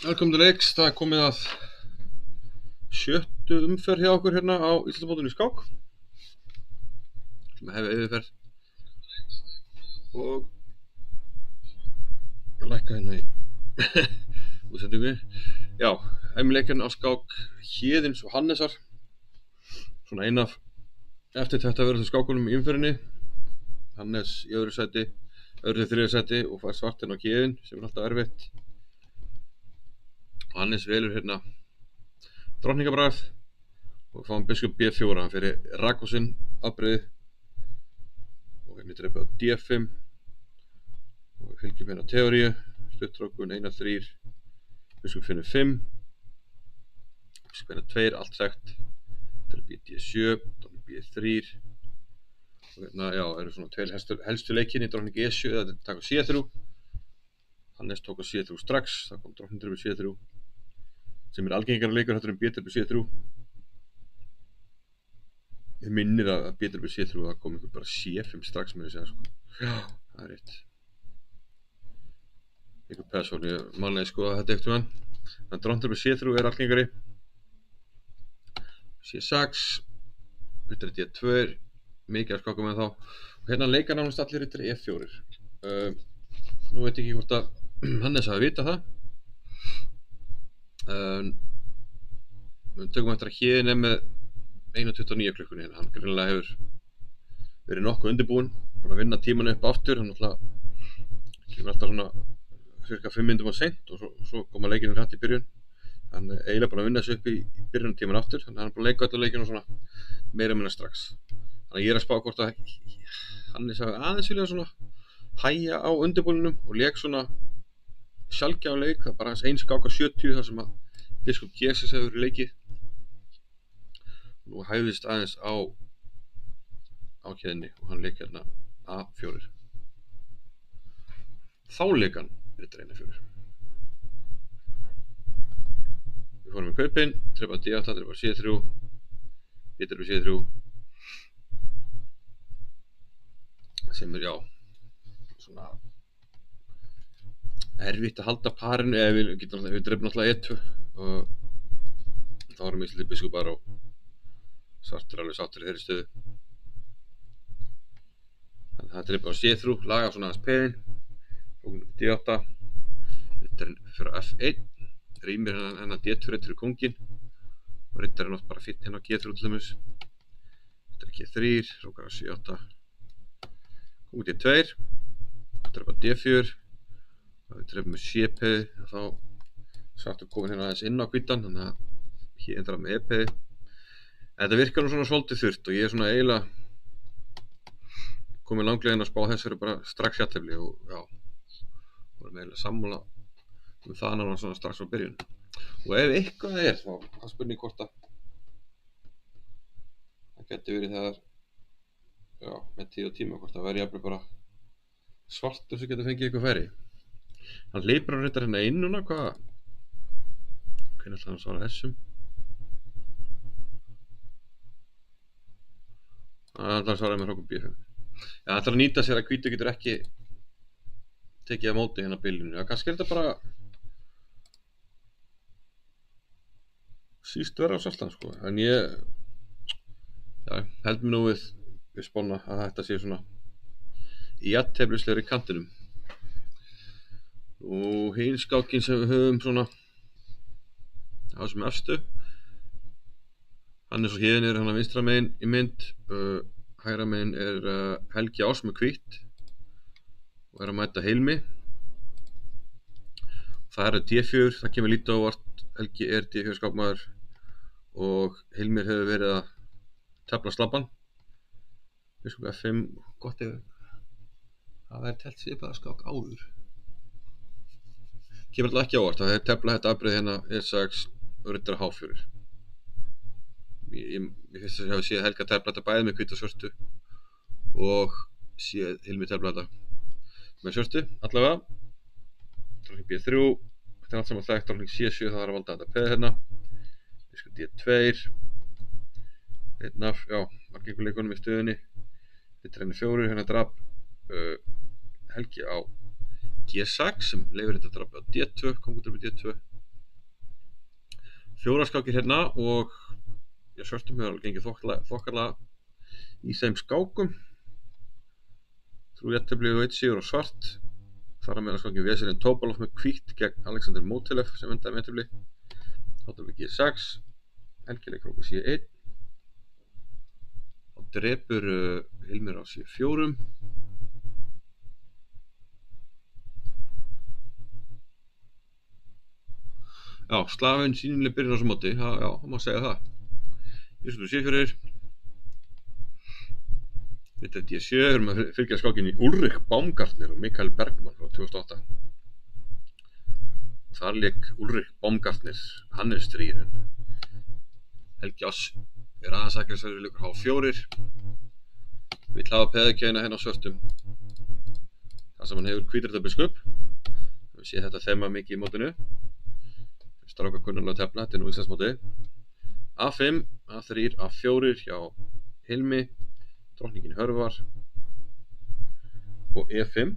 Velkomin til leiks, það er komið að sjöttu umferð hjá okkur hérna á Íslandsmótinu í skák sem hefur yfirferð og lækka hérna í útsendingu. Já, heimleikarnir á skák Héðins og Hannesar, svona ein af eftirtektarverðustu skákunum í umferðinni. Hannes í öðru til þriðja sæti og fær svartinn á Héðin sem er alltaf erfitt. Hannes velur hérna drottningabragð og við fáum biskup B4, hann fyrir Rakosinn afbrigði og hérna drepa á D5 og við fylgjum hérna teóríu, stuttrókun 1-3, biskup finnur 5, biskup hérna 2, allt þekkt, drepa í D7, drottning B3 og hérna, já, eru svona tveir helstu leikinni, drottning E7 eða taka C3. Hannes tók á C3 strax, það kom drottning drepa C3 sem er algengara leikur hættur en B-drepa C3. Ég minnir að B-drepa C3 það kom einhver bara C5 strax með þessi sko. Já, það er rétt. Einhver persón, ég mannaði sko að þetta eftir hann. Þannig að drottning C3 er algengari. C6, ryttari D2, mikið að skáka með þá. Og hérna leika nánast allir ryttari E4. Nú veit ég ekki hvort að Hannes hafi vitað það. Við tökum eftir að Héðin er með 1:29 klukkunni, hann greinilega hefur verið nokkuð undirbúinn, búinn að vinna tíman upp aftur. Hann náttúrulega kemur alltaf svona cirka 5 mínútum of seint og svo koma leikinu hratt í byrjun. Hann er eiginlega búinn að vinna þessu upp í byrjunartíman aftur, þannig að hann er búinn að leika alla leikinu svona meira minna strax. Þannig að ég er að spá hvort að Hannes hafi aðeins viljað svona hægja á undirbúningnum og lék svona sjaldgæfan leik, það er bara hans ein skák á 70 þar sem að biskup Jesus hefur verið leikið. Nú hæfðist aðeins á Héðinni og hann leik hérna A4. Þá leik hann riddari E4. Við fórum í kaupin, drepa D8, drepa C3, B-drepa C3 sem er, já, svona erfitt að halda parinu ef við drefum náttúrulega E2 og þá erum við svolítið biskupar og svartur alveg sáttur í þeirri stöðu. Þannig að það drepa á C3, laga svona aðeins peðin, flókunum D8, rittarinn fyrir F1, rýmir hennar D2 rittur í kongin og rittarinn oft bara finn hérna á G3 til dæmis, rittarinn G3, rókar á C8, kong D2, drepa D4, og við drefum með C-peði og þá svartur komin hérna aðeins inn á hvítan, þannig að hér endrar með E-peði. Þetta virkar nú svona svolítið þurrt og ég er svona eiginlega komið langlega inn að spá þessari bara strax jafntefli og já, vorum eiginlega sammála það náttúrulega svona strax á byrjun. Og ef eitthvað er þá spurning hvort að það geti verið þegar, já, með tíð og tíma, hvort það væri jafnvel bara svartur sem getur fengið eitthvað færi. Hann hleypur á reyndar hérna inn núna, hvað? Hvernig ætlaði hann að svara þessum? Það ætlaði að svara með hrókum B5. Já, það ætlaði að nýta sér að hvítur getur ekki tekið á móti hérna bylinu. Já, kannski er þetta bara síst verða á saltan, sko. En ég held mér nú við spána að þetta sé svona í jafnteflislegri kantinum. Og hinn skákin sem við höfum svona á þessum efstu, Hannes og Héðin er hann að vinstra megin í mynd, hægra megin er Helgi Ás með hvítt og er að mæta Hilmi. Það er D4, það kemur lítið á óvart, Helgi er D4 skákmaður og Hilmir hefur verið að tefla slabban. Biskup F5, gott ef það er telt svipaða skák áður. Kemur alltaf ekki á óvart, það er tefla þetta afbrigði hérna E6 og riddari H4. Ég finnst að ég hafi séð Helga tefla þetta bæði með hvítt og svörtu og séð Hilmi tefla þetta með svörtu, allavega. Drottning B3, þetta er allt saman þekkt, drottning C7, það er að valda þetta peð hérna. Biskup D2, hérna, já, margengur leikunum í stöðunni. Rittarinn 4, hérna drap Helgi á G6 sem leyfir þetta að drapa á D2, kongur drapa D2. Fjórar skákir hérna og svörtum hefur alveg gengið þokkalega í þeim skákum. 3 jafntefli og 1 sigur á svart. Þar að meðal skákin Veselin Topalov með hvítt gegn Alexander Motilev sem endaði með jafntefli. Háttefli G6, Helgi leikur okkur C1 og drepur Hilmir á C4. Já, Slavin sýnileg byrjun á þessu móti, já, það má segja það. Íslandur C4. Þetta er D7, erum að fylgja skákinni Ulrik Baumgartner og Mikael Bergman frá 2008. Þar lék Ulrik Baumgartner, hann er stríðin. Helgi Áss er aðeins aggressífur, leikur H4. Vill hafa peðikeina hérna á svörtum. Það sem hann hefur hvítrita biskup. Við séum þetta þema mikið í mótinu. Strákar kunnarlega tefla, þetta er nú Íslandsmóti. A5, A3, A4 hjá Hilmi, drottningin hörfar og E5.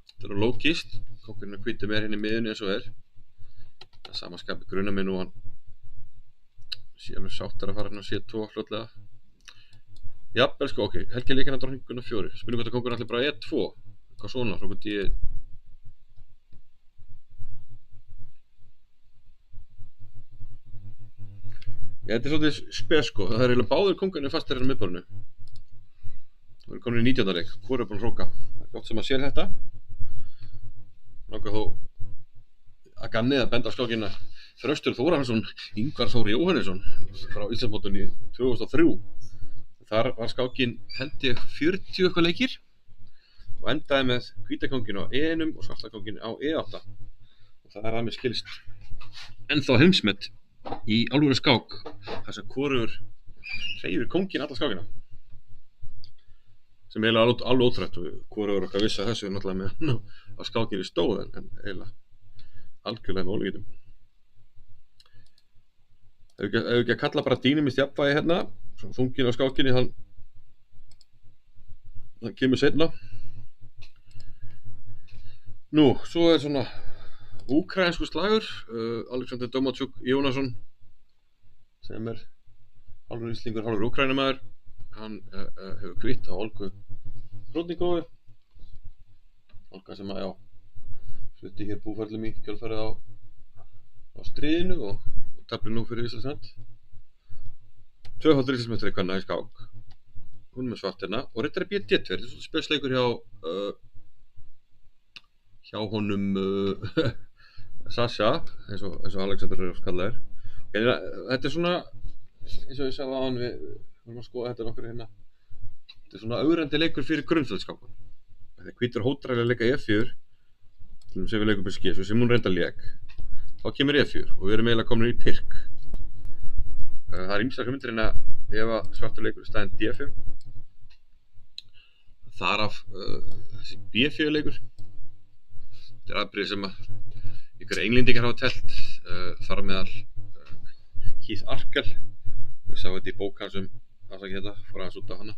Þetta er nú lógist, kókurinn hvítur með hérna í miðunni eins og er. Það er samanskapi grunna mig nú hann sé alveg sáttar að fara hérna á C2 fljótlega. Jafnvel sko, ok, Helgi leik hérna drottninguna 4. Spilum hvort að kókurinn allir bara E2. Hvað svona, frá hvort ég Þetta er svolítið spes sko, það er eiginlega báðir kóngarnir fastir hérna miðborðinu. Það eru komin í 19. leik, hvor er búin að hróka. Það er gott sem að sér þetta. Langar þó að gannið að benda á skákina Þröstur Þórarinsson, Ingvar Þór Jóhannesson frá Íslandsmótinu 2003. Þar var skákin held ég 40 eitthvað leikir og endaði með hvíta kónginn á E1 og svarta kónginn á E8. Og það er að mér skilst ennþá heimsmet í alvöru skák þar sem hvorugur hreyfir kónginn alla skákina sem eiginlega alveg ótrúlegt og hvorugur okkar vissi að þessu náttúrulega með að skákinni stóð en eiginlega algjörlega með ólíkindum. Ef við ekki að kalla bara dýnamist jafnvægi hérna svo þunginn á skákinni hann kemur seinna. Nú, svo er svona úkraínsku slagur, Alexander Domachuk Jónasson sem er hálfur íslingur, hálfur úkraínamaður. Hann hefur hvítt á Olgu Hrudníkovу. Olga sem að flutti hér búferlum í kjölfarið á stríðinu og teflir nú fyrir Íslandsmót. 2 Íslandsmótari kvenna í skák. Hún er með svart hérna og riddari B2. Þetta er svona spesleikur hjá honum Sasha, eins og Alexander er kallaður. Þetta er svona, eins og ég sagði á hann, við vorum að skoða þetta nokkur hérna. Þetta er svona augrandi leikur fyrir grunnfélagsskákun. Þegar hvítur hótar að leika E4, til sem við leikum byrjum G, sem hún reynda leik, þá kemur E4 og við erum eiginlega komin í pirk. Það er ýmsar hugmyndir en að ef að svartur leikur staðinn D5, þar af þessi B4 leikur. Þetta er afbrigði sem að ykkur englendingar hafa telt, þar meðal Keith Arkell. Við sáum þetta í bók hans fór aðeins út á hana.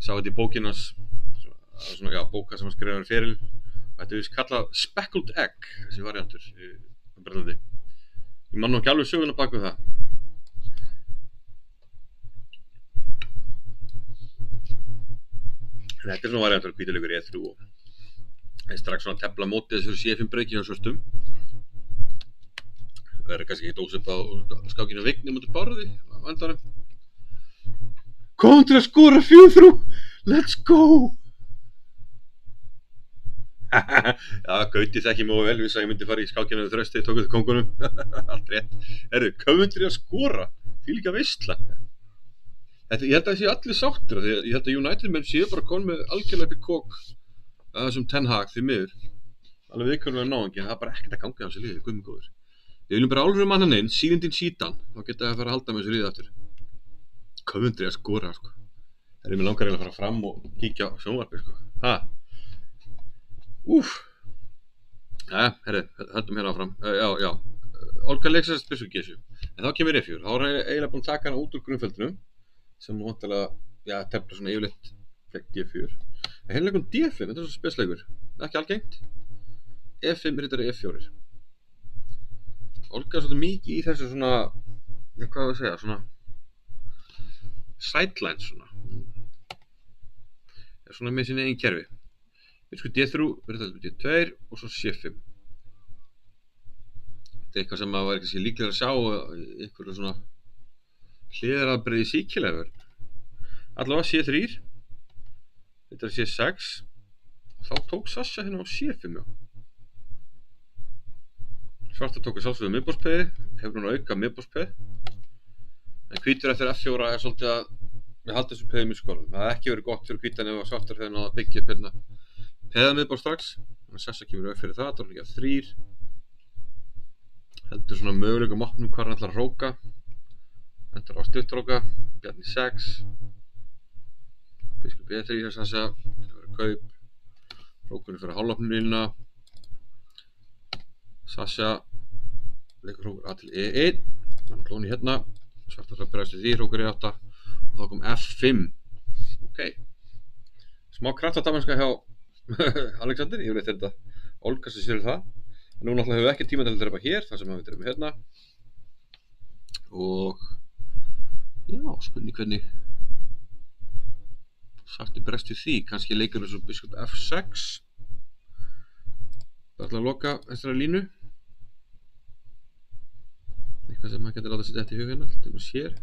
Sáum þetta í bókin hans, bóka sem hann skrifaði feril. Og þetta er vist kallað Speckled Egg, þessi variantur í Bretlandi. Ég man nú ekki alveg söguna bak við það. En þetta er svona variantur hvítur leikur E3 og það er strax svona tefla mótið þessu C5 breyki hjá svörtum. Það er kannski ekki ósvipað á skákinu Vigni mútið Bárði á endanum. Komum til að skora 4-3, let's go! Já, Gauti þekki mig vel, vissi að ég myndi fara í skákinu við Þrösti, tókuð kóngunum. Allt rétt. Komum að skora, þvílíka veisla. Ég held að það séu allir sáttir, ég held að United menn séu bara konum með algjörlega upp í kók að þessum Ten Hag því miður. Alveg viðkjörlega náðungi, en það er bara ekkert að ganga á þessu liði, guð minn góður. Við viljum bara álfur mann hann inn, Zinedine Zidane, þá geta það að fara að halda með þessu liði aftur. Komum að skora, sko. Það er mér langar að fara fram og kíkja á sjónvarpið, sko. Höldum hérna áfram. Olga leiksast byssu G7. En þá kemur E4. Þá er eiginlega búin að taka hana út úr grunnfeldinu sem nú vantilega, tefla svona yfirleitt gegn G4. En hérna leikum D5, þetta er svona spesleikur. Ekki algengt. E5 riddari E4. Olga svolítið mikið í þessu svona, hvað að segja, svona sidelines svona. Svona með sín eigin kerfi. Biskup D3, verður þetta D2 og svo C5. Þetta eitthvað sem maður var kannski líklega að sjá í einhverju svona hliðarafbrigði síkilegur. Allavega C3, þetta C6 og þá tók Sasha hérna á C5. Svarta tók að sjálfsögðu miðborðspeði, hefur hún auka miðborðspeð. En hvítur eftir F4 svolítið að við haldum þessum peðum í skólanum. Það hefði ekki verið gott fyrir hvítan ef svartar hefði náð að byggja upp hérna peða miðborð strax. Þannig að Sasha kemur fyrir það, drótning F3. Heldur svona möguleikum opnum hvar hann ætlar að hróka. Endur á stuttróka, Bjarni 6. Biskup B3 hjá Sasha, þetta verður kaup. Hrókunni fyrir hálfopnunina. Sasha leikur hrókur A til E1. Hann klóni hérna. Svartar það bregðast við því, hrókur E8. Og þá kom F5. Ok. Smá kraftadamennska hjá Alexander, ég veit þetta Olga sem sér það. En nú náttúrulega hefur við ekki tíma til að drepa hér, þar sem við drepum hérna. Og já, spurning hvernig Svarti bregst við því. Kannski leikur við svo biskup F6. Það ætla að loka þessari línu. Eitthvað sem maður getur látað setja eftir í hug hérna, til dæmis hér.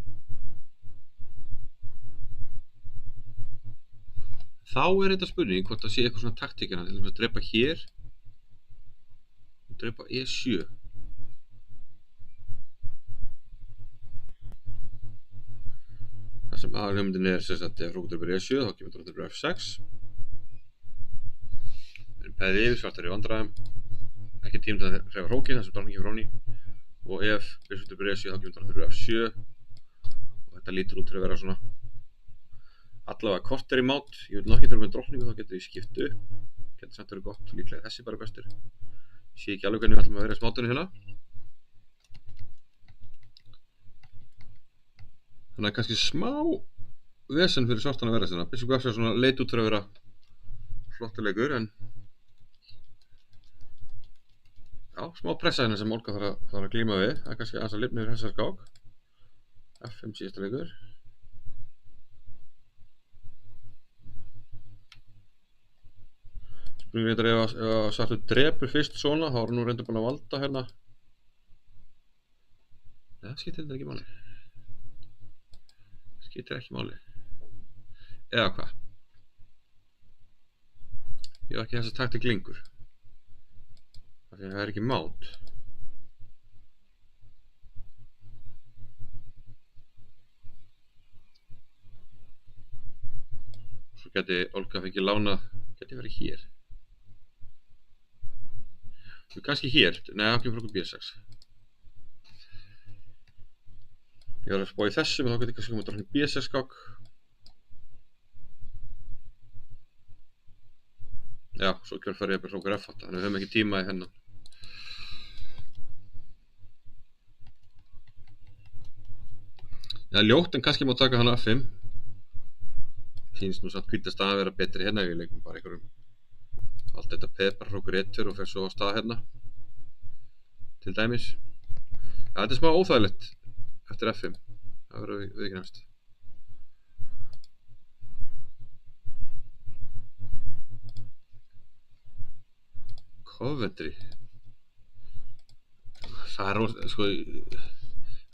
Þá þetta spurning hvort það sé eitthvað svona taktík hérna, til dæmis að drepa hér og drepa E7. Það sem aðalhugmyndin sem sagt ef hrókur drepur E7 þá kemur dróttur F6. Peði yfir, svartar í vandræðum. Ekki tíma til að hreyfa hrókin, þessum drótning kemur ofan í. Og ef biskup drepur E7 þá kemur dróttur F7. Og þetta lítur út til að vera svona allavega korter í mát. Ég vil náttúrulega með drótningu þá getur ég skipt upp. Getur samt verið gott, líklega þessi bara bestur. Ég sé ekki alveg hvernig við ætlum að vera í smátunni hérna. Þannig að kannski smá vesen fyrir svartan að vera þarna. Biskup F6 svona leit út fyrir að vera flottilegur en já, smá pressa hérna sem Olga þarf að glíma við. Það kannski aðeins að lifna yfir þessa skák. F5 síðasta leikur. Spurning reyndar ef svartur drepur fyrst svona, þá er nú reyndar búin að valda hérna. Nei, það skiptir þetta ekki máli. Skiptir ekki máli. Eða hvað? Ég hef ekki þessa taktík lengur. Af því að það ekki mát. Svo geti Olga fengið lánað, geti verið hér. Kannski hér, nei það kemur frá B6. Ég var að spá í þessu, menn þá geti kannski komið drótning B6 skák. Já, svo kjölfarið ég bara hrókur F8, þannig að við höfum ekki tíma í hennan. Já, ljótt en kannski má taka hann F5. Sýnist nú samt hvíta stað að vera betri hérna ef við leikum bara einhverjum. Allt þetta peð bara hrókur E2 og fer svo á stað hérna. Til dæmis. Ja, þetta er smá óþægilegt eftir F5. Það verður viðkynast. Coventry. Það sko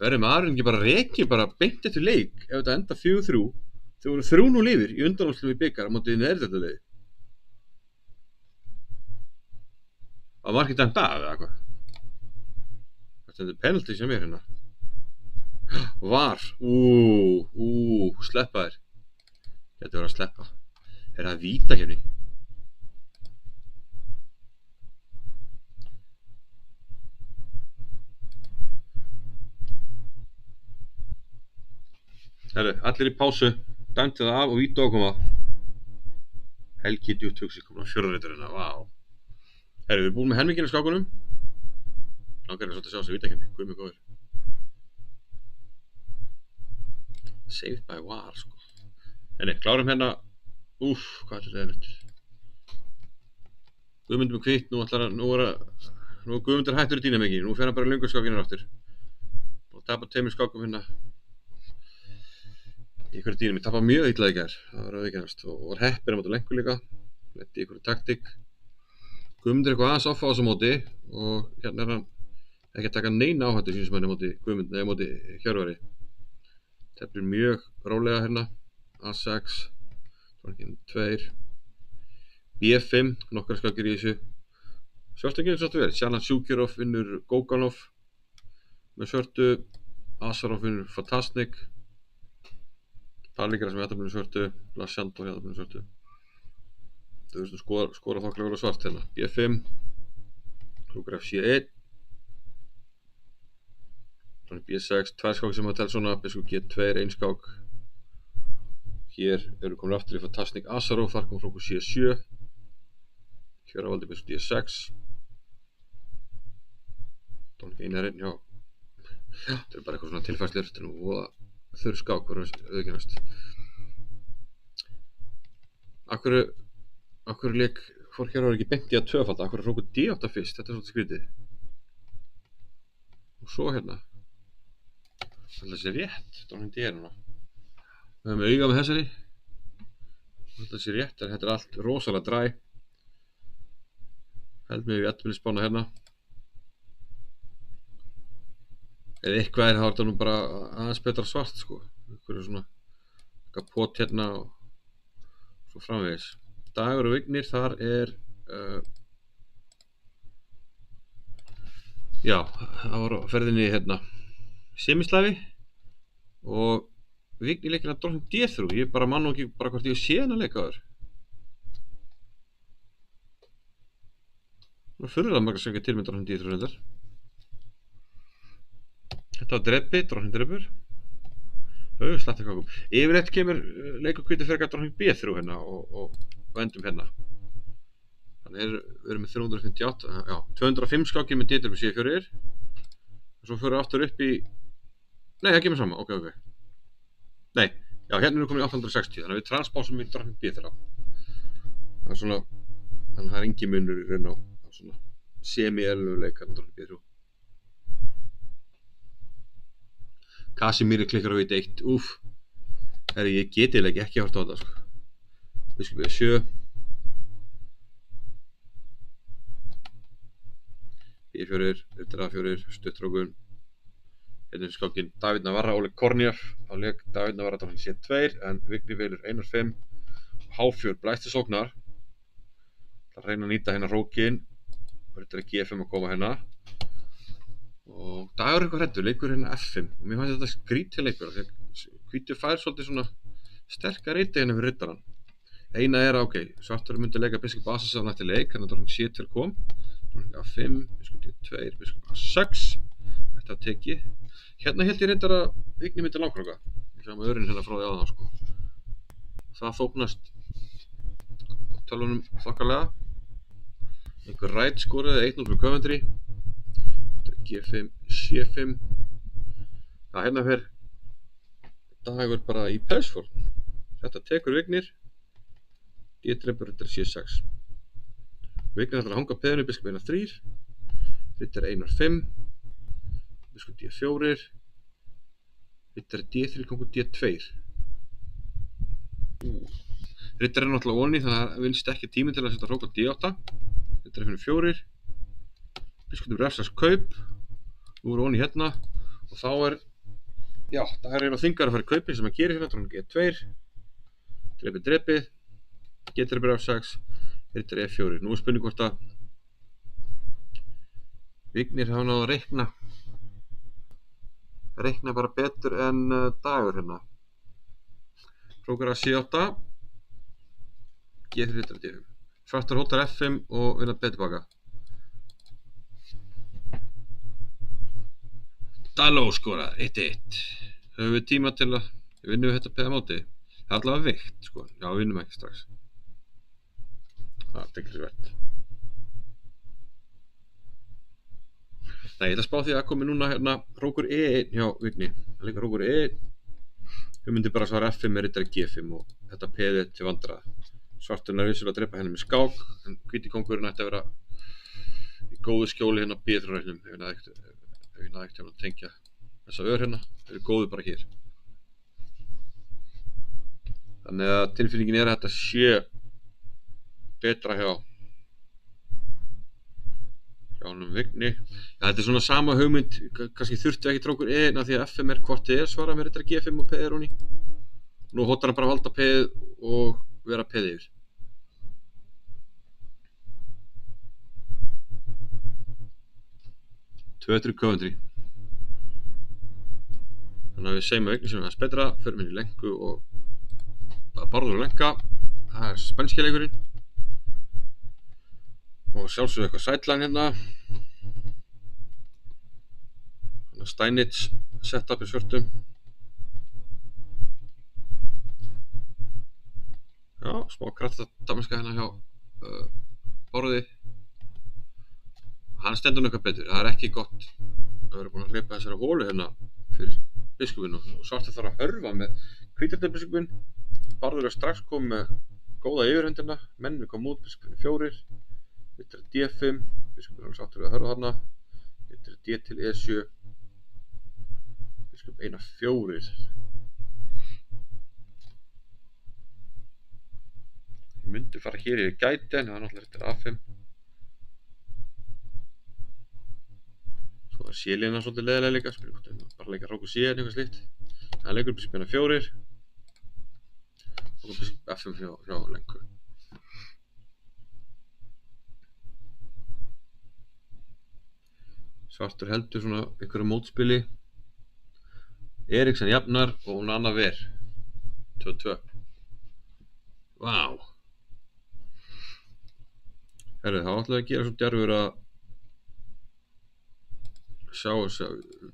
verður maðurinn ekki bara rekið bara beint eftir leik ef þetta enda 4-3. Þau voru 3-0 yfir í undanúrslitum í bikar á móti neðrildalið. Það var ekki dæmt af eða eitthvað. Þetta er penalty sem er hérna. Var. Sleppa þér. Þetta verður að sleppa. Er það vítakefni? Herru, allir í pásu. Dæmti það af og víta ákoma. Helgi djúpt hugsi komin á fjórðarreiturina. Vá. Herru, við erum búin með helminginn í skákunum. Langar svolítið að sjá þessi vítakefni. Guð mig góður. Saved by War, sko. Nei, klárum hérna. Hvað er þetta? Guðmundur með hvitt. Nú nú er Guðmundur hættur í dýnamíki, nú fer hann bara í lönguskákinu aftur og tapar 2 skákum hérna í einhverju dýnamíki, tapar mjög illa í gær, það var auðvitað og var heppinn á móti lengur líka, lenti í einhverju taktík. Guðmundur eitthvað aðeins off á þessu móti og hérna er hann ekki að taka neina áhættu sínsmenni móti Guðmund, nei móti Hjörvari. Teflir mjög rólega hérna, A6, 2, B5, nokkrar skákir í þessu. Svörtu getur svolítið vel, Sjalan Sjúkjörov vinnur Góganov með svörtu, Asarov vinnur Fantasnik, Palikara sem hérna vinnur svörtu, Lasjandó hérna vinnur svörtu. Þau veist skora þokkalegur og svart hérna, B5, Rúkur F7-1, B6, 2 skák sem að tel svona, biskup G2, 1 skák. Hér eru komin aftur í Fantasnik Asarov, þar kom Rúkur C7, Hjörvar valdi biskup D6. Tónleika einarinn, já. Þetta bara eitthvað svona tilfærslur, þetta nú voða þurr skák, verður auðvitað. Akkur leik fór Hjörvar ekki beint í að tvöfalda, akkur er Rúkur D8 fyrst, þetta er svolítið skrítið. Og svo hérna. Það sé rétt, Dónin D núna. Við höfum auga með þessari. Það sé rétt, þetta er allt rosalega dræ. Held mig við allminni spána hérna. Eða eitthvað þá er þetta nú bara aðeins betra svart sko. Eitthvað svona eitthvað pot hérna og svo framvegis. Dagur og Vignir, þar er já, það var á ferðinni hérna semislafi og Vignir leikir að Dónin D3, ég bara man nú ekki bara hvort ég sé hann að leika þar. Það var furðulega margar skakir til með Dónin D3 reyndar. Þetta var drepi, Dónin drepur. Slætti kakum. Yfirleitt kemur leikur hvíti frekar Dónin B3 hérna og endum hérna. Þannig við erum með 358, já, 205 skákir með D3 C4 og svo fyrir við aftur upp í, nei það kemur saman, ok. Nei, já hérna erum við komin í 860, þannig að við transpásum í Dónin B3. Það er svona, þannig að það er engin munur í raun á svona semi-eðlilegu leikar Dónin B3. Kasimíri klikkar á veit 1, ég geti ekki hort á þetta sko. Biskup E7, B4, eftir A4, stuttrókun. Hérna er skákinn David Navarra, Oleg Korniar, á leik David Navarra Dónin C2, en Vignir velur 1-5, H4 blæsti sóknar. Það reyna að nýta hérna rókin, þetta er G5 að koma hérna. Og Dagur er eitthvað hræddur, leikur hérna F5 og mér fannst þetta skrítið leikur því að hvítur fær svolítið svona sterkar reyti hérna fyrir riddarann. Eina er að ok, svartur myndi leika biskup A6 á nætti leik, þannig að Dónin C2 kom, Dónin A5, biskup D2, biskup A6, þetta var tekið. Hérna held ég reyndar að Vignir myndi langkróka, ég sá með öðrinn hérna frá því áðan sko. Það þóknast tölvunum þokkalega. Einhver ræt skoraði 1-0 fyrir Coventry. G5, C5. Já, hérna fer Dagur bara í pelsform. Þetta tekur Vignir. D3, þetta er C6. Vignir ætlar að hanga peðinu, biskup 1-3. Þetta er 1-5. Biskup D4. Þetta er D3, kongur D2. Rittar er náttúrulega onni, þannig að það vinst ekki tíminn til að setja hrók á D8. Þetta er F4. Biskup refsast kaup. Nú er onni hérna og þá er, já, það er eiginlega þingar að fara í kaupin sem að gera hérna, Dónin G2, drepið, G3 F6, þetta er F4. Nú er spurning hvort að Vignir hafa náð að reikna bara betur en Dagur hérna. Hrókur að C8, G3 D5. Svartur hótar F5 og vinna betur baka. Daló skora, 1-1. Höfum við tíma til að vinnum við þetta peða móti? Það er allavega veikt sko, já við vinnum ekki strax. Það tekir sér vett. Nei, ég ætla að spá því að komi núna hérna Rókur E1 hjá Vigni. Það er líka Rókur E1. Við myndum bara svara F5 með riddari G5 og þetta peði til vandræða. Svarturinn er vissulega að drepa henni með skák, en hvíti kóngurinn ætti að vera í góðu skjóli hérna B3-ræknum ef ég náði ekkert að tengja þessa ör hérna, þeir eru góðu bara hér. Þannig að tilfinningin er að þetta sé betra hjá honum Vigni. Ja, þetta er svona sama hugmynd, kannski þurfti ekki trókur einn af því að FM er hvort þið er svarað með þetta G5 og P er honni. Nú hóttar hann bara að valda P-ið og vera P-ið yfir. Tvötur Coventry. Þannig að við segjum að Vigni sem er hans betra, förum inn í lengu og Bárður og lenga. Það er spænski leikurinn. Og sjálfsögðu eitthvað sætlan hérna. Þannig að Steinitz setup í svörtum. Já, smá kraftadamerska hérna hjá Bárði. Hann stendur eitthvað betur. Það er ekki gott að vera búin að hreipa þessari hólu hérna fyrir biskupinn og Svartur þarf að hörfa með Hvítarnir-biskupinn. Bárður er strax komið með góða yfirhöndina. Mennir kom út, biskupinn 4. Þetta er D5, biskupinn er sáttur við að hörfa þarna. Þetta er D til E7, biskup 1-4. Ég myndi fara hér í gæti en það er náttúrulega þetta A5. Svo er C-línan svolítið leiðilega líka, spyrir hvort það bara leika hróku C eða eitthvað slíkt. Það leikur biskup 1-4 og biskup F5 hjá lengu. Svartur heldur svona einhverju mótspili. Eriksen jafnar og Nana ver 2-2. Vá. Herru, þá ætlaði að gera svo djarfur að sjá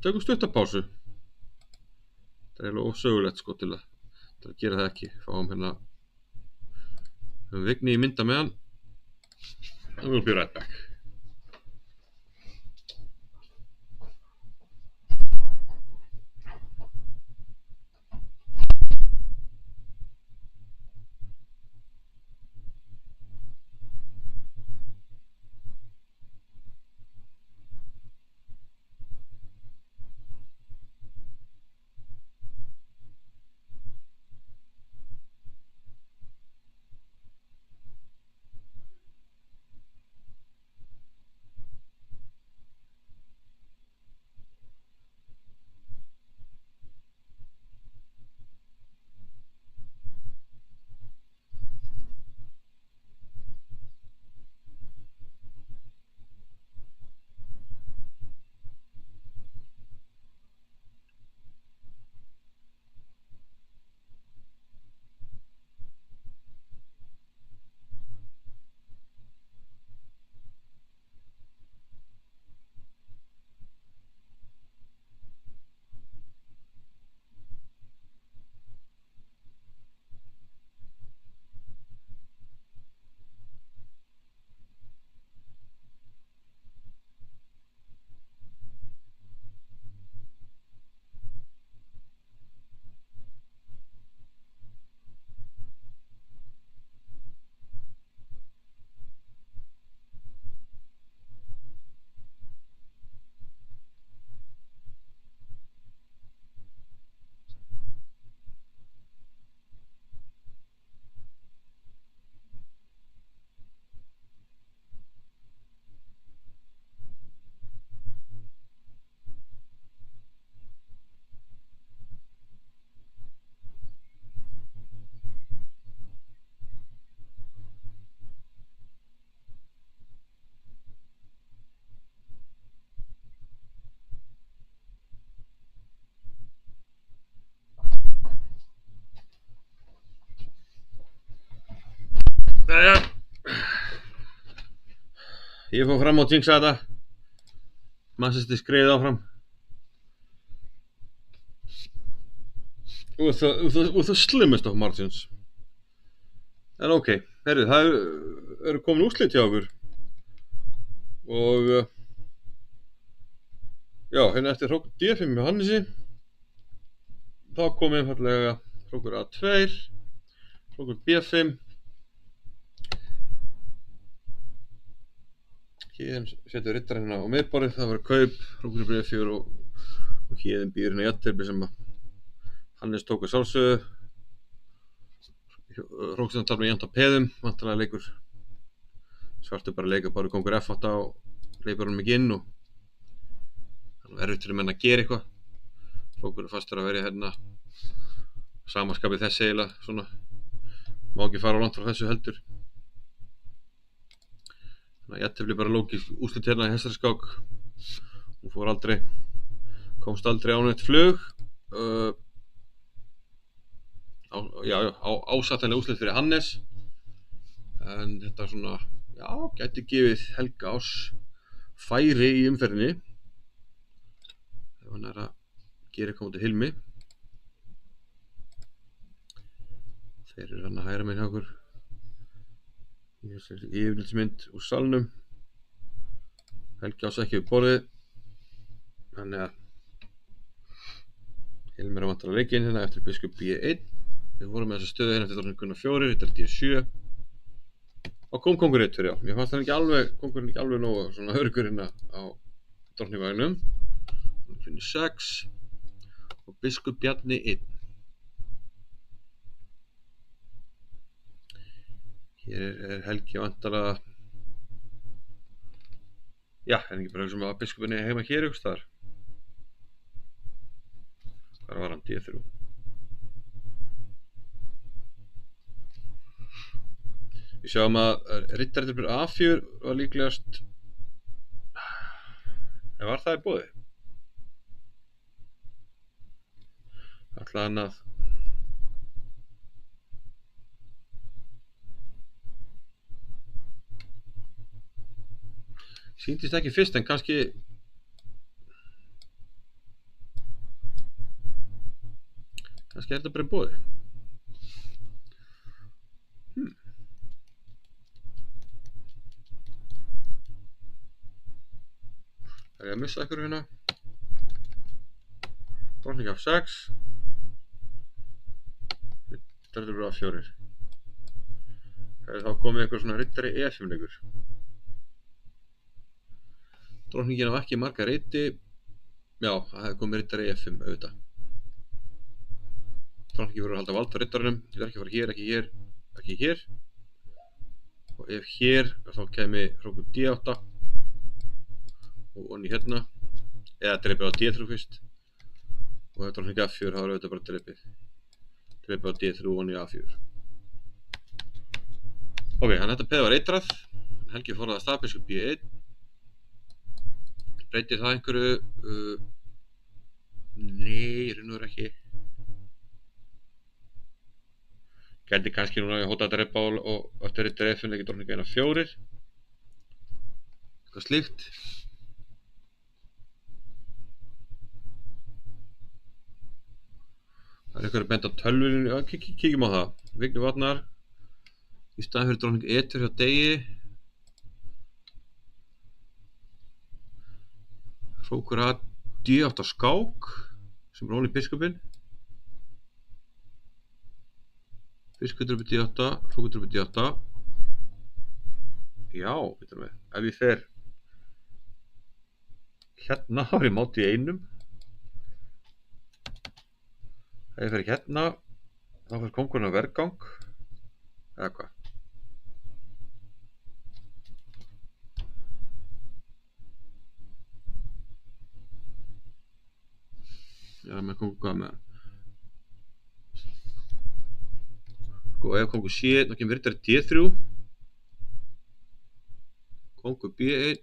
tökum stuttapásu. Það er eiginlega ósögulegt sko til að gera það ekki. Fáum hérna Vigni í mynda með hann. And we'll be right back. Jæja. Ég fór fram og jinxa þetta. Manchester skreið áfram. With the slimmest of margins. En ok, herrið, það eru komin úrslit hjá okkur. Og já, hérna eftir hrókur D5 með Hannesi. Þá kom einfallega hrókur A2, hrókur B5. Héðinn setur riddarinn á miðborðið, það verður kaup, Hrókur B4 og Héðinn býður hérna jafntefli sem Hannes tók að sjálfsögðu. Hróksson tafla jafnt á peðum, vantanlega leikur Svartur bara leika bara kongur F8 og leipur hann ekki inn og það er erfitt fyrir menn að gera eitthvað. Hrókur fastur að verja hérna samaskapið þessi eiginlega svona, má ekki fara á langt frá þessu heldur. Þannig að jafntefli bara lógísk úrslit hérna í þessari skák. Hún fór aldrei, komst aldrei á neitt flug. Ásættanlega úrslit fyrir Hannes, en þetta svona, gæti gefið Helga Áss færi í umferðinni ef hann er að gera eitthvað út í Hilmi. Þeir eru hann að hægra megin hjá okkur. Yfirlitsmynd úr salnum. Helgi Áss ekki við borðið, þannig að Hilmi er að vantala leikinn hérna eftir biskup B1. Við vorum með þessa stöðu hérna eftir drótning 4, þetta er D7 og kom kongur 1 fyrir, já. Mér fannst hann kongurinn ekki alveg nógu svona örgur hérna á drótningvagnum. Hann finnir 6 og biskup Bjarni 1. Hér er Helgi vantala, er ekki bara sem að biskupinni heima hér ykkur staðar. Hvar var hann? D3. Við sjáum að riddarinn A4 var líklegast, en var það í boði? Ætlaði hann að sýndist ekki fyrst, en kannski er þetta bara í boði. Það er að missa ykkur hérna. Drótning F6. Riddarinn A4. Það er þá komið eitthvað svona riddari E5 leikur. Drótningin á ekki marga reiti. Já, það hefði komið riddari E5 auðvitað. Drótningin verður að halda vald á riddaranum. Ég verð ekki að fara hér, ekki hér, ekki hér. Og ef hér, þá kemi Hrókur D8 og onni hérna, eða dreipið á D3 fyrst. Og ef drótning F4, þá er auðvitað bara dreipið á D3 og onni A4. Ok, þannig að þetta peð var eitrað. Helgi fór að stað, biskup B1. Breytir það einhverju? Nei, í raun og veru ekki. Gæti kannski núna að hóta að dreipa og eftir riddari F5 leikir drótning 1-4. Eitthvað slíkt. Það er eitthvað að benda á tölvunni. Já, kíkjum á það. Vignir Vatnar í staðinn fyrir drótning E2 hjá Degi. Hrókur að D8 skák sem er onni biskupinn. Biskupur upp í D8, Hrókur upp í D8. Já, veitum við. Ef ég fer hérna, þá er ég mátt í einum. Ef ég fer hérna, þá fer kóngurinn á vergang. Eða hvað? Já, með kongur hvað með hann? Sko, ef kongur C1, þá kemur riddari D3. Kongur B1.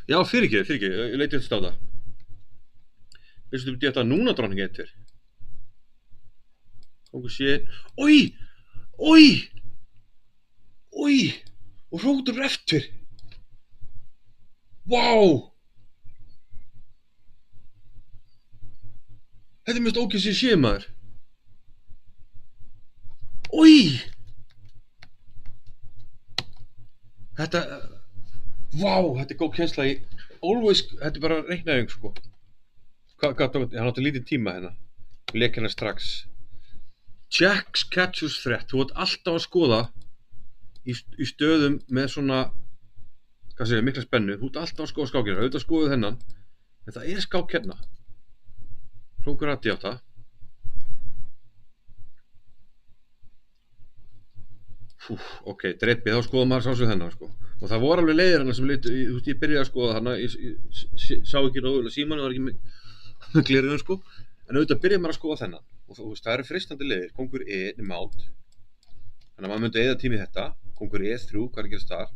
Já, fyrirgefðu, ég leiti eftir státa. Biskup D8 núna drótning E2. Kongur C1. Oj! Og Hrókur F2. Vá! Þetta er mest ógeðs ég sé, maður. Oj! Þetta, vá, þetta er góð kennsla í always, þetta er bara reiknaðing, sko. Hann átti lítið tíma hérna. Við leik hérna strax. Jacks catches threat. Þú ert alltaf að skoða í stöðum með svona, hvað segir, mikla spennu. Þú ert alltaf að skoða skákina. Auðvitað skoðu þennan. En það er skák hérna. Hrókur að D8. Ok, dreipið, þá skoða maður sá sig þennan sko. Og það voru alveg leiðir hann sem leitu, þú veist, ég byrjaði að skoða hana, ég sá ekki náðulega síman, það var ekki með glerinu sko. En auðvitað byrjaði maður að skoða þennan. Og þú veist, það eru freistandi leiðir, kongur E er mát. Þannig að maður myndi eyða tími í þetta, kongur E3, hvað er að gerast þar?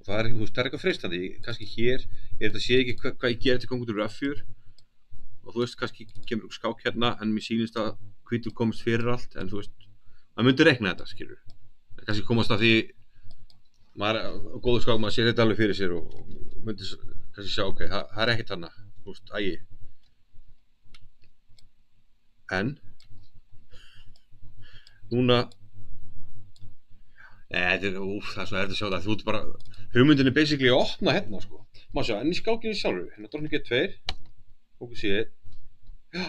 Og það er, þú veist, það er eitthvað freistandi, kannski hér, þetta sé ekki hvað ég geri til kongur F4. Og þú veist, kannski kemur okkur skák hérna, en mér sýnist að hvítur komist fyrir allt, en þú veist, maður myndi reikna þetta, skilur. En kannski komast að því, maður á góðu skák, maður sér þetta alveg fyrir sér og myndi kannski sjá, ok, það er ekkert þarna, þú veist, ægi. En, núna, það er svo erfitt að sjá það, þú ert bara, hugmyndin er basically að opna hérna, sko. Má sjá, en í skákinu sjálfur, hérna drottning G2, fókus C1, já,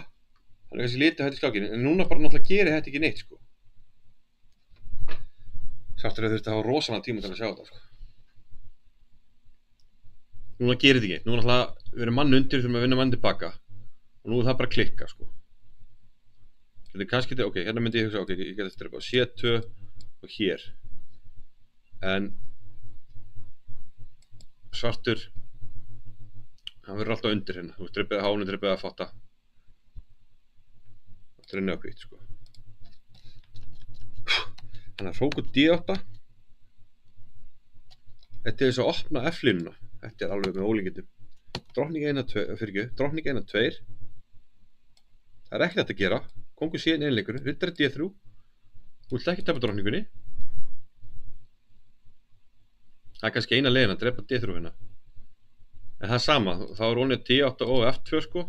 þannig kannski litið hætti skákinu, en núna bara náttúrulega gerir þetta ekki neitt, sko. Sáttur að þurfti að hafa rosalega tíma til að sjá þetta, sko. Núna gerir þetta ekki, núna náttúrulega við erum mann undir, þurfum að vinna mann tilbaka, og nú er það bara að klikka, sko. Þetta er kannski, ok, hérna myndi ég hugsa, ok, ég geti þetta bara C2 og hér. En svartur, hann verður alltaf undir hérna, þú veist, dreipið að hánu, dreipið að fatta. Þetta er inn á hvít, sko. Þannig að hrókur D8. Þetta er þess að opna F-línuna. Þetta er alveg með ólíkindum. Drottning 1-2. Það er ekkert að gera. Kongur C1 einleikur, riddari D3. Þú vilt ekki tapa drottningunni. Það er kannski eina leiðin að drepa D3 hérna. En það er sama, þá er onið D8 og F2 sko.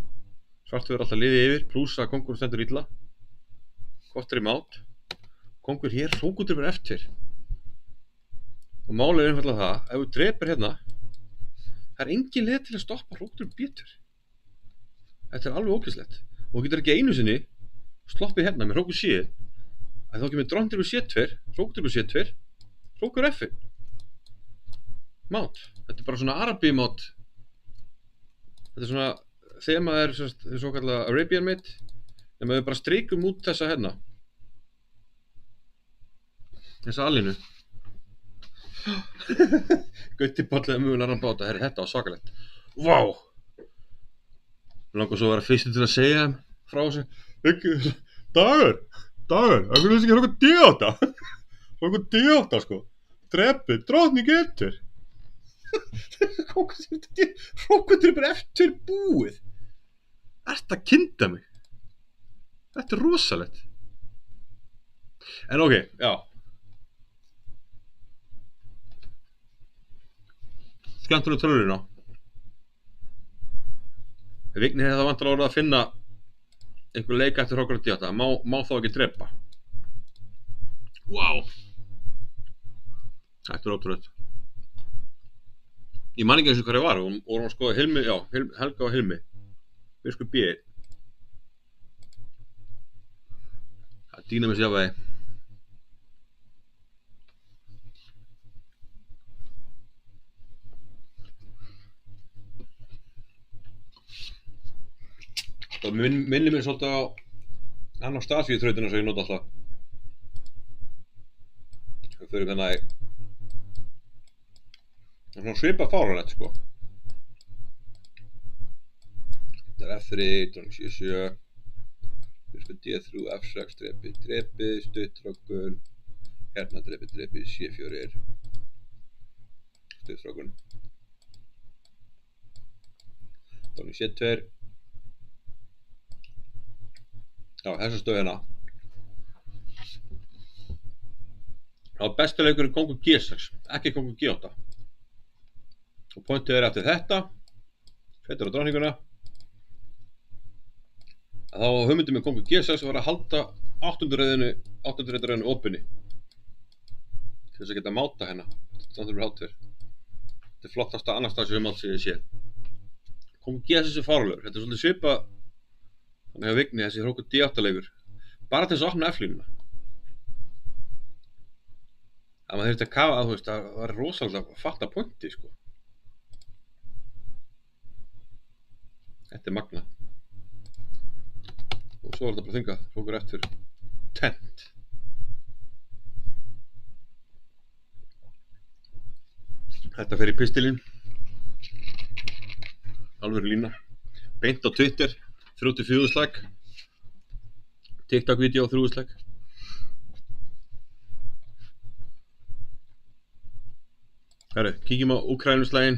Svartur verður alltaf liðið yfir, pluss að kongur stendur illa. Hvort er í mát. Kongur hér, hrókur yfir F2. Og málið er einfallega það, ef þú drepir hérna, það er engin leið til að stoppa hrókur yfir B2. Þetta er alveg ógeðslegt. Og þú getur ekki einu sinni sloppið hérna með hrókur C1. Þá kemur drottning yfir C2, hrókur yfir C2, hrókur F1. Mát. Þetta er bara svona Arabí-mát. Þetta er svona, þemað er svo kallar Arabian mate, en við bara streikum út þessa hérna. Þessa alinu. Gauti bollega mögulega hann báta, þetta var svakalegt. Vá! Mér langar svo að vera fyrstu til að segja frá þessu. Dagur, það er ekki hrókur D8. Hrókur D8 sko. Drepið, drottning F2. Hrókur bara F2 búið. Ertu að kynda mig? Þetta er rosalegt. En ok, já. Skemmtilega tölurinn á. Vignir hefði það vantilega orðið að finna einhver leik eftir hrókur D8. Má þá ekki drepa. Vá. Þetta er ótrúlegt. Ég man ekki eins og hvað ég var og hún skoði Hilmi, já, Helga og Hilmi. Biskup B1. Það er dýnamis jafnvægi. Það minnir mér svolítið á Anastasíu-þrautina sem ég nota alltaf. Það fyrir þannig það er svona svipað fáránlegt sko. Þetta er F3, drottning C7, biskup D3, F6, drepið, stuttrókun, hérna drepið, C4, stuttrókun, drottning C2. Já, þessa stöð hérna. Það var besti leikurinn kongur G6, ekki kongur G8. Og pointið er eftir þetta. Þetta er á drottninguna. Þá hugmyndin með kongur G6 var að halda 8. reyðinu opinni. Til þess að geta máta hérna. Þetta er flottasta Anastasíu-mát sem ég sé. Kongur G6 er fáralegur. Þetta er svolítið svipað. Þannig að Vigni þessi hrókur D8 leikur. bara til þess að opna F-línuna. Það maður þurfti að kafa að, þú veist, það var rosalega að fatta pointi, sko. Þetta er magna. Og svo var þetta bara þingað, hrókur eftir tent. Þetta fer í pistilinn. Alvöru lína. Beint á Twitter, 34 slag. TikTok-vídeó, 3 slag. Herru, kíkjum á Úkraínuslaginn.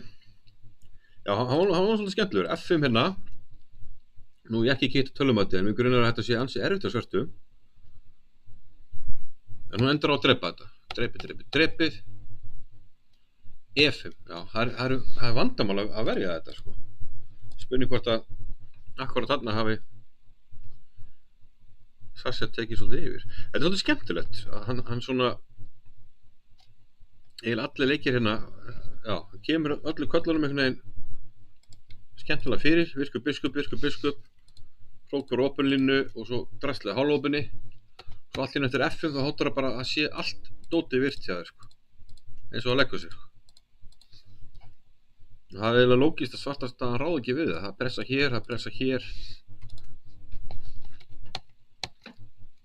Já, hann var svolítið skemmtilegur. F5 hérna. Nú ég ekki keypt tölvumati, en við grunar að þetta sé ansi erfitt á svörtu. En hún endur á að drepa þetta. Drepið. E5. Já, það er vandamál að verja þetta, sko. Spurning hvort að akkurat þarna hafi Sasha tekið svolítið yfir. Þetta er svolítið skemmtilegt. Hann svona eiginlega allir leikir hérna, já, kemur öllu köllunum einhvern veginn skemmtilega fyrir, biskup, hrókur opinlínu og svo draslega hálfopinni, svo allt hérna eftir F5 þá hóttar það bara að sé allt dótið virt hjá þér, sko, eins og það leggur sér, sko. Það er eiginlega lógist að svartast að hann ráði ekki við það pressa hér,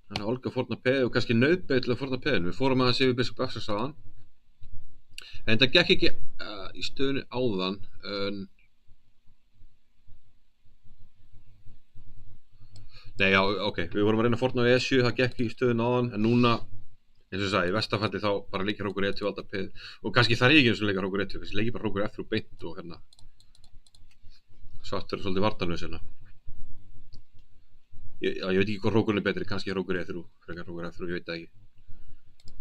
þannig að Olga fórna peði og kannski nauðbeið til að fórna peðin, við fórum aðeins yfir biskup F6 áðan, en það gekk ekki í stöðunni áðan, nei, já, ok, við vorum að reyna að fórna við E7, það gekk í stöðunni áðan, en núna, eins og ég sagði, í verstafalli þá bara leikir hrókur E2 alltaf peð, og kannski þar er ekki eins og leikir hrókur E2, kannski leikir bara hrókur F3 beint og hérna, svartur er svolítið vartanlaus hérna. Ég veit ekki hvað hrókurinn er betri, kannski hrókur E3, frekar hrókur F3, ég veit það ekki.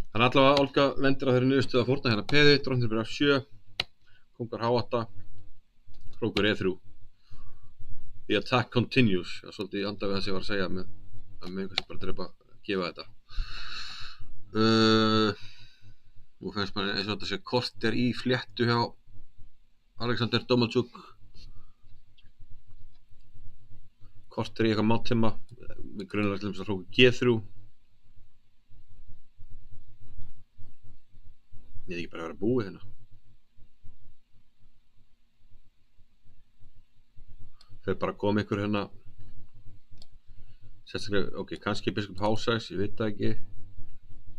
Þannig allavega Olga lendir á þeirri niðurstöðu að fórna hérna peði, drottning fyrir F7, kongar H8, hrókur E3. The attack continues, það er svolítið í anda við það sem ég var að segja með að mig kannski bara drepa að gefa þetta. Nú fannst maður eins og þetta sé korter í fléttu hjá Alexander Domalchuk. Korter í eitthvað máttíma, með grunnlega til þess að hrókur G3. Ég ekki bara að vera búið hérna. Þeir bara koma ykkur hérna sérstaklega, ok, kannski biskup H6, ég veit það ekki,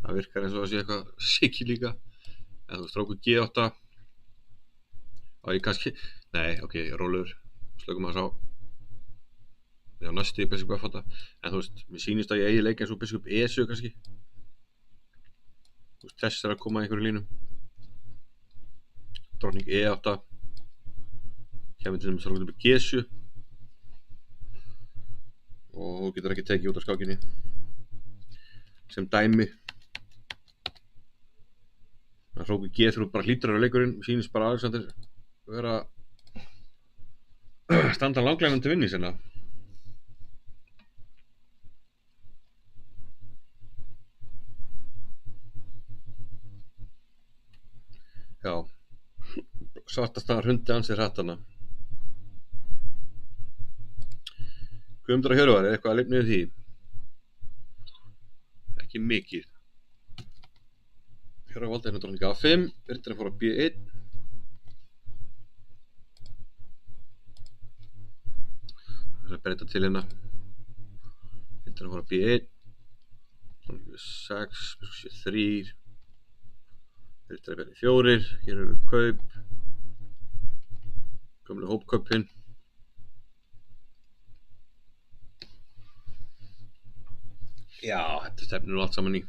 það virkar eins og það sé eitthvað sikki líka, en þú veist, hrókur G8 og ég kannski, nei, ok, rólur, slökum að sá já, næstu í biskup F8, en þú veist, mér sýnist að ég eigi leik eins og biskup E7 kannski, þú veist, þess að koma í einhverju línum, drottning E8 kemur til dæmis hrókur G7 og þú getur ekki tekið út af skákinni sem dæmi. Það hrókur G3 bara hlýtur á leikurinn, sýnist bara Alexander vera standa langlænandi til vinni sinna. Já, svartasta hrundi ansið hrattana. Guðmundur og Hjörvar, er eitthvað að lifna yfir því? Ekki mikið. Hjörvar valdi hérna drottning A5, Birgir fór á B1. Það er að breyta til hérna. Birgir fór á B1. Drottning 6, biskup C3. Birgir verið 4, hér eru kaup. Gömlu hópkaupin. Já, þetta stefnir nú allt saman í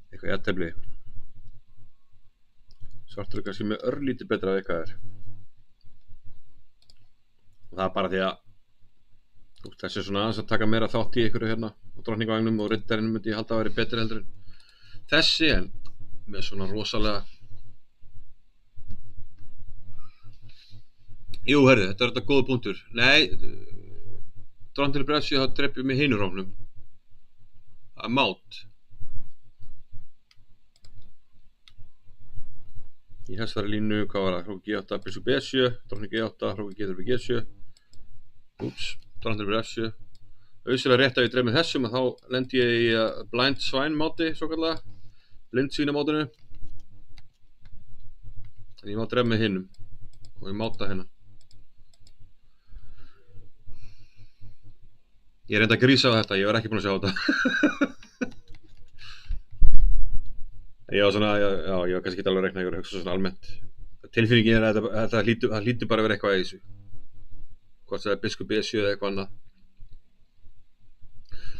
eitthvað jafntefli. Svartur er kannski með örlítið betra af eitthvað og það er bara því að þessi er svona aðeins að taka meira þátt í einhverju hérna á drottningavagnum og riddarinn myndi ég halda að vera betri heldur en þessi, en með svona rosalega jú, herri, þetta er þetta góða punktur. Nei, drottning fyrir F7 þá drepjum við hinum rófnum. Það er mát. Í þessari línu, hvað var það? Hrókur G8, biskup B7, drottning G8, hrókur G3 G7. Úps, drottning fyrir F7. auðvitað rétt að ég dreif með þessum að þá lendi ég í blind swine máti, svo kallega blindsvínamátinu. En ég má dreif með hinnum og ég máta hérna. Ég reyndi að grísa á þetta, ég var ekki búinn að sjá þetta. Ég var svona, já, ég var kannski ekki alveg að rekna, ég var að hugsa svona almennt. Tilfinningin að það hlýtur bara að vera eitthvað í þessu. Hvort það Biskup B7 eða eitthvað annað.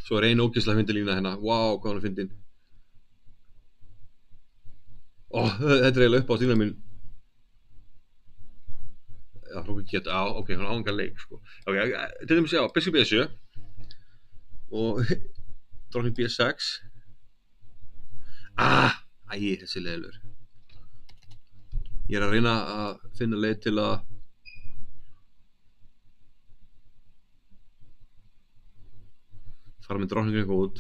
Svo ein ógeðslega fyndin lína hérna, wow, hvað hún er fyndin. Þetta er eiginlega upp á stílna mín. Já, Hrókur geta, ok, hann á engan leik, sko. Ok, til dæmis, já, Biskup B7 og Drottning B6. Þessi leiðilegur. Ég er að reyna að finna leið til að fara með drottningin eitthvað út.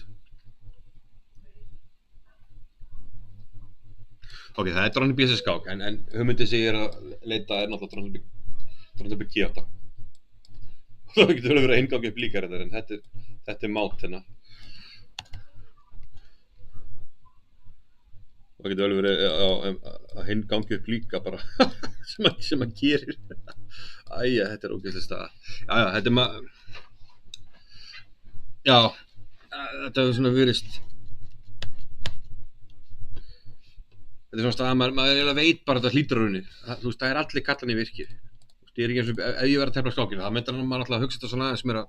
Ok, það er drottning B6 skák, en hugmyndin sem ég er að leita er náttúrulega drottning G8. Það getur vel verið að inngangi upp líka þetta, en þetta er mát hérna. Það getur vel verið að hinn gangi upp líka bara sem að gerir. Þetta er ógeðslega staða. Já, þetta er já, þetta er svona virðist. Þetta er svona staða, maður veit bara að þetta hlýtur á rauninni. Þú veist, það er allir kallan í virkir. Ég er ekki eins og, ef ég verið að tefla skákinu, það myndar maður alltaf að hugsa þetta svona aðeins meira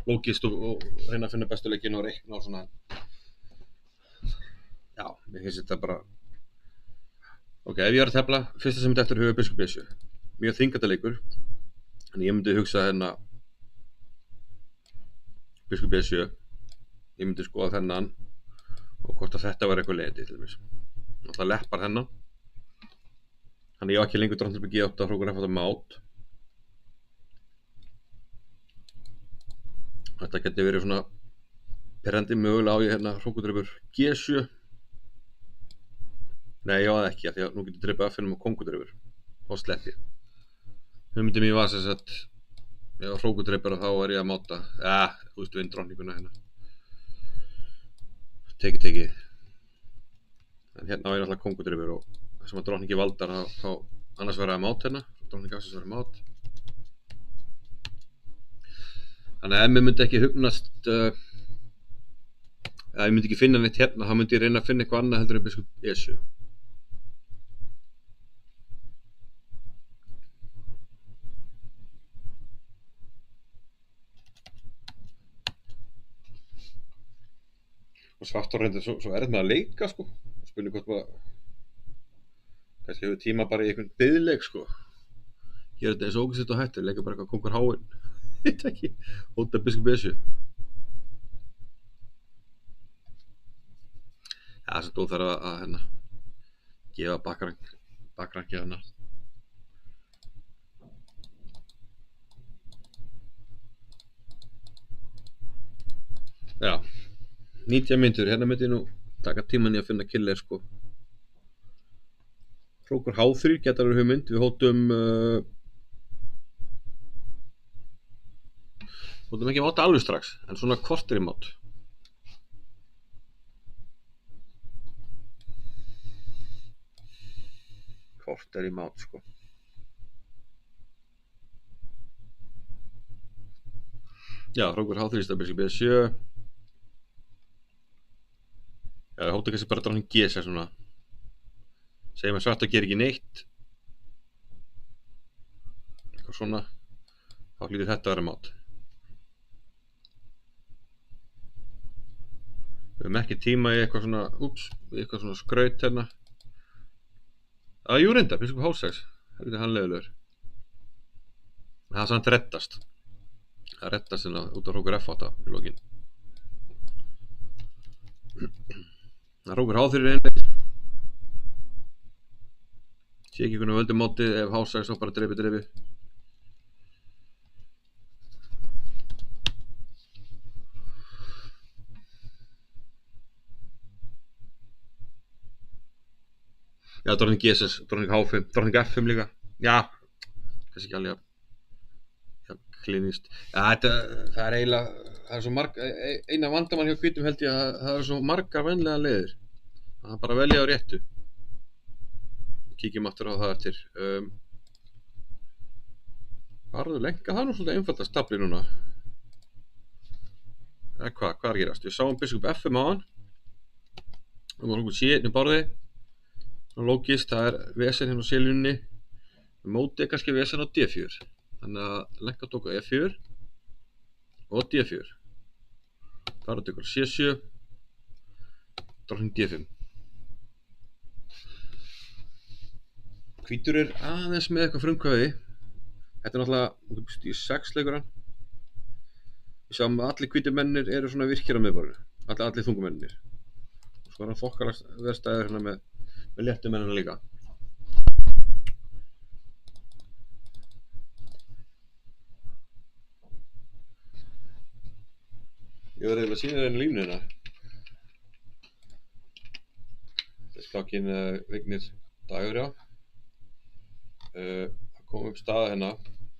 lógist og reyna að finna bestu leikinn og reikna og svona. Já, mér finnst þetta bara. Ok, ef ég verið að tefla, fyrsta sem myndi eftir huga Biskup B7. Mjög þvingandi leikur. Þannig ég myndi hugsa hérna Biskup B7. Ég myndi skoða þennan og hvort að þetta var eitthvað leiðindi til dæmis. Náttúrulega leppar hennan. Þannig ég á ekki lengur drottning G8 og Hrókur F8 mát. Þetta geti verið svona perrandi, mögulega á ég hérna Hrókur G7. Nei, ég á það ekki, af því að nú getur dreipið F-inum og kóngudreifur. Þá slepp ég. Hugmyndin mín var sem sagt, ef Hrókur dreipur þá er ég að máta. Þú veist, vinn drottninguna hérna. Tekið. En hérna á ég náttúrulega kóngudreifur og sem að drottningi valdar þá annars verða að mát hérna. Drottning F6 verða mát. Þannig að ef mér myndi ekki hugnast, ef ég myndi ekki finna neitt hérna, þá myndi ég reyna að finna eitthvað annað heldur en Biskup E7. Og Svarthol reyndar svo erfitt með að leika, sko. Spurning hvort maður kannski hefur tíma bara í einhvern biðleik, sko. Gera þetta eins og ógeðslegt og hættur, leika bara eitthvað kóngur háinn. Þetta ekki, hóta Biskup B7. Já, þess að þú þarf að hérna gefa bakrangi hérna. Já, 90 mínútur, hérna myndi ég nú taka tíman í að finna killer, sko. Hrókur H3 geta verið hugmynd, við hótum ekki máta alveg strax, en svona korter í mát. Korter í mát, sko. Já, Hrókur H3 stað Biskup B7. Já, ég hóta kannski bara drottning G6 svona. Segjum að svarta gerir ekki neitt. Eitthvað svona. Þá hlýtur þetta að vera mát. Við höfum ekki tíma í eitthvað svona, eitthvað svona skraut hérna. Jú reynda, Biskup H6. Það getur hann leiðilegur. Það er samt reddast. Það reddast hérna út á Hrókur F8 í lokin. Það er Hrókur H3 reynir. Sé ekki hvernig völdum mótið ef H6 þá bara dreifi. Já, drottning G6, drottning H5, drottning F5 líka. Já, kannski ekki alveg klínist. Ja, það er eiginlega, það er svo eina vandamann hjá hvítum held ég að það er svo margar venlega leiðir. Það er bara að velja á réttu. Kíkjum aftur á það eftir. Harður lenka, það er nú svolítið einfaldast tabli núna. Hvað er að gerast? Við sáum biskup F5 á hann. Það var nokkuð C1 í borði. Lógist, það er vesen hérna á C-línunni. Mótið er kannski vesen á D4. Þannig að lenka tók á E4 og D4. Þar er tekur C7. Drottning D5. Hvítur er aðeins með eitthvað frumkvæði. Þetta er náttúrulega í 6 leikur hann. Við sjáum að allir hvítir mennir eru svona virkir á miðborðinu. Allir þungumennir. Og svo er hann þokkalast verðstæður hérna með léttu mennina líka. Ég verði að sína þér línu hérna. Þetta er skákinn Vignir Dagur, já. Það kom upp staða hérna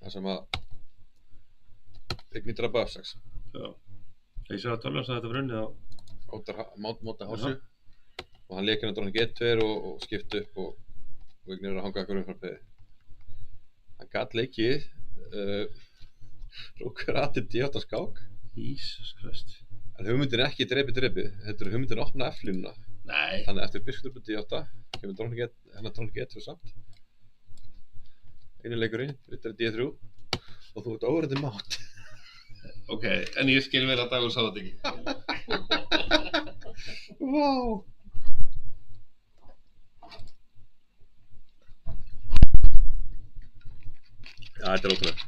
þar sem að Vignir drapa F6. Já. Ég sé að tölvan sagði þetta var unnið á Móta H7 og hann lék hérna drottning E2 og skipti upp og Vignir er að hanga eitthvað umfram peði. Hann gat leikið Rúkur A til D8 skák. Jesus Christ. En hugmyndin er ekki drepi. Þetta er hugmyndin að opna F-línuna. Nei. Þannig eftir biskup D8 kemur drottning E2 samt. Einu leikurinn, rittari D3 og þú ert óverandi mátt. Ok, en ég skil vel að Dagur sá þetta ekki. Vá. Já, þetta er ótrúlegt.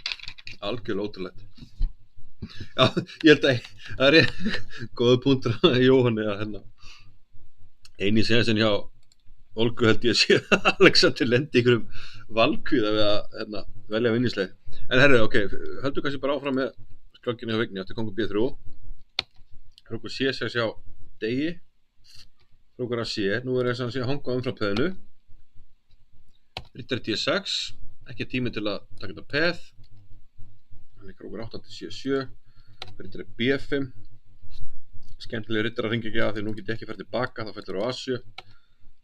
Algjörlega ótrúlegt. Já, ég held að það er góða punktur að Jóhanni að hérna. Einu séðan hjá Olgu held ég að sé að Alexander lendi ykkur valkvíða við að velja vinningsleið. En herru, ok, höldum kannski bara áfram með skákinu hjá Vigni eftir kongur B3. Rúkur C6 hjá Degi. Rúkur að C, nú er þess að hann sé að hanga umfram peðinu. Rittari D6, ekki tími til að taka þetta peð. Hann leikar rúkur 8 til C7. Rittari B5. Skemmtilega rittara hringi ekki að því nú get ég ekki fært tilbaka, þá fellur á A7.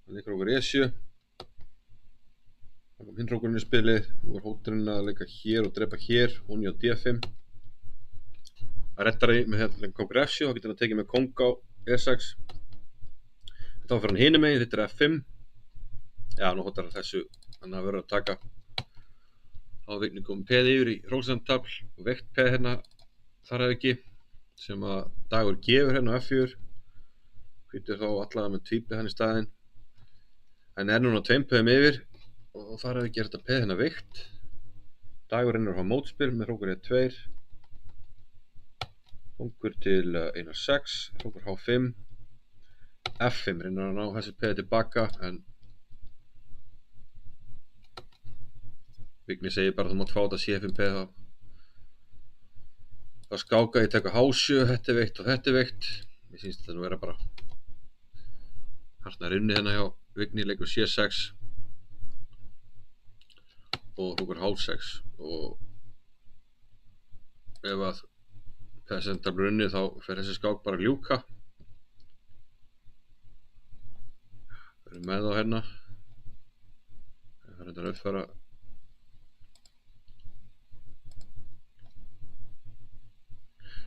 Hann leikar okkur E7. Það kom hinn rókurinn í spilið. Nú er hóturinn að leika hér og drepa hér. Hún á D5. Það rettari með hérna kongur F7. Þá getur hann að tekið með kong á E6. Þá fyrir hann hinum megin. Þetta er F5. Já, nú hótar hann þessu. Þannig að verður að taka. Þá er Vigni komið peð yfir í róksamtafl og veikt peð hérna. Þar hef ekki. Sem að Dagur gefur hérna á F4. Hvítur þá allavega með tvípið hann í staðinn. Hann er núna 2 peðum yfir og þar hef ekki þetta peð hérna veikt. Dagur reynir að fá mótspil með rókur E2. Kongur til 1-6, rókur H5. F5 reynir að ná þessi peði tilbaka en Vigni segir bara að þú mátt fá þetta C5 peð þá skáka ég teka H7, þetta er veikt og þetta er veikt. Mér finnst þetta nú vera bara hartnar inni hérna hjá Vigni leikur C6 og rúkur H6 og ef að peðsendar blur inni þá fer þessi skák bara að ljúka. Við erum með þá hérna. Það er þetta að uppfæra.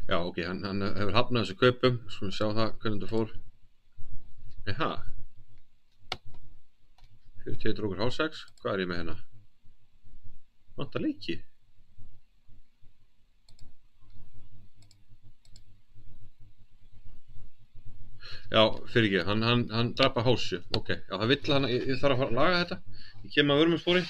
Já, ok, hann hefur hafnað þessu kaupum, skulum sjá það hvernig þetta fór. Jaha. 41 rúkur H6, hvað er ég með hérna? Vantar leiki. Já, fyrir ekki, hann drapa H7, ok. Já, það vill hann, ég þarf að fara að laga þetta. Ég kem að vörmumspori.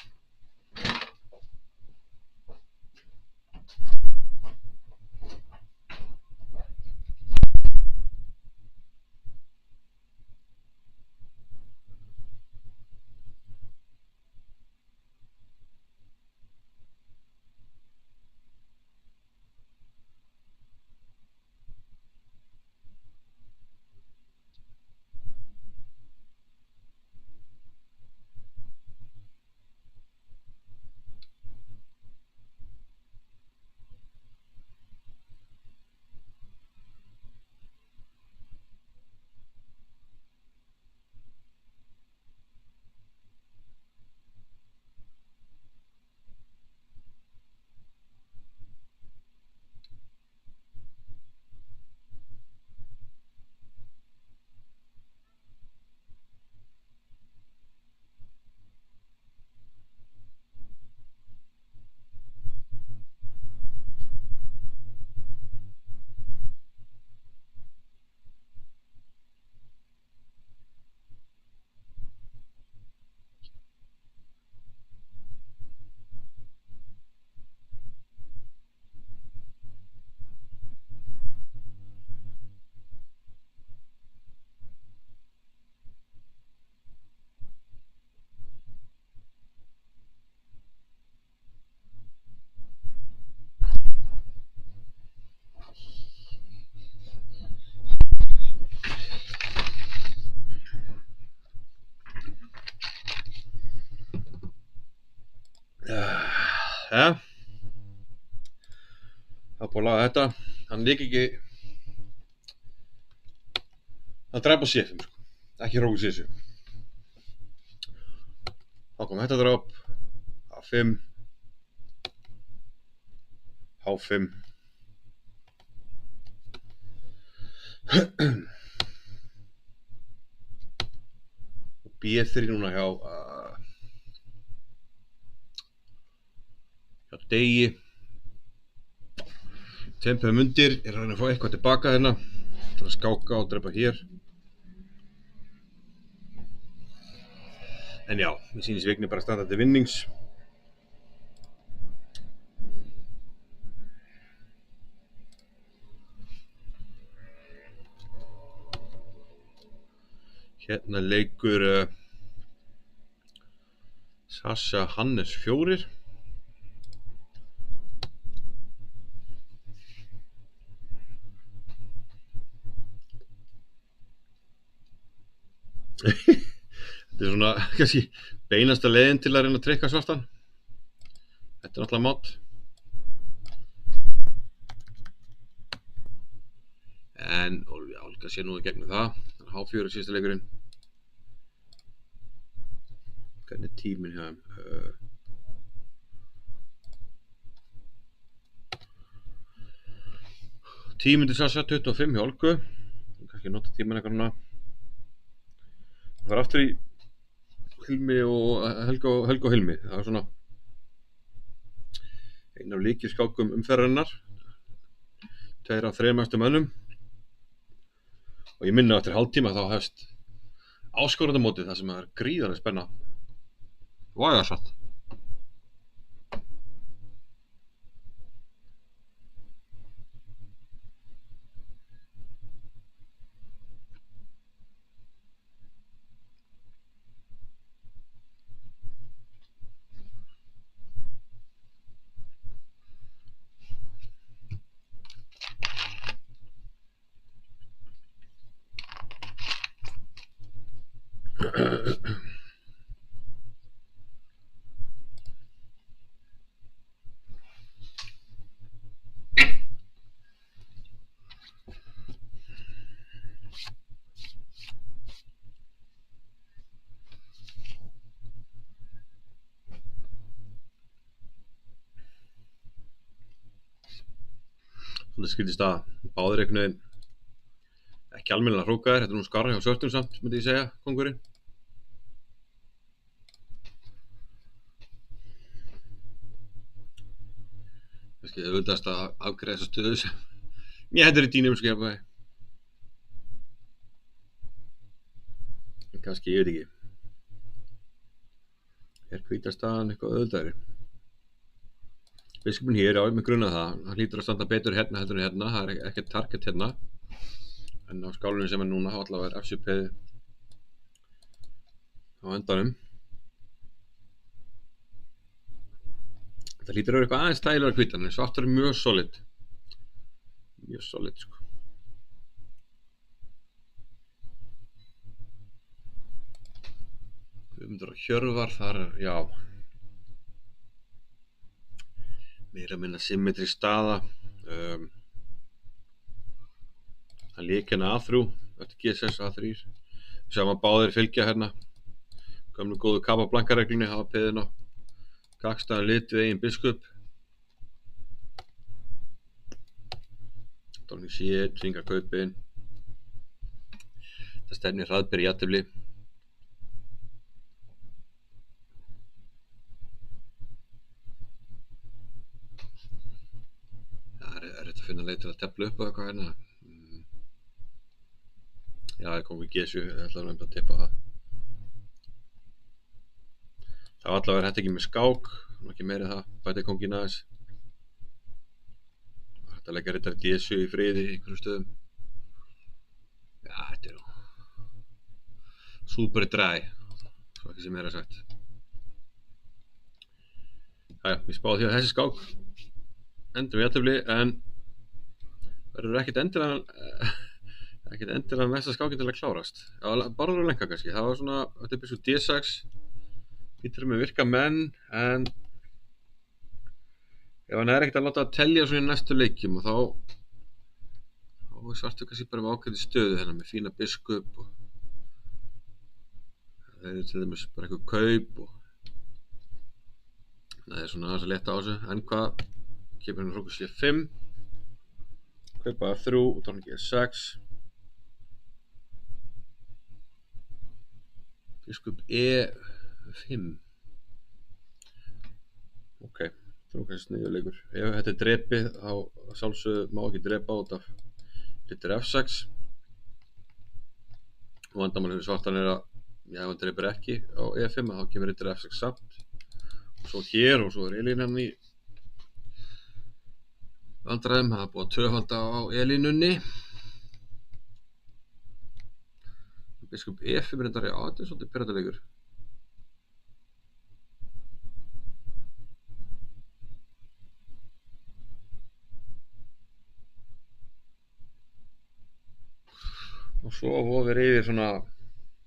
Það er búið að laga þetta. Hann líka ekki... Hann drap á C5 sko. Ekki hróku C7. Þá kom þetta drap. A5. H5. Og B3 núna hjá Degi. Tempum undir, er að reyna að fá eitthvað tilbaka hérna. Það er að skáka og drepa hér. En já, mér sýnist Vignir bara standa til vinnings. Hérna leikur Sasha Hannes 4. Þetta er svona kannski beinasta leiðin til að reyna að trikka svartan. Þetta er náttúrulega mát. En Olga sé nú í gegnum það. H4 er síðasta leikurinn. Hvernig er tíminn hjá þeim? Tíminn til Sasha 25 hjá Olgu. Kannski nota tíminn eitthvað núna. Það var aftur í Hilmi og Helga og Hilmi. Það var svona einn af lykilskákum umferðarinnar. 2 af 3 mestu mönnum. Og ég minni eftir hálftíma þá hefst áskorandamótið þar sem það er gríðarlega spenna. Vægasatt. Svolítið skrítið staða. Báðir einhvern veginn ekki almennilega hrókaðir. Þetta er nú skarra hjá svörtum samt, myndi ég segja, kóngurinn. Kannski auðvitaðast að afgreiða þessa stöðu sem ég hendur í dýnum skipaði. En kannski, ég veit ekki. Er hvíta staðan eitthvað auðvitaðri? Biskupinn hér, já, ég með grunna það. Hann hlýtur að standa betur hérna heldur en hérna. Það er ekkert target hérna. En á skálunum sem er núna, þá allavega er F7-peð á endanum. Þetta hlýtur að vera eitthvað aðeins þægilegra hvítan, en svartur er mjög solid. Mjög solid, sko. Guðmundur og Hjörvar, þar er, já. Meira að minna symmetri staða. Hann lék hérna A3 eftir G6 A3. Við sjáum að báðir fylgja hérna gömlu góðu Capablanca-reglunni, hafa peðin á gagnstæðan lit við eigin biskup. Dóning C1, hringar kaupin. Það stefnir hraðbyr í jafntefli. Það er erfitt að finna leið til að tefla upp á eitthvað hérna. Já, það kom við G7, ég ætlaði að teppa það. Það var allavega þetta ekki með skák, ekki meira það, bæti kongin aðeins. Þetta leggja rittari D7 í friði í einhverjum stöðum. Já, þetta er nú super dry, svo ekki sem meira sagt. Jæja, ég spáði því að þessi skák endur við jafntefli, en verður ekkert endilega mesta skákin til að klárast. Já, bara að lenka kannski. Það var svona, þetta er byrjuð D6. Hvítir með virka menn, en ef hann ekkert að láta að telja svona í næstu leikjum og þá er Svartur kannski bara með ákveðið stöðu hérna með fína biskup og það er til dæmis bara eitthvað kaup og það er svona aðeins að leta á þessu en hvað kemur hérna hrókur C5 kaupa F3 og drótning E6 biskup E5 ok, það er kannski sniðugur leikur ef þetta er drepið þá sjálfsögðu má ekki drepa út af rittur F6 og vandamálið fyrir svartan er að ef hann drepur ekki á E5 þá kemur rittur F6 samt og svo hér og svo er E-línan í vandræðum, það er búið að tvöfalda á E-línunni biskup E5 reyndar þetta er svolítið pirrandi og svo vofir yfir svona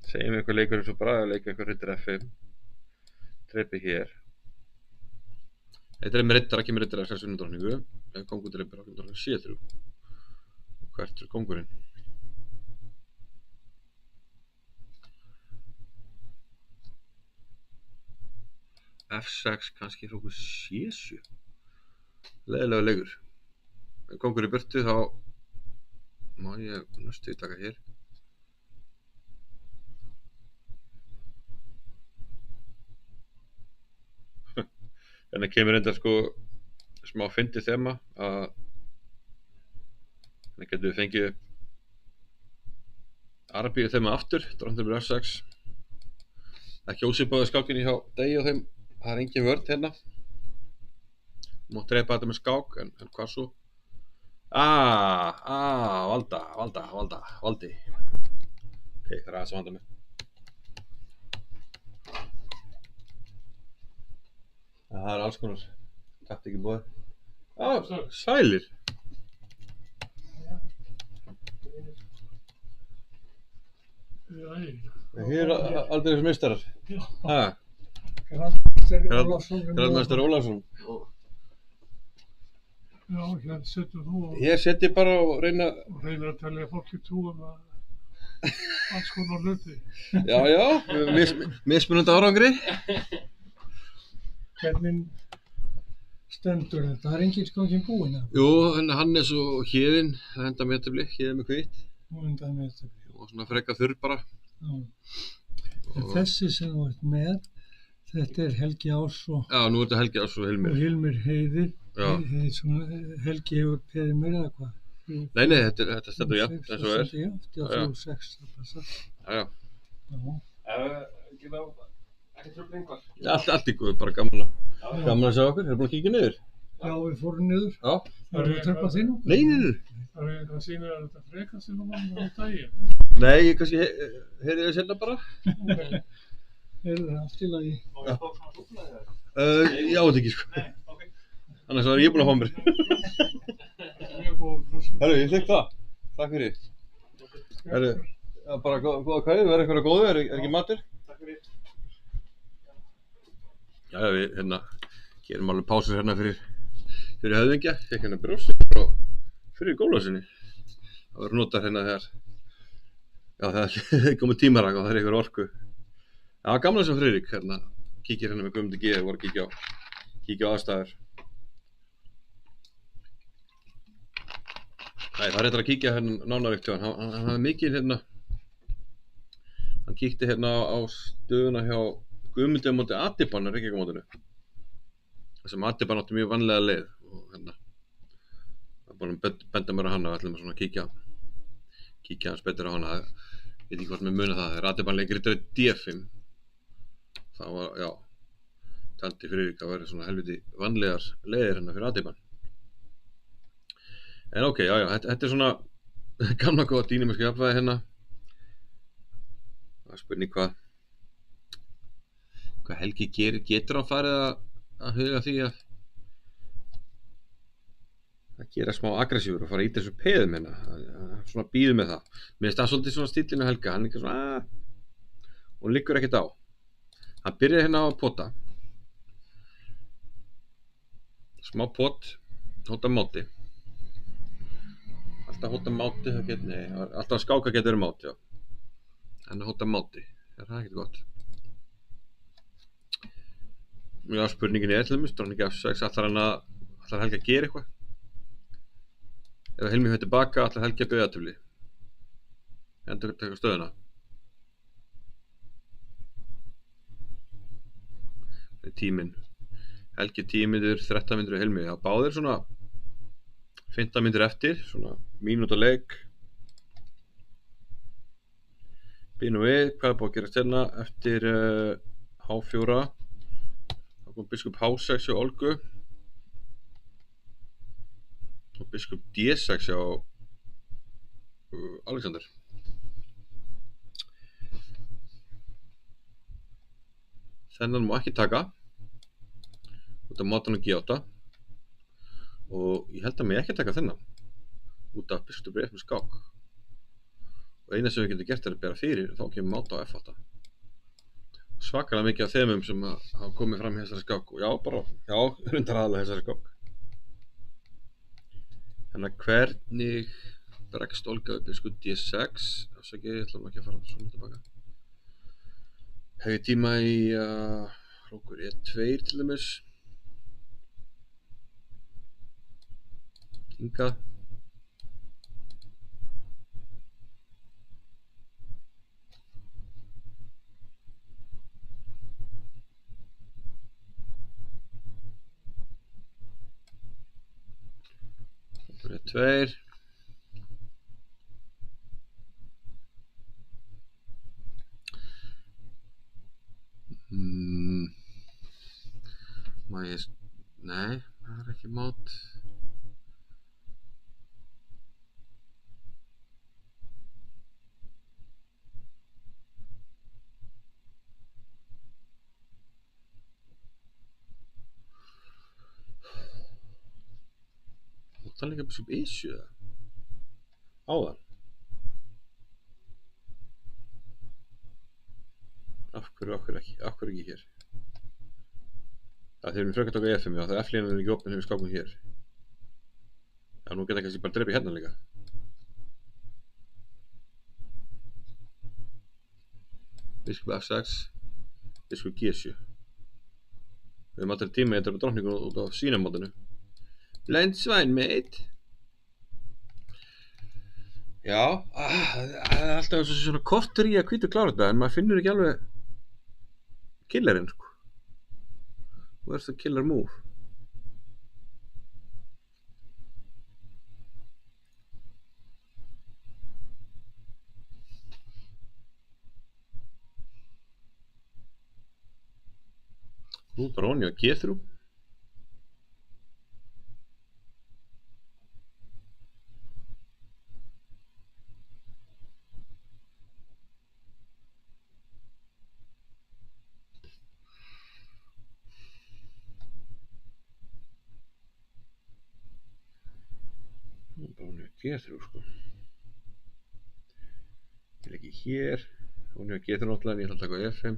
segjum eitthvað leikur eins og Braga-leik eitthvað rittur F5 drepi hér þetta er með rittar, ekki með rittar F6 drótningu ef kongur drepur á drótningu C3 og hvert er kongurinn F6 kannski hrókur C7 leiðilega leikur ef kongur í burtu þá má ég næstu taka hér en það kemur enda sko smá fyndið þema að það getur við fengið Arabíu þema aftur drótningur F6 ekki ósvipaður skákinni hjá Degi og þeim það er engin vörn hérna mátt drepa þetta með skák en hvað svo valdi ok, það er aðeins að vanda mig það er alls konar taktík í boði sælir hér er aldrei þessu meistarar Grandmeister Ólafsson Já, hér setur þú og hér set ég bara og reyna reynir að telja fólki trúum að alls konar hluti. já, mismunandi árangri Hvernig stendur þetta? Það er engin skákin búinn að jú, Hannes og Héðinn það enda með jafntefli, Héðinn með hvitt hún undan með þetta. og svona frekar þurr bara Já. En þessi sem þú ert með, þetta er Helgi Ás og já, nú er þetta Helgi Ás og Hilmir Hilmir Heiðir. Já. Helgi hefur peðið mér eða hvað? nei, þetta stendur jafnt eins og er Já, 3-6, það passar. já Ekki trufling hvar? allt í góð, bara gaman að sjá okkur, búin að kíkja niður Já, við fórum niður. já, Það eru að trefna þín okkur? nei Það er eitthvað sýnir að þetta frekast þín á daginn. nei, ég kannski heyrði þið sérna bara Er það allt í lagi? Og ég tók svona súkkulaði þér? já, þetta ekki sko annars var ég búin að fá mér Mjög góð brúsi. herru, ég þekk það, takk fyrir herru, bara góða kvæði, verður eitthvað góðu, er ekki matur? Takk fyrir. já, við hérna gerum alveg pásur hérna fyrir höfðingja, fekk hérna brjósi og fyrir gólasinni það verður notar hérna þegar það er komið tímarak og það er eitthvað orku já, gamla sem Friðrik hérna kíkir hérna með Guðmundi G voru að kíkja á aðstæður nei, það er réttar að kíkja hérna nánaríkt hjá hann hafði mikið hérna hann kíkti hérna á stöðuna hjá Guðmundi á móti Adiban á Reykjavíkurmótinu þessum Adiban átti mjög vanlega leið og hérna það er búin að benda mér á hana og ætlum að svona kíkja hans betur á hana veit ekki hvort mér muna það þegar Adiban leikir í D5 það var, já taldi Friðrik að vera svona helviti vanlegar leiðir hérna fyrir Adiban en ok, já, þetta er svona gamla góða dýnamíska jafnvægi hérna það er spurning hvað Helgi getur hann farið að huga því að gera smá aggressífur og fara að íta þessu peðum hérna svona býðu með það mér finnst það svolítið svona stílinu Helga hann er ekki svona hún liggur ekkert á hann byrjaði hérna á að pota Smá pott, hóta máti. Alltaf hóta máti, það get, nei, alltaf að skáka getur verið máti, já. En að hóta máti, það ekkert gott. Já, spurningin til dæmis, drottning F6, ætlar Helgi að gera eitthvað? Ef Hilmi fer tilbaka, ætlar Helgi að byggja jafntefli? Endur taka stöðuna. Það er tíminn. Helgi 10 mínútur, 13 mínútur og Hilmi. Já, báðir svona 15 mínútur eftir, svona mínúta leik. Býnum við, hvað er búið að gerast hérna eftir H4. Það kom biskup H6 hjá Olgu. Og biskup D6 hjá Alexander. Þennan má ekki taka út af mátanum G8 og ég held að mig ekki taka þennan út af biskup F með skák og eina sem við getum gert er að bera fyrir og þá kemur máta á F8 svakalega mikið af þemum sem hafa komið fram í þessari skák og já, rundar aðalega þessari skák. Þannig að hvernig bregst Olga upp biskup D6 ég ætla ekki að fara svona tilbaka. Hef ég tíma í hrókur E2 til dæmis. Hingað. Hrókur E2. Nei, það er ekki mát. Það er líka biskup E7 áðan. Af hverju ekki hér? Það þegar við frekar tóka E5, já, það er F-línan ekki opinn hefur skákum hér. Já, nú geta kannski bara drepið hérna líka. Biskup F6, biskup G7. Við höfum aldrei tíma í að drepa drottningun út á sínamótinu. Blind swine, mate. Já, það er alltaf eins og svona kortur í að hvítu klára þetta, en maður finnur ekki alveg killerinn, sko. Where's the killer move? Nú bara onni á G3. G3 sko. Ég vil ekki hér. Hún er G3 náttúrulega en ég ætla að taka F5.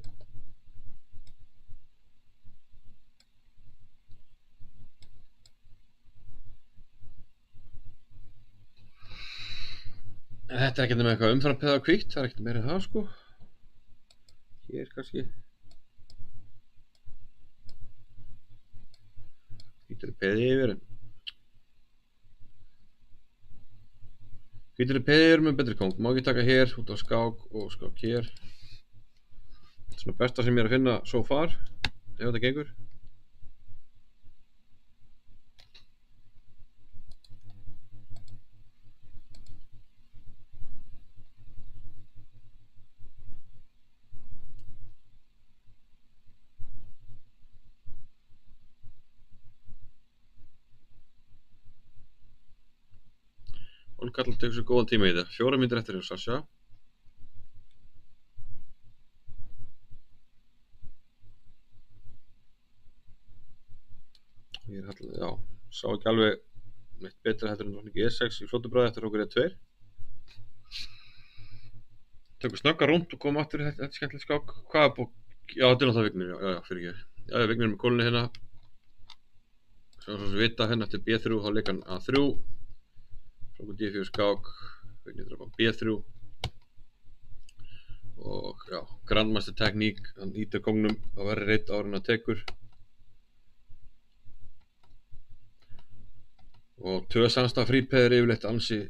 Þetta er ekkert með eitthvað umframpeða og hvítt, það er ekkert meira en það sko. Hér kannski. Hvítur er peði yfir en hvítur er peði yfir með betri kóng. Má ekki taka hér út á skák og skák hér. Þetta er svona besta sem ég er að finna so far, ef þetta gengur. Olga tekur svo góðan tíma í þetta. 4 mínútur eftir hjá Sasha. Ég já, sá ekki alveg neitt betra heldur en drottning E6 í flótubræði eftir hrókur E2. Tökum snögga rúnd og komum aftur í þetta skemmtilegt skák. Hvað er búið? Já, þetta er náttúrulega Vignir, já, fyrir ekki. Já, Vignir með kólunni hérna. Svo sem vita hérna eftir B3 þá leik hann A3. Hrókur D4 skák, Vignir drapa B3. Og já, grandmaster tekník, hann ítir kongnum á verri reitt áður en hann tekur. Og tvö samstaf frípeð yfirleitt ansi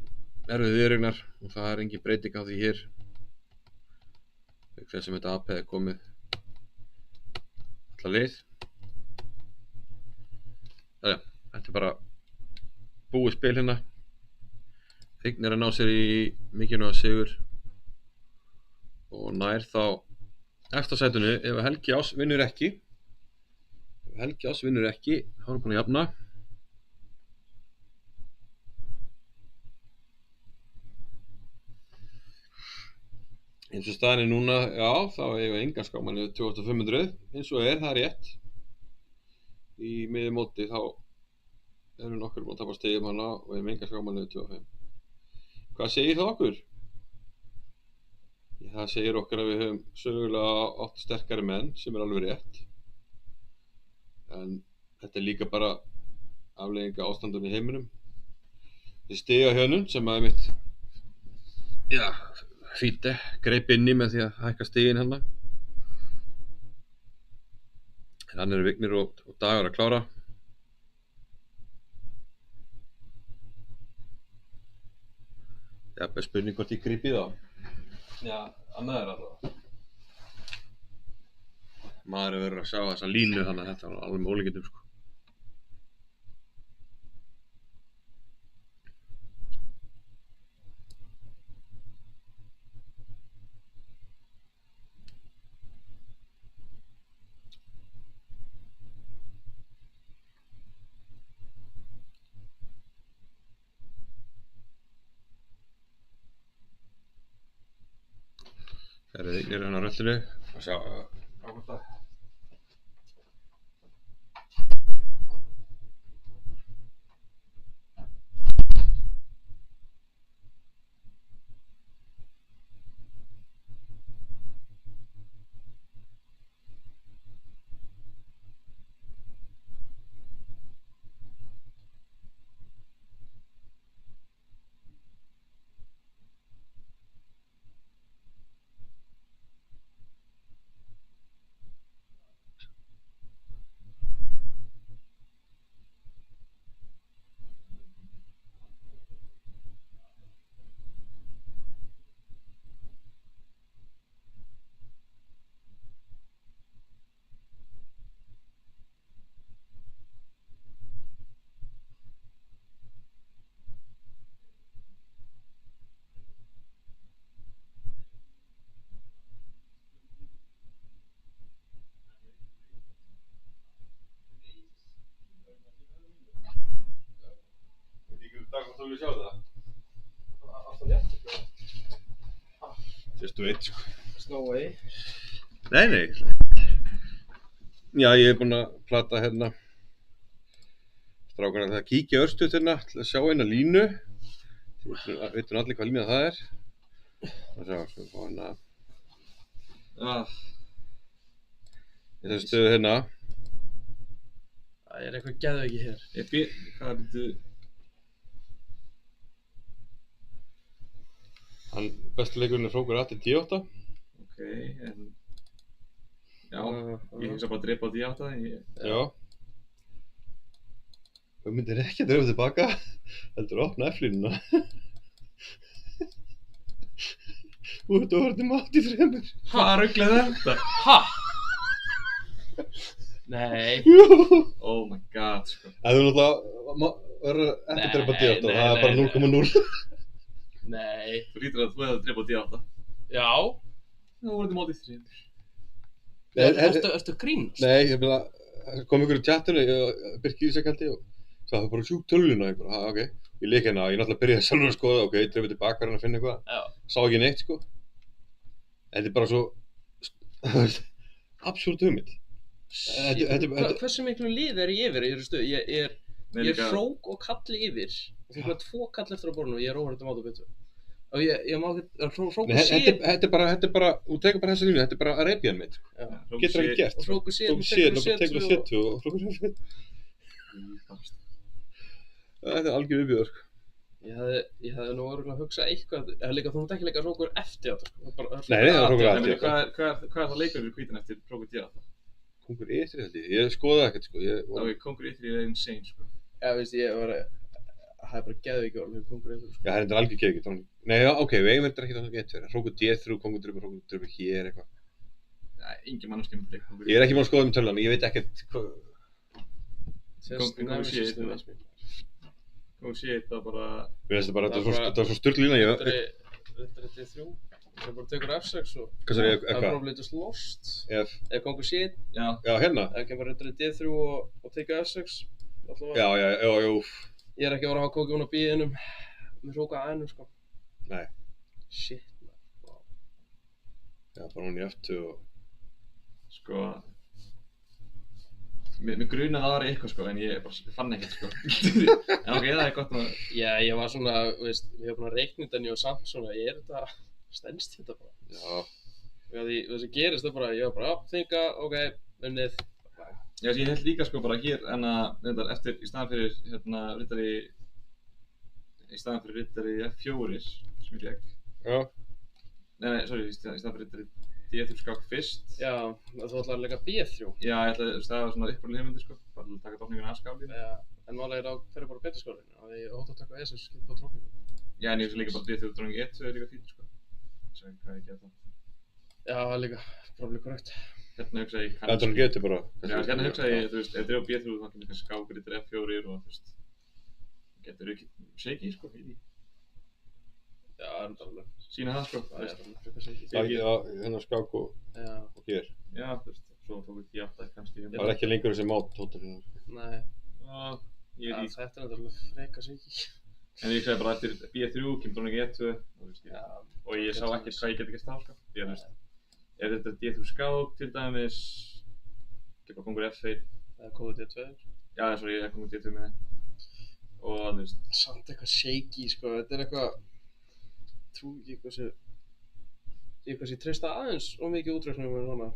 erfið viðregnar og það engin breyting á því hér. Þess sem þetta AP komið alla leið. Þetta bara búið spil hérna. Vignir að ná sér í mikilvægan sigur og nær þá efsta sætinu ef Helgi Ás vinnur ekki. Ef Helgi Ás vinnur ekki, þá er hann búinn að jafna. Eins og staðan núna, já, þá eiga engan skákmann yfir 2500, eins og það er rétt. Í miðju móti þá erum nokkur búin að tapa stigum hana og erum engan skákmann yfir 25. Hvað segir það okkur? Það segir okkur að við höfum sögulega 8 sterkari menn sem alveg rétt. En þetta er líka bara afleiðing af ástandinu í heiminum. Við stigahjönun sem að mitt Fíte greip inn í með því að hækka stigin hérna. Þannig eru Vignir og Dagur að klára. Bara spurning hvort ég grípi það. Já, annað er allavega. Maður verður að sjá þessa línu þannig að þetta var alveg með ólíkindum sko. Það eru Vignir hérna á röllinu að sjá hvort það. Þú vil sjá það? Alltaf létt? Sérstu eitt sko. No way. Nei. Já, ég búinn að plata hérna strákana að kíkja örstuð hérna til að sjá eina línu. Við veitum allir hvað lína það er. Það sjá, svo fá hérna. Í þessu stöðu hérna. Það er eitthvað geðveiki hér. Hvað byrju? Besti leikurinn er Hrókur Atti D8. Ok, en... Já, ég hugsa bara að drepa á D8. Já. Þú myndir ekki að drepa tilbaka, heldur að opna F-línuna. Þú ert orðið mat í fremur. Hvað rugglaði þetta? Ha? Nei. Oh my god, sko. Það er náttúrulega, verður ekki að drepa D8, það er bara 0,0. Nei. Þú lítur að þú hefði að drepa á D8. Já. Það voruð mótið 3. Ertu að grínast? Nei, ég meina, kom ykkur í chatinu, Birkir Ísak held ég og sagði það bara sjúk tölvuna eitthvað, ok. Ég leik hérna, ég náttúrulega byrjaði sjálfur að skoða, ok, drepa tilbaka hérna að finna eitthvað. Já. Sá ekki neitt sko. Þetta er bara svo, absúrt hugmynd. Hversu miklu lið er ég yfir í þessu stöðu? Ég er Hrók og Kalli yfir. Og þú hefði 2 kall eftir á borðinu og ég er óhægt át og betur. Og ég má ekki, Hrókur sér... Þetta er bara, þú tekur bara þessa línu, þetta er bara Arabian mitt. Getur ekki gert. Og Hrókur sér, þú tekur það 70 og Hrókur sér 70. Þetta er algjör viðbjóður, sko. Ég hefði nú örugglega hugsað eitthvað, eða líka þú mátt ekki leika Hrókur eftir þetta, sko. Nei, það er Hrókur eftir þetta. Hvað er það leikur fyrir hvítan eftir Hrókur D8? Kóngur E3 held ég skoðaði ekkert, sko. Kóngur E3 er insane, sko. Já, veist, það er bara geðveiki orð, Kóngur E3, sko. Já, það er algjör geðveiki. Nei, ok, við eigum þetta ekki þannig að geta. Hrókur D3, Kóngur dröfur hér, eitthvað. Nei, engin mannskja myndi leika Kóngur E3. Ég er ekki búinn að skoða tölvan, ég veit ekkert hvað... Kóngur C1 það bara... Mér finnst það var svo sturgl lína, Rittari D3, það bara tekur F6 og... Hvað sagði ég, Það er bara litast lost. Eða Kóngur C1. Já, hérna? Það kemur Rittari D3 og tekur F6. Já. Ég er ekki að vera að hafa kókjón á bíðinum með Hróka A1, sko. Nei. Shit, man. Wow. Já, bara hún í F2 og... Sko... Mér grunaði að það var eitthvað, sko, en ég bara fann ekkert, sko. En ok, það er gott að... Já, ég var svona, veist, ég hef búin að reikna þetta en ég var samt svona, þetta... Stenst þetta bara? Já. Því sem gerist það bara, ég var bara, þinga, ok, unnið. Já, ég held líka, sko, bara hér, en að eftir, í staðan fyrir, rittari F4, sem ég legg. Já. Nei, sorry, í staðan fyrir rittari D3 skák fyrst. Já, þú ætlar að leggja B3. Já, ég ætla að það var svona upprunaleg hugmyndir, sko, bara að taka drókninguna af skálinni. Já, en málega fyrir bara betur skálinu, að ég hótt að taka SS skipt á drókninguna. Já, en ég hugsa líka bara D3 drókning 1 er líka fínt, sko. Svo hvað ég geta. Já, það er líka, probably korrekt. Hérna hugsa ég kannski... Þetta getur bara... Já, hérna hugsa ég, þú veist, ef þið á B3 þá kemur kannski skákur í F4 og þú veist, getur ekki shaky, sko, í því. Já, það er alveg. Sína það, sko. Það er alveg frekar shaky. Já, hérna skák og hér. Já, þú veist, svo tók ég D8 kannski. Það er ekki lengur þessi mátóttur hérna. Nei. Já, ég veit því. Þetta er alveg frekar shaky. En ég segi bara eftir B3 kemur drókning 1, þú veist, og ég sá ekkert hvað ég geti gert þá, sko. Því að, þú veist, ef þetta er D3 skák, til dæmis, ekki bara Kóngur F1. Eða Kóngur D2. Já, sorry, ég er Kóngur D2 með það. Og, þú veist... Samt eitthvað shaky, sko, þetta er eitthvað... Trú ekki eitthvað sem ég treysta aðeins og mikið útreiknum með svona.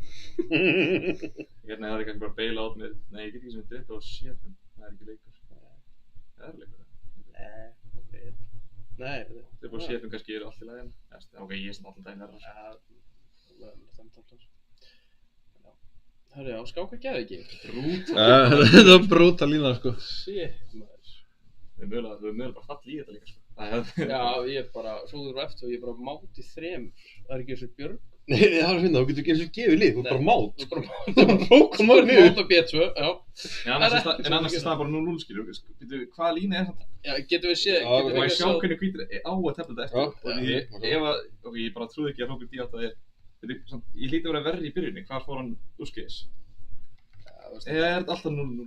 Hérna það er kannski bara bail out með... Nei, ég get ekki sem er drepa á séfum. Það er ekki leikur. Það er leikur, Nei. Drepa á séfum kannski eru allt í lagi. Ok, ég er sem allan daginn verður. Hörru, já, skáka geði ekki. Þetta var brútal lína, sko. Shit, maður. Þú er mögulega bara fall í þetta líka, sko. Já, ég er bara, svo þú eru eftir og ég er bara máti 3. Það er ekki eins og Björn. Nei, það er að finna, þú getur ekki eins og gefið lið, þú er bara mát. Þú er bara mát. Það er bara Pokémon niður. Mát og B2, já. En annars er það bara 0-0, skilur. Hvaða lína er þetta? Já, getum við séð. Og ég sjá hvernig hvítir á að tefla þetta eftir. Og ég bara trúði ekki að Hrókur D8 er... Ég hlýtti að vera verri í byrjunni, hvar fór hann úrskeiðis? Eða er þetta alltaf 0-0?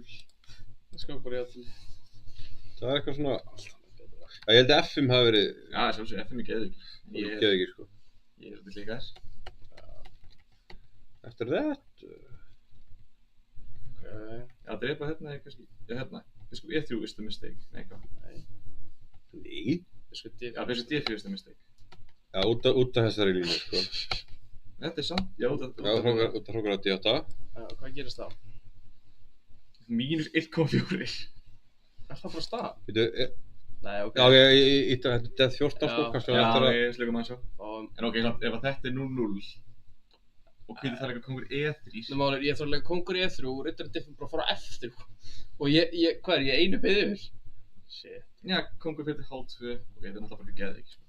Það skák bara í allir. Það er eitthvað svona... Já, ég held að F5 hafi verið... Já, sjálfsög, F5 er geðvikið. Geðvikið, sko. Ég er svolítið líka þess. Eftir þetta... Já, drepa hérna er kannski... Hérna, Bishop E3 is the mistake. Nei, hvað? Nei. Bishop D4 is the mistake. Já, út af þessari línu, sko. Þetta er samt, já, út af Hrókur á D8. Já, hvað gerist þá? -1,4. Er það bara stað? Veitu, Nei, ok. Já, ég ítti að þetta er 14, sko, kannski Já, ég slökum að sjá. En ok, ef þetta er 0-0 og hvernig það er eitthvað Kóngur E3? Nú málir, ég þarf að lega Kóngur E3 og Rittari D5 bara að fara eftir. Og hvað er ég einu beðið yfir? Shit. Já, Kóngur fyrir H2, ok, þetta er náttúrulega bara geðvik, sko.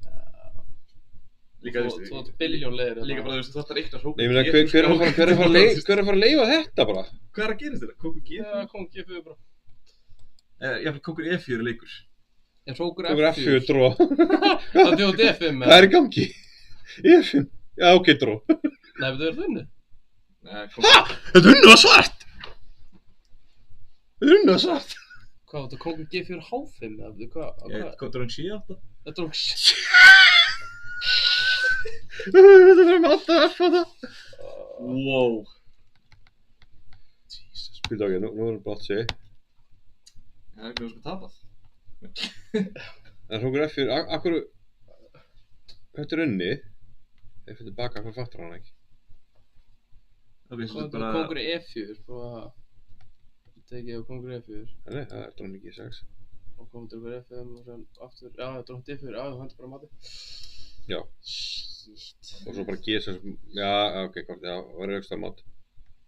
Líka, þú veist, þú átt biljón leiðir. Líka bara, þú veist, þetta er eitt að Hrókur. Nei, ég meina, hver er að fara að leyfa þetta bara? Hvað er að gerast þetta? Kóngur G4? Já, Kóngur G4 bara. Já, Kóngur E4 leikur. En Hrókur F4 dró. Það er D5 með. Það er í gangi. E5. Já, ok, dró. Nei, þetta er þunni. Hæ? Þetta unnu var svart! Þetta unnu var svart! Hvað, þetta er Kóngur G4 H5 eða hvað? Hvað er hann 7-8? Þetta er Þetta verður með alltaf F á það. Wow. Jesus. Býta ok, nú erum við bara allt segi. Það er ekki að tapað. En Hrókur F4, akkur... Þetta er unni. Ef þetta er baka, hvað fattar hann ekki? Ok, svo Hvað bara... er Kóngur E4? Tekið á kongur F4. Nei, það er dróning G6. Og komum drókur F5 og svo aftur, já, dróning D4, já, þú hendur bara mati. Já. Shit. Og svo bara G6, já, ok, hvort, já, það var aukstar mat.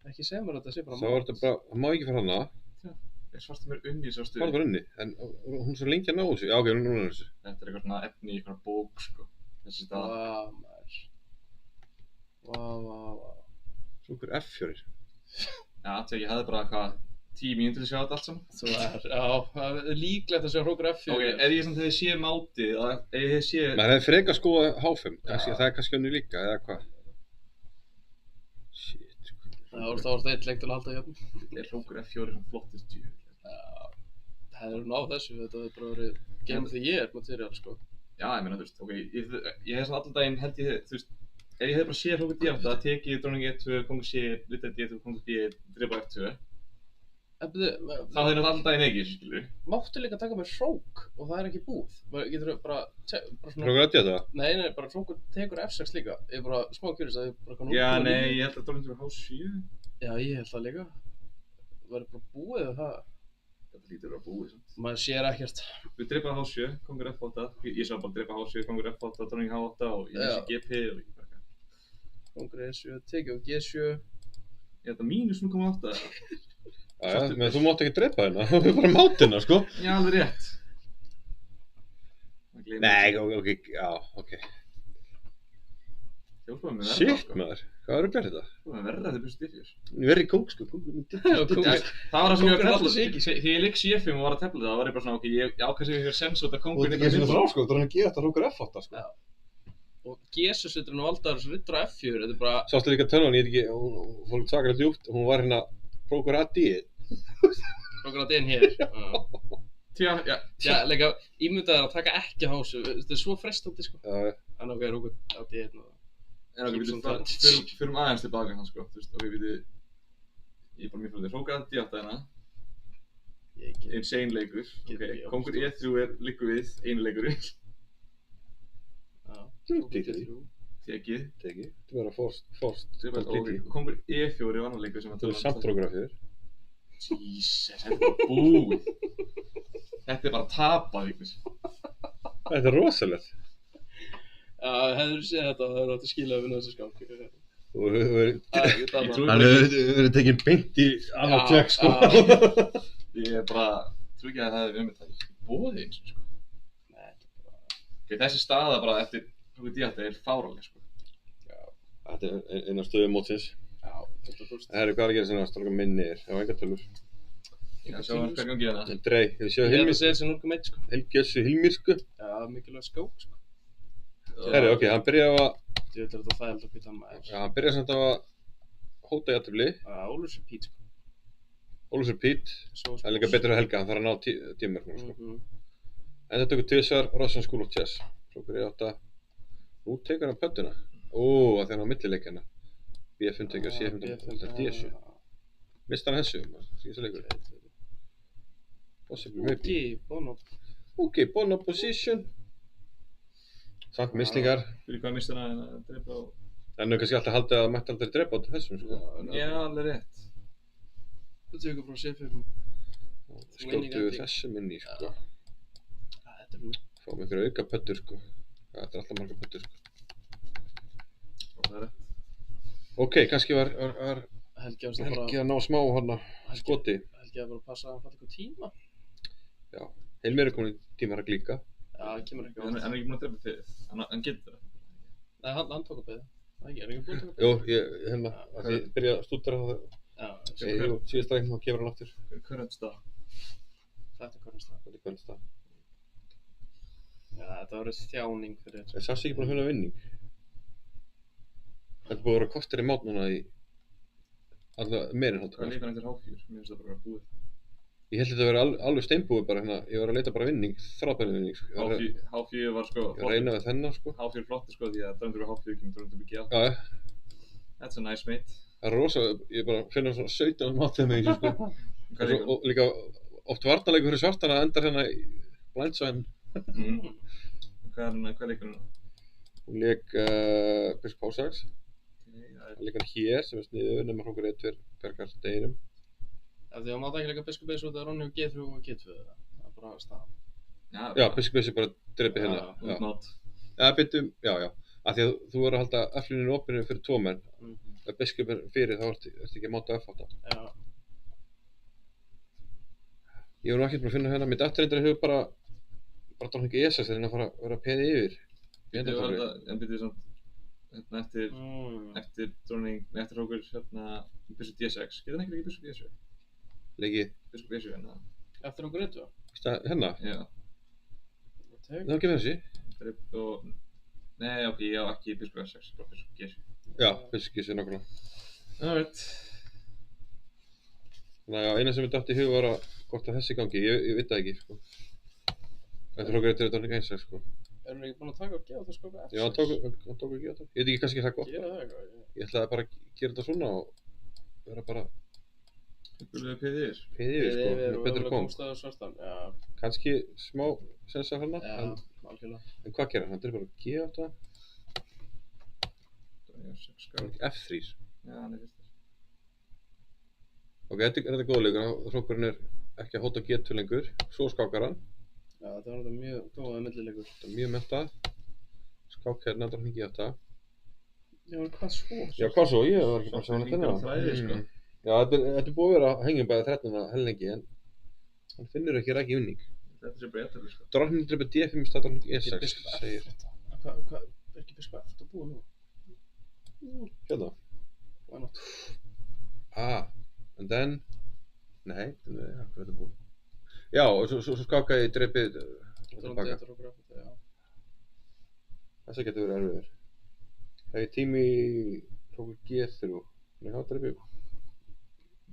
Ekki segja mér að þetta sé bara mat. Þá var þetta bara, það má ekki fara hana. Svarta mér unni í svo stuði. Svarta mér unni, en hún er svo lengi að ná þessu. Já, ok, núna er þessu. Þetta eitthvað svona efni í eitthvað bók, sko. Þessi stað. Maður. Vá. Svo okkur F4. Já, ég hefði bara eitthvað 10 mínútur til að sjá þetta allt saman. Það er líklegt að sjá hrókur F4. Ok, ef ég samt hefði séð mátið, ef ég hefði séð... Maður hefði frekar skoðað H5, það er kannski önnu líka, eða hvað? Shit, sko. Það var eitt lengt til að halda hérna. Þetta er hrókur F4 sem flottist djúvel. Það er náð þessu, þetta hefur bara verið Game of the Year material, sko. Já, ég meina, þú veist, ok, ég hef svona allan daginn held ég, þú veist, ef ég hefði bara séð hrókur D8, tekið dróning E2, kongur C, litað D2, kongur B, drepa F2. Þá hefði náttúrulega allan daginn ekki, skilur. Máttu líka taka með hrók og það er ekki búið. Getur þú bara svona... Hrókur að D8? Nei, bara hrókur tekur F6 líka. Ég er bara smá kjurist að ég bara kannu... Já, nei, ég held að dróning tekur H7. Já, ég held það líka. Það verður bara búið eða það. Þetta lítur að vera búið, svona. Maður sér ekkert. Við drepaði H7, kongur F8. Ég sá bara drepa H7, kongur F8, dróning H8 og ég vissi GP og ég bara ekki. Kongur E7, tekið á G7. Ég held að mínus 0,8. Já, menn þú mátt ekki drepa hérna, þú er bara mátina, sko. Já, alveg rétt. Nei, ok, já, ok. Shit, maður, hvað er að gera þetta? Það er verða þetta byrstu diffjur. Ég verði í kóng, sko, kongur með diffjur. Það var það sem ég var að tefla, þegar ég leik C5 og var að tefla það, var ég bara svona, ok, ég ákvæmst að ég fyrir sens út að kongur... Og þetta er ekki svona þrá, sko, þú er hann að gera þetta hrókur F8, sko. Og G7 setur nú alltaf þessu rittur á F4, þetta er bara... Sástu líka tölvan, ég veit ekki, hún fór ekki svakalega djúpt, hún var hérna hrókur AD. Hrókur AD hér. Já, leika, ímyndaður að taka ekki hásu, þetta er svo frestandi, sko. Já. Þannig ok, hrókur AD hérna. En ok, við fyrum aðeins tilbaka hann, sko, þú veist, ok, ég er bara mjög fyrir hrókur AD átt að hérna. Insane leikur, ok, kongur E3 liggur við, einu leikurinn. Tekið. Þetta verður forst. Kongur E4 er annar leikur sem að tala um. Þú er samt hrókur F4. Jesus, þetta er bara búið. Þetta er bara tapað ykkur. Þetta er rosalegt. Já, hefur þú séð þetta, það er átt að skila að vinna þessu skák. Hann hefur verið tekinn beint í annað tjekk, sko. Ég er bara, trú ekki að það hefði verið það í bóði eins og, sko. Nei, þetta er bara... Þessi staða bara eftir hrókur D8 er fáraleg, sko. Þetta er eina stöðu mótsins. Já, þetta er fyrst. Það er hvað að gera sem að stráka minnir, það var enga tölur. Já, sjá hann hvað gangi hérna. Drey, hefur séð Hilmir? Ég hef að segja þessi 0,1, sko. Helgjössu Hilmir, sko. Já, mikilvæg skók, sko. Herri, ok, hann byrjaði að... Ég veit að þetta þægild að hvita hann maður. Já, hann byrjaði samt að hóta jafntefli. Ólafs repeat, sko. Ólafs repeat. Það er líka betur að helga, hann þarf að ná tímörnum, sko. En þetta tökur tvisvar Russian School of Chess. Hrókur E8. Nú tekur hann pöttuna. Ó, að því hann á millileik hérna. B5 tekið og C5 tekið D7. Mist hann þessu, síðasta leikur. Possibly maybe. Ok, bono position. Samt mislingar. Fyrir hvað mist hann að drepa á... En nú kannski alltaf haldið að það mætti aldrei drepa á þessum, sko. Já, alveg rétt. Það tekur frá C5. Skjótu þessum inn í, sko. Þetta er nú. Fáum einhverja auka pöttur, sko. Þetta er alltaf marga pöttur, sko. Það er rétt. Ok, kannski var Helgi að ná smá hana skoti. Helgi að bara passa að hann falla eitthvað tíma. Já, Hilmir er komin í tímarak líka. Já, það kemur ekki á það. Hann er ekki búinn að drepa þig. Hann getur það. Nei, hann tók að beða. Það er ekki búinn að taka beða. Jú, hérna, að því byrja að stúdera það. Já, síðast ræknum og gefur hann aftur. Hver stað? Þetta er hvernig stað. Já, þetta var þjáning fyrir þetta. Er Sassi ekki búinn að finna vinning? Þetta búið að vera kostir í mát núna í alltaf meirinn hátt. Hvað líka hann eftir H4? Mér finnst það bara að vera búið. Ég held þetta að vera alveg steinbúið bara hérna. Ég var að leita bara vinning, þrábæri vinning, sko. H4 var sko... Ég reyna við þennan, sko. H4 flotti, sko, því að dröndur við H4 kemur dröndur við G8. Já. That's a nice mate. Það er rosa, ég bara finna svona 17 mátið með þessu, sko. Og líka oft varnarleikur fyrir svartana endar hérna í blindsvæðin. Hvað leikur hún? Hún leik Biskup H6. Það leik hann hér sem er sniður nema hrókur E2 bergar deginum. Ef því að máta ekki leika biskup eins og þetta Ronny og G3 og G2 það bara staðan. Já, biskup er bara dreipið hérna. Já, út. Já, byttum, já. Af því að þú verður að halda F-línunni opinu fyrir 2 menn. Ef biskup er fyrir þá ertu ekki að máta F-8. Já. Ég var nú ekkert búin að finna hérna. Mitt afturreyndar í hug bara drottning E6 þegar hann að fara að vera peði yfir. En byrjuðu samt hérna eftir Hrókur hérna biskup D6. Getur hann ekki leikið biskup D7? Leikið? Biskup D7 hérna. Eftir Hrókur E2? Hérna? Já. Það var ekki með þessi? Nei, ok, ég á ekki biskup S6, bara biskup G7. Já, biskup G7 nákvæmlega. Alright. Þannig að eina sem ég datt í hug var að hvort að þessi gangi, ég veit það ekki, sko. Eftir Hrókur E2 er drottning E6, sko. Erum við ekki búin að taka og gefa það sko F6? Já, hann tók að gefa það. Ég veit ekki kannski ekki það gott. Gera það eitthvað? Ég ætlaði bara að gera þetta svona og vera bara Uppurlega peði yfir, sko, með betri kóng. Kóngstæður svartan, já. Kannski smá sensa hana, algjörlega. En hvað gerir hann? Hann dreipur á G8. F3. Já, hann er fyrstur. Ok, þetta er góð leikur. Hrókurinn er ekki að hóta G2 lengur. Svo skákar hann. Já, þetta var þetta mjög góðað millileikur. Þetta er mjög mentað. Skák hérna, drottning G8. Já, hvað svo? Já, hvað svo? Ég var ekki bara saman að þennan. Já, þetta er búið að vera að hengja bæði 13 hellengi en hann finnur ekki rækki vinning. Þetta sé bara jættarlega sko. Drottning dreipur D5 í stað drottning E6, segir. Hvað, er ekki biskup F þetta búið nú? Hérna. Why not? And then... Nei, hvað er þetta búið? Já, og svo skákaði ég dreipið tilbaka. Þessa getur verið erfiður. Það er tími í Hrókur G3. Nei, það dreipið.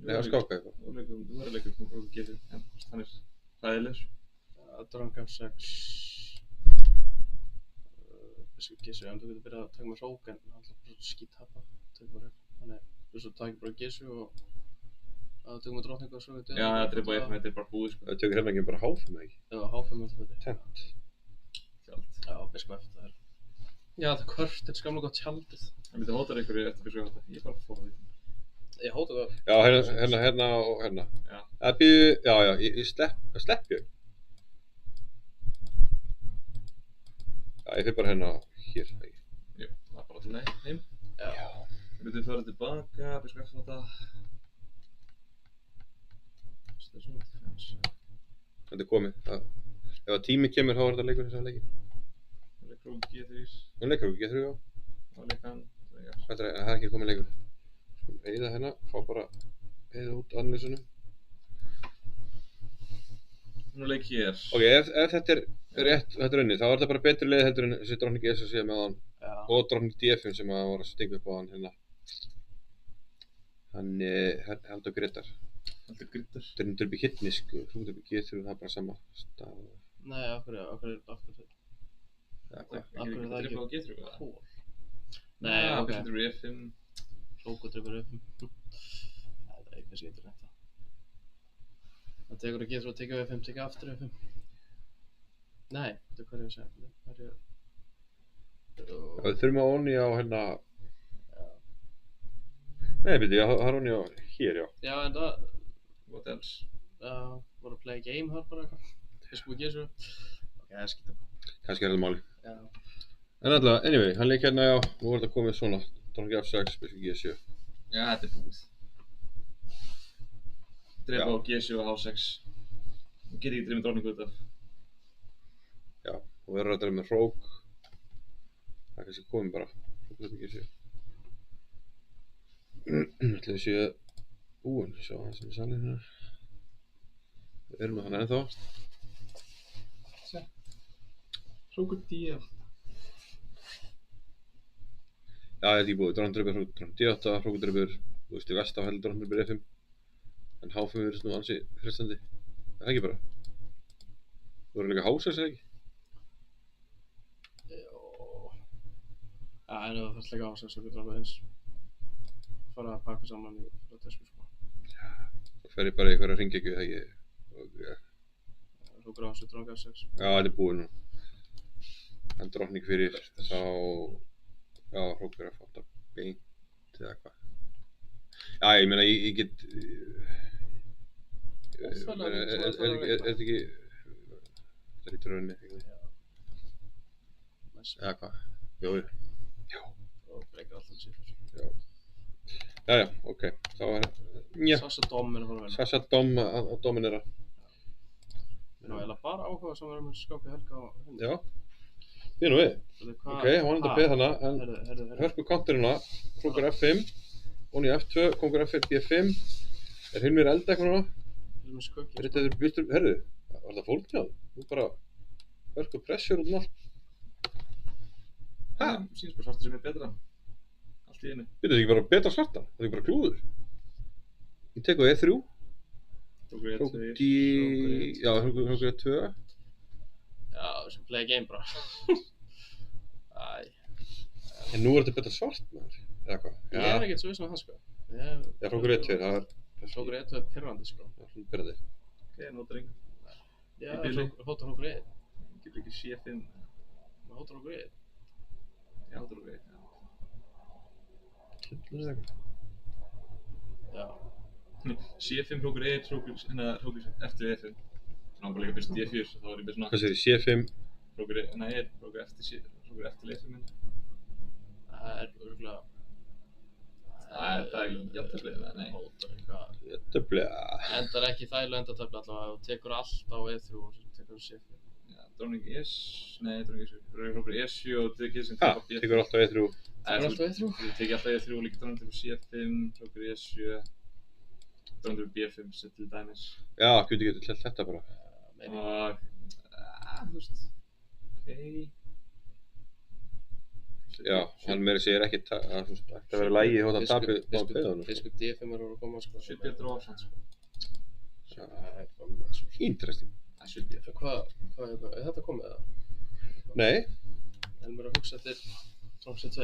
Nei, það skákaði eitthvað. Þú verður leikur með Hrókur G3, en hann er hræðilegur. Drottning F6. Biskup G7, en þú getur byrjað að taka með Hrók en hann ætlar bara að skíthapa. Þannig, þú takir bara G7 og að þú tökum með drottningu og svo við Já, það er bara F5, þetta er bara búið sko. Það tökur hérna ekki bara H5 eða ekki? Já, H5 alltaf þetta. Tent. Tjald. Já, biskup F það er. Já, þetta er kvört, þetta er skamlega gott tjaldið. Það myndi hótar einhverju eftir biskup F. Ég er bara fór því. Ég hóta það. Já, hérna og hérna. Já. Það býðu, já, ég slepp ég. Já, ég fyrir bara hérna hér, ekki? Jú, það er bara til heim. Já. Við myndum fara tilbaka, biskup F þetta. Þetta er komið. Ef að tími kemur þá er þetta leikur þess að leiki. Það leikur Hrókur G3. Hún leikur Hrókur G3, já. Það leikur hann. Það er ekki komið leikur. Eyða hérna, fá bara eyða út analýsunum. Nú leik hér. Ok, ef þetta er rétt, þetta er unnið, þá er þetta bara betri leið heldur en þessi drottning E6 síðan með hann. Og drottning D5 sem að var að stinga upp á hann hérna. Hann heldur Grétar. Heldur Grétar. Þetta er dröpi hittnisk, Hrókur dreipur G3, það er bara sama stað. Nei, akkur er það ekki? Dreipur á G3? Nei, ok. Dreipur F5. Hrókur dreipur F5. Það er kannski eitthvað þetta. Það tekur að G3 og tekja F5, tekja aftur F5. Nei, þetta er hvað ég að segja. Við þurfum að onni á hérna... Nei, byrju, það er onni á hér, já. Já, en það... What else? Voru að playa game þar bara eitthvað. Biskup G7. Ok, það er skýta bara. Kannski er þetta máli. Já. En alltaf, anyway, hann leik hérna, já. Nú er þetta komið svona. Drottning F6, biskup G7. Já, þetta er búið. Dreipa á G7 og H6. Þú getur ekki dreifð með drottningu út af. Já, og verður að dreifð með Hrók. Það er kannski komið bara. Hrók dreifð G7. Ætli við séu búin, sjá það sem er salinn hérna. Við erum með hann ennþá. Hrókur D8. Já, þetta er ekki búið. Drottning dreifur Hrókur D8, Hrókur dreifur, þú veist, í vest á heldur drottning dreifur F5. En H5 verður nú ansi frestandi. Það er ekki bara. Þú verður líka H6 eða ekki? Jó. Já, en það þarf líka H6 og getur alveg eins. Fara að pakka saman í þessu sko. Það fer ég bara í einhverja hringekju þegar ég... Hrókur H7, drottning F6. Já, þetta er búið nú. En drottning fyrir þá... Já, Hrókur F8 beint eða hvað. Já, ég meina, ég get... þetta ekki, það lítur rauninni, eða hvað? Jú. Og breykir alltaf sér. Jæja, ok, þá Sasha Dom er að fara að vera. Sasha Dom að dominera. Nú er það bara áhuga sem verður með skápi Helga á henni. Já, við nú við. Ok, hann var enda beð hana, en hörku counterina, Krókur F5, Oni F2, Kóngur F1, B5. Er Hilmir elda eitthvað núna? Hilmir skökki. Þetta er byrstu, herðu, var það fólknjáð? Þú bara hörku pressjur út allt. Sýnst bara svartur sem er betra. Allt í einu. Þetta er ekki bara betra svarta, það er ekki bara klúður. Ég tekur E3. Krókur D... Já, Krókur E2. Já, sem play game bara. En nú er þetta betra svart, maður. Eða hvað? Ég er ekkert svo viss með það, sko. Já, Krókur E2, það er... Krókur E2 er pirrandi, sko. Já, svona pirrandi. Ok, notar enga. Já, hóttar Krókur E1. Getur ekki C5. Hóttar Krókur E1. Já, hóttar Krókur E1. Kynlur eða eitthvað? Já. C5 Krókur E1, Krókur eftir E5. Þannig að líka byrst D4, þá er ég byrst svona... Hvað segir C5? Krókur E1, nei, Krókur eftir E5 minn. Það er örgulega... Það er ekki jafnteflið, nei. Jafnteflið. Endar ekki þægilega endatöfli allavega og tekur allt á E3 og svo tekur C5. Já, dróning E7, nei, dróning E7. Krókur E7 og tekið sem tekur á B5. Tekur alltaf E3. Tekur alltaf E3? Þú tekið alltaf E3 og líka dróning tekur C5, Krókur E7. Dróning tekur B5 sett til dæmis. Já, getur hlætt þetta bara. Og... þú veist... Ok... Já, hann meiri segir ekki að það verður lægi þótt að tapi á peðunum. Biskup D5 er að koma, sko. Should be a draw option, sko. Interesting. Það should be a draw. Hvað er þetta komið, eða? Nei. En mér að hugsa eftir Trump C2.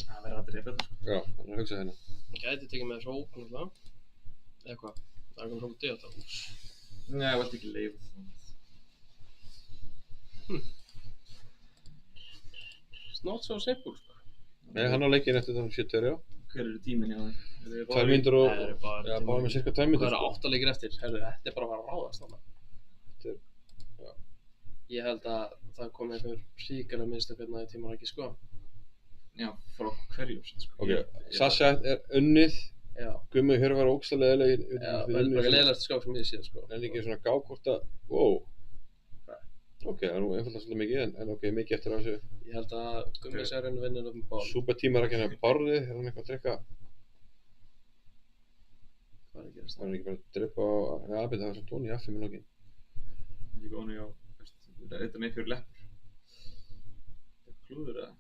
Það verður að drepa þetta, sko. Já, hann er að hugsa hérna. Ég gæti tekið með þessu ók, náttúrulega. Eða hvað? Það er komið Trump D á þetta. Nei, ég veit ekki leið. Not so simple, sko. Nei, hann á leikinn eftir þannig 70, já. Hver eru tíminn hjá þér? 2 mínútur og... Það eru bara... Já, bara með cirka 2 mínútur. Hvað eru 8 leikir eftir? Herru, þetta er bara að fara að ráðast þarna. Þetta er... Já. Ég held að það komi einhver ríkilega mistök hérna í tíman ekki, sko. Já, frá hverju, sko. Ok, Sasha er unnið. Já. Gummi Hjörvar var ógeðslega leiðilegir. Já, það er bara leiðilegast skák sem ég séð, sko. En ekki svona gákorta... Wow. Ok, það er nú einfaldast svolítið mikið, en ok, mikið eftir á þessu. Ég held að Gummi Særinn vinnur bál. Súpertímar ekki hérna barði, er hann eitthvað að drikka? Hvað er að gerast það? Það er ekki bara að drippa á... Já, það var svona tóni í F5 í lokin. Líka óni á... Það er eitthvað með fyrir leppur. Það er klúður, eða?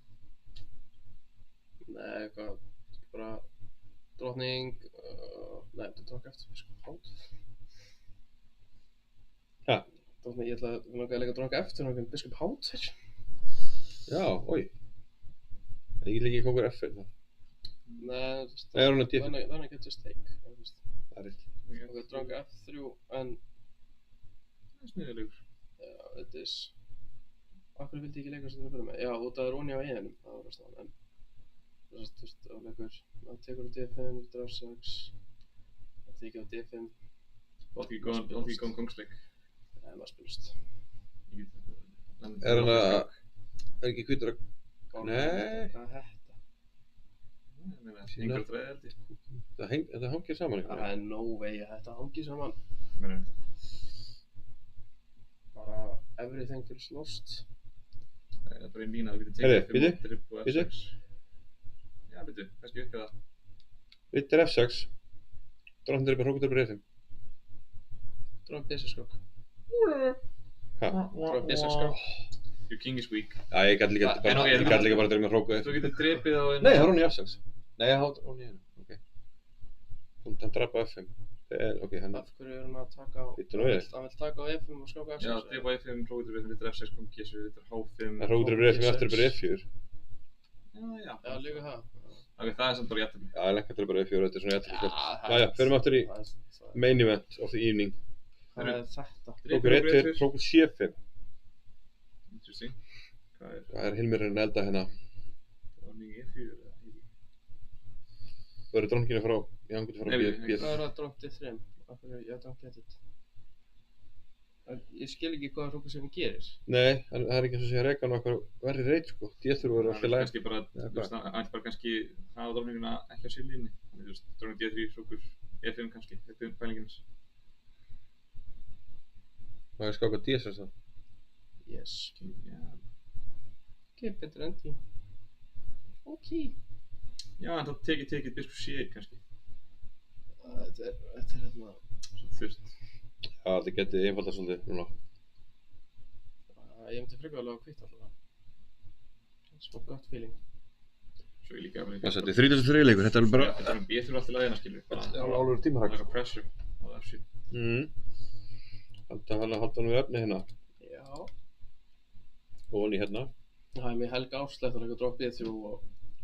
Nei, eitthvað... Bara... Drottning... Nei, þetta er drakk eftir, sko. Hátt. Hæ? Ég ætla að leika dranka eftir nákvæm Biskup Hátt. Já, oi. Ég get ekki Kóngur F1 það. Nei, það er hún að D5. Það er ekki eftir steik. Það er rétt. Ok, dranka F3 en... Það er sniðilegur. Já, þetta er... Akkur vildi ég ekki leika sem það fyrir mig? Já, út af það er Oni á E-num. Það var restaðan, en... Þú veist, það leikur... Það tekur á D5, draf 6... Það tekið á D5... Átt ekki góðan kongsleik. Nei, maður spilst. Er hann að... Er ekki hvítur að... Nei. Hvað er þetta? Ég meina, engar træði held ég. Þetta hangir saman eitthvað. Það er no way að þetta hangir saman. Ég meina... Bara everything feels lost. Það er bara einn lína, þú getur tekið Bíddu. F6. Já, bíddu, kannski upp eða. Vitt er F6. Drottning er bara Krókur er E5. Drömm B6-skák. Hæ? Drömm B6-skák. Your king is weak. Já, ég gæti líka bara að dreyma Krókur. Þú getur drepið á einu... Nei, það er hún í F6. Nei, það er hún í einu. Ok. Hann draf á F5. Ok, hann... Af hverju er hann að taka á... Vittu nú við. Hann vil taka á F5 og skáka F6? Já, drepa á F5, Krókur vittur F6, kom G7, vittur H5... En Krókur er E5 eftir bara E4. Já, líka það. Ok, það er samt bara jættefli. Já, lengt eftir bara E4, þetta er svona jættefli. Jæja, förum aftur í main event of the evening. Hvað er þetta? Krókur E2, Krókur C5. Interesting. Hvað er Hilmirinn elda hérna? Dróning E4 eða ekki? Það verður drónginu frá, ég hangur til frá B5. Hvað er það dróngt D3? Af hverju, ég dróngt D1? Ég skil ekki hvað hrókur sem gerir. Nei, það er ekki eins og sé að reyka nokkar verri reit sko. D3 er alltaf læg. Kannski bara, hann ætti bara kannski hafa dróninguna ekki á síðlínni. Dróning D3, hrókur E5 kannski, þetta er pælingin hans. Það er skáka D6 þá. Yes. Já. Ok, betur endi. Ok. Já, en það tekið biskup C1 kannski. Þetta er hérna... Svo þurft. Já, þetta geti einfaldast svolítið núna. Ég myndi frekar alveg að kvitta alltaf. Smá gott feeling. Svo ég líka... Það setti 33 leikur, þetta er bara... Þetta er B3 alltaf lagina, skilur. Álur tímaræk. Það er pressure á F7. Halda hann við efni hérna. Já. Og hann í hérna. Það er mér helga áslætt að leika drop B3 og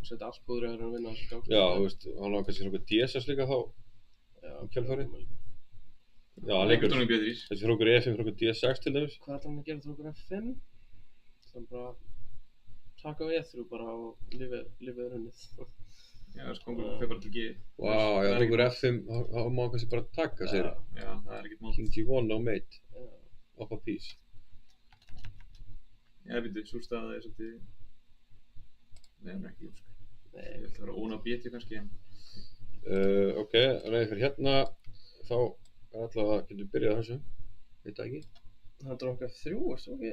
setja allt púðrið að vinna þessu gang. Já, þú veist, hann var kannski svona D6 líka þá. Já, kjálfari. Já, Leikur dróning B3. Þessi hrókur E5, hrókur D6 til dæmis. Hvað ætlar hann að gera hrókur F5? Það er bara taka á E3 bara og lífið er unnið. Já, þessi kongur fyrir bara til G. Vá, já, hrókur F5, þá má hann kannski bara taka, segir. Já, það er ekkert mál. King G1 á mate. Up a piece. Já, býttu, svo staða er svolítið... Nei, hann er ekki sko. Nei. Ég ætla að vera óna B3 kannski, en... Ok, þannig fyrir hérna, þá er alltaf að getur byrjað þessu. Veit það ekki. Það er dróning F3, erstu ok?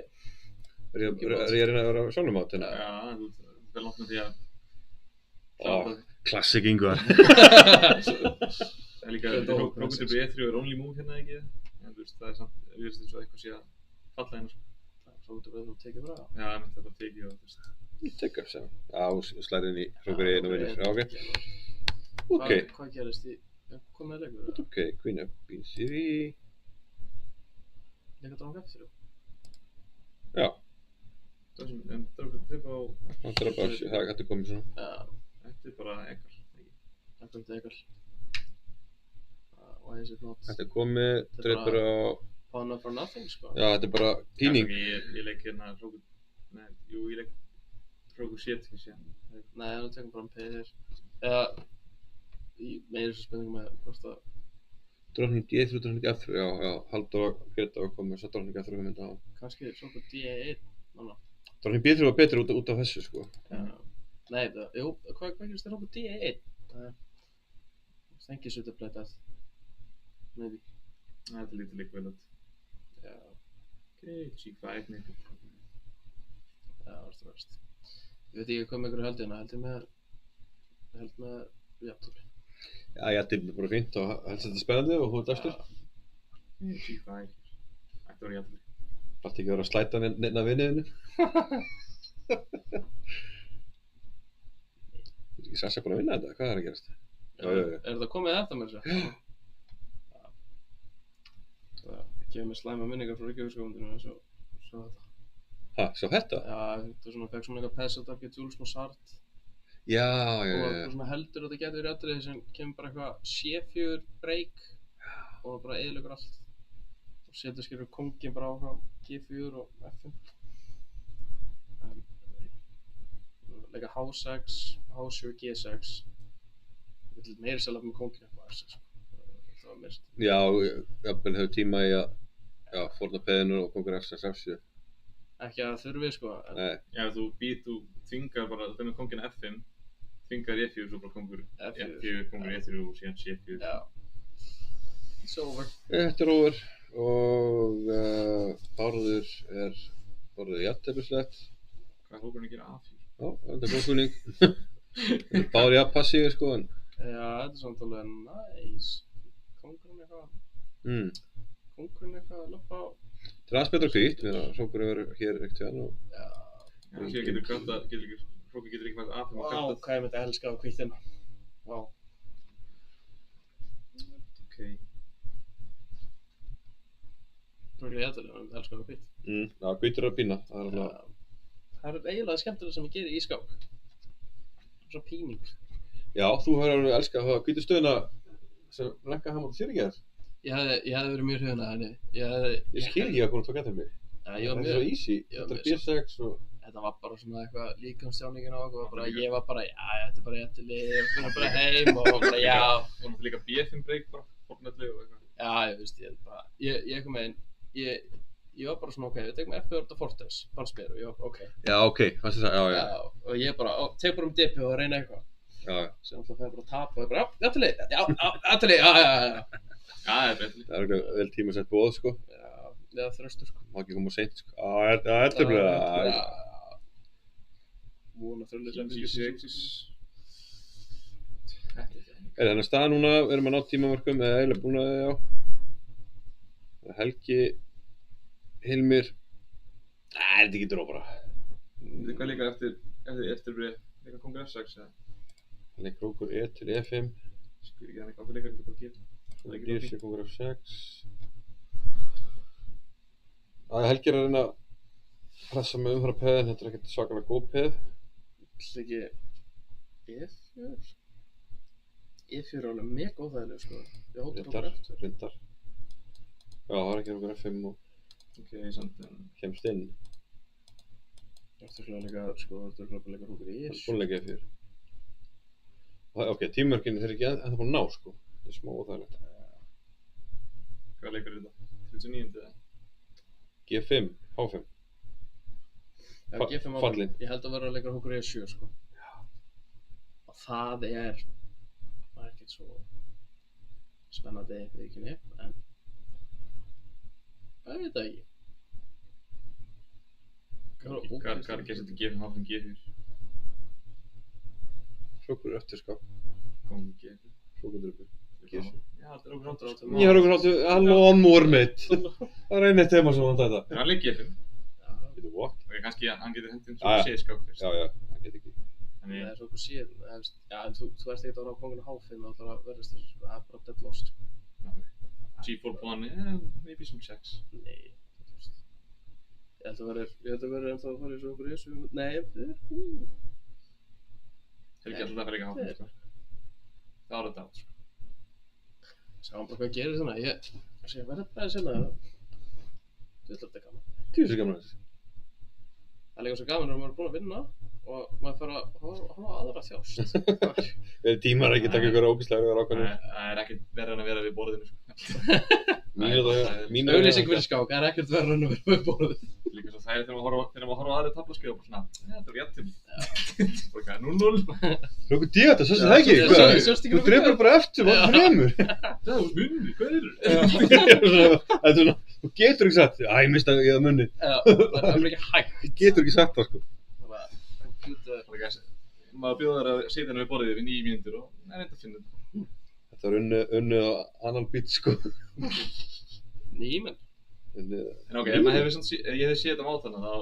Er ég að reyna að vera sjálfum átt hérna? Já, þú vel langt með því að... Klassik Ingvar. Það er líka, hrókur til B3 er only move hérna ekki. En þú veist, það er samt, við veist eins og eitthvað sé að falla hérna sko. Hrókur til B3 tekið frá. Já, það er bara tekið og þú veist. Take up, segja. Já, slæðir inn í hrókur E1 og vinnur. Já, ok. Ok. Hvað gerist í... Hvað með leikur? Ok, Queen F, B3. Leika dróning F3? Já. En drókur tripp á... Það er bara, það getur komið svona. Já. Þetta er bara ekkert. Þetta er ekkert. Og þessi flott. Þetta er komið, dreipur á... Pawn for nothing, sko. Já, þetta er bara píning. Ég leik hérna hrókur... Nei, jú, ég leik hrókur C1 kannski. Nei, hann tekur bara P1. Eða... Meiri svo spenningum með hvort að... Dróning D3, dróning F3, já, Halldór og Greta var komið þess að dróning F3 mynda á. Kannski svona D1, manna. Dróning B3 var betri út af þessu, sko. Já. Nei, jú, hvað gerist þér okkur D1? Það er... Thank you, Sutterplaytað. Maybe. Þetta er lítið líka vel átt. Já. Ok, G5 neitt. Já, verst. Ég veit ekki hvað með ykkur heldur með jafntefli. Já, jafntefli er bara fínt og helst þetta spennandi og þú ert eftir. G5. Ætti að vera jafntefli. Þarftu ekki að vera að slæta neina vinniðinu. Er ekki Sasha búin að vinna þetta? Hvað er að gerast? Já. Er þetta komið eftir mér sér? Það gefur mér slæma minningar frá Reykjavíkskólandinu og svo þetta. Ha, svo þetta? Já, þetta svona fekk svona eitthvað Pesotar, Jules Mozart. Já. Og svona heldur að þetta getur verið atriði sem kemur bara eitthvað C4 break og bara eyðileggur allt. Og setur skilur kongin bara á G4 og F5. Leika H6, H7, G6. Þetta er meiri selaf með kongin eitthvað F6. Það var mest. Já, jafnvel hefur tíma í að fórna peðinu og kongur F6, F7. Ekki að þurfi sko. Nei. Já, þú þvingar bara, það með kongin F5, þvingar E4 og svo bara kongur F4, kongur E3 og síðan C4. Já. It's over. Þetta er over og Bárður er jafnteflislegt. Hvað er hókurinn að gera A4? Já, þetta er góð spurning. Bárður jafn passífir sko en... Já, þetta er samt alveg næs. Kongurinn eitthvað að löpa á... Það er aðeins betra hvít, við erum hrókur yfir hér ekkert hérna og... Já. Síðan hrókur getur ekki mætt A5 og Vá, hvað ég myndi að elska á hvítina. Vá. Ok. Hrókur ég að myndi að elska á hvít. Já, hvítur að pína, það er alveg... Það er eiginlega skemmtilega sem ég geri í skák. Svo píning. Já, þú hefur alveg elskað að hafa hvítu stöðuna sem lenka hann átt þér ekki að? Ég hefði verið mjög hrifinn af henni. Ég skil ekki að hvernig tók eftir mig. Já, þetta er svo easy. Þetta er B6 og... Þetta var bara svona eitthvað líkamstjáningin á okkur. Ég var bara, já, þetta er bara jættileg og fyrir bara heim og bara, já. Og náttúrulega líka B5 break bara, fórnalli og eitthvað. Já, ég veist, ég kom með einn ég var bara svona, ok, við tekum FB Orta Fortress, fannst mér, og ég var, ok. Já, ok, fannst þess að, já. Og ég bara, tek bara DP og reyna eitthvað. Já. Sem alltaf það bara að tapa og ég bara, afturlið, já. Það er betur. Það er vel tímasett bóð, sko. Já, þröstur, sko. Má ekki koma seint, sko. Eltefnilega. Vona þröldið sem G6. Þannig að staða núna, við erum að ná tímamörkum, eða eiginlega búin að já. Helgi, Hilmir, það er ekki dróð bara. Hvað líka eftir líka kongur F6 eða? Það leikur okkur E til E5. Sko ekki þannig, okkur leikar ekki bara geta. Svona Dirsi, kongur F6. Helgi er að reyna að pressa með umfara peðin, þetta er ekkert svakalega góð peð. Það ekki E4? E4 er alveg mega óþægileg, sko. Ég hóttur okkur eftir. Rindar. Já, það er ekki okkur F5 og Ok, samt kemst inn. Það er líka, sko, það er bara leikar okkur í Það er búin að leika E4. Ok, tímamörkin er ekki ennþá búin að ná, sko. Það er smá óþægilegt. Hvað leikar þetta? 39. eða? G5, H5. G5 Fallin. Ég held að vera að leikar okkur E7, sko. Og það er ekkert svo spennandi viðkynni, en ég veit það ekki. Hvað er að gera þetta G5, H5, G4? Hrókur eftir skap. Kongur G4. Hrókur druppi. Já, það er okkur áttur. Ég har okkur áttu, halló onmór mitt. Það er einnig tema sem hann þetta. Er hann leik G5? Getur what? Ok, kannski hann getur hendið svo C-skák fyrst. Já, hann getur ekki. Það er svo okkur síðan, já, en þú ert ekkert að vera á konguna H5 og það verðist þessu, sko, það er bara dead lost, sko. G4 pawn, maybe some checks. Nei, ég held að verður ennþá að fara í svo okkur þessu, nei, Helgi alltaf fyrir ekki H5, sko. Það var þetta átt, sko. Sjáum bara hvað gerir þannig, ég verður bara að sinna það. Þú ætla að þetta er gaman. Tjóðsir gaman þessi. Það er líka svo gaman að maður er búinn að vinna og maður fyrir að horfa á aðra þjást. Við tímar ekki taka ykkur ógíslega ákvæmlega. Það er ekkert verra en að vera við borðinu, sko. Auglýsing fyrir skák, það er ekkert verra en að vera við borðinu. Líka svo það er þegar maður horfa á aðri tablaskeiðu og bara svona, þetta var jættum. Bara 0-0. Hrókur díata, svo það ekki? Þú drefur bara eftir, hvað fremur? Það var munni, hvað er það? Þú getur ekki sagt, ég mista ég að munni. Það er ekki hægt. Þú getur ekki sagt það, sko. Maður bjóðar að setja henni við borðið við 9 mínútur og það er reynd að finna þetta. Þetta var unnið á annan bít, sko. Nýmenn. En ok, ef maður ég hefði séð þetta á þannig þá...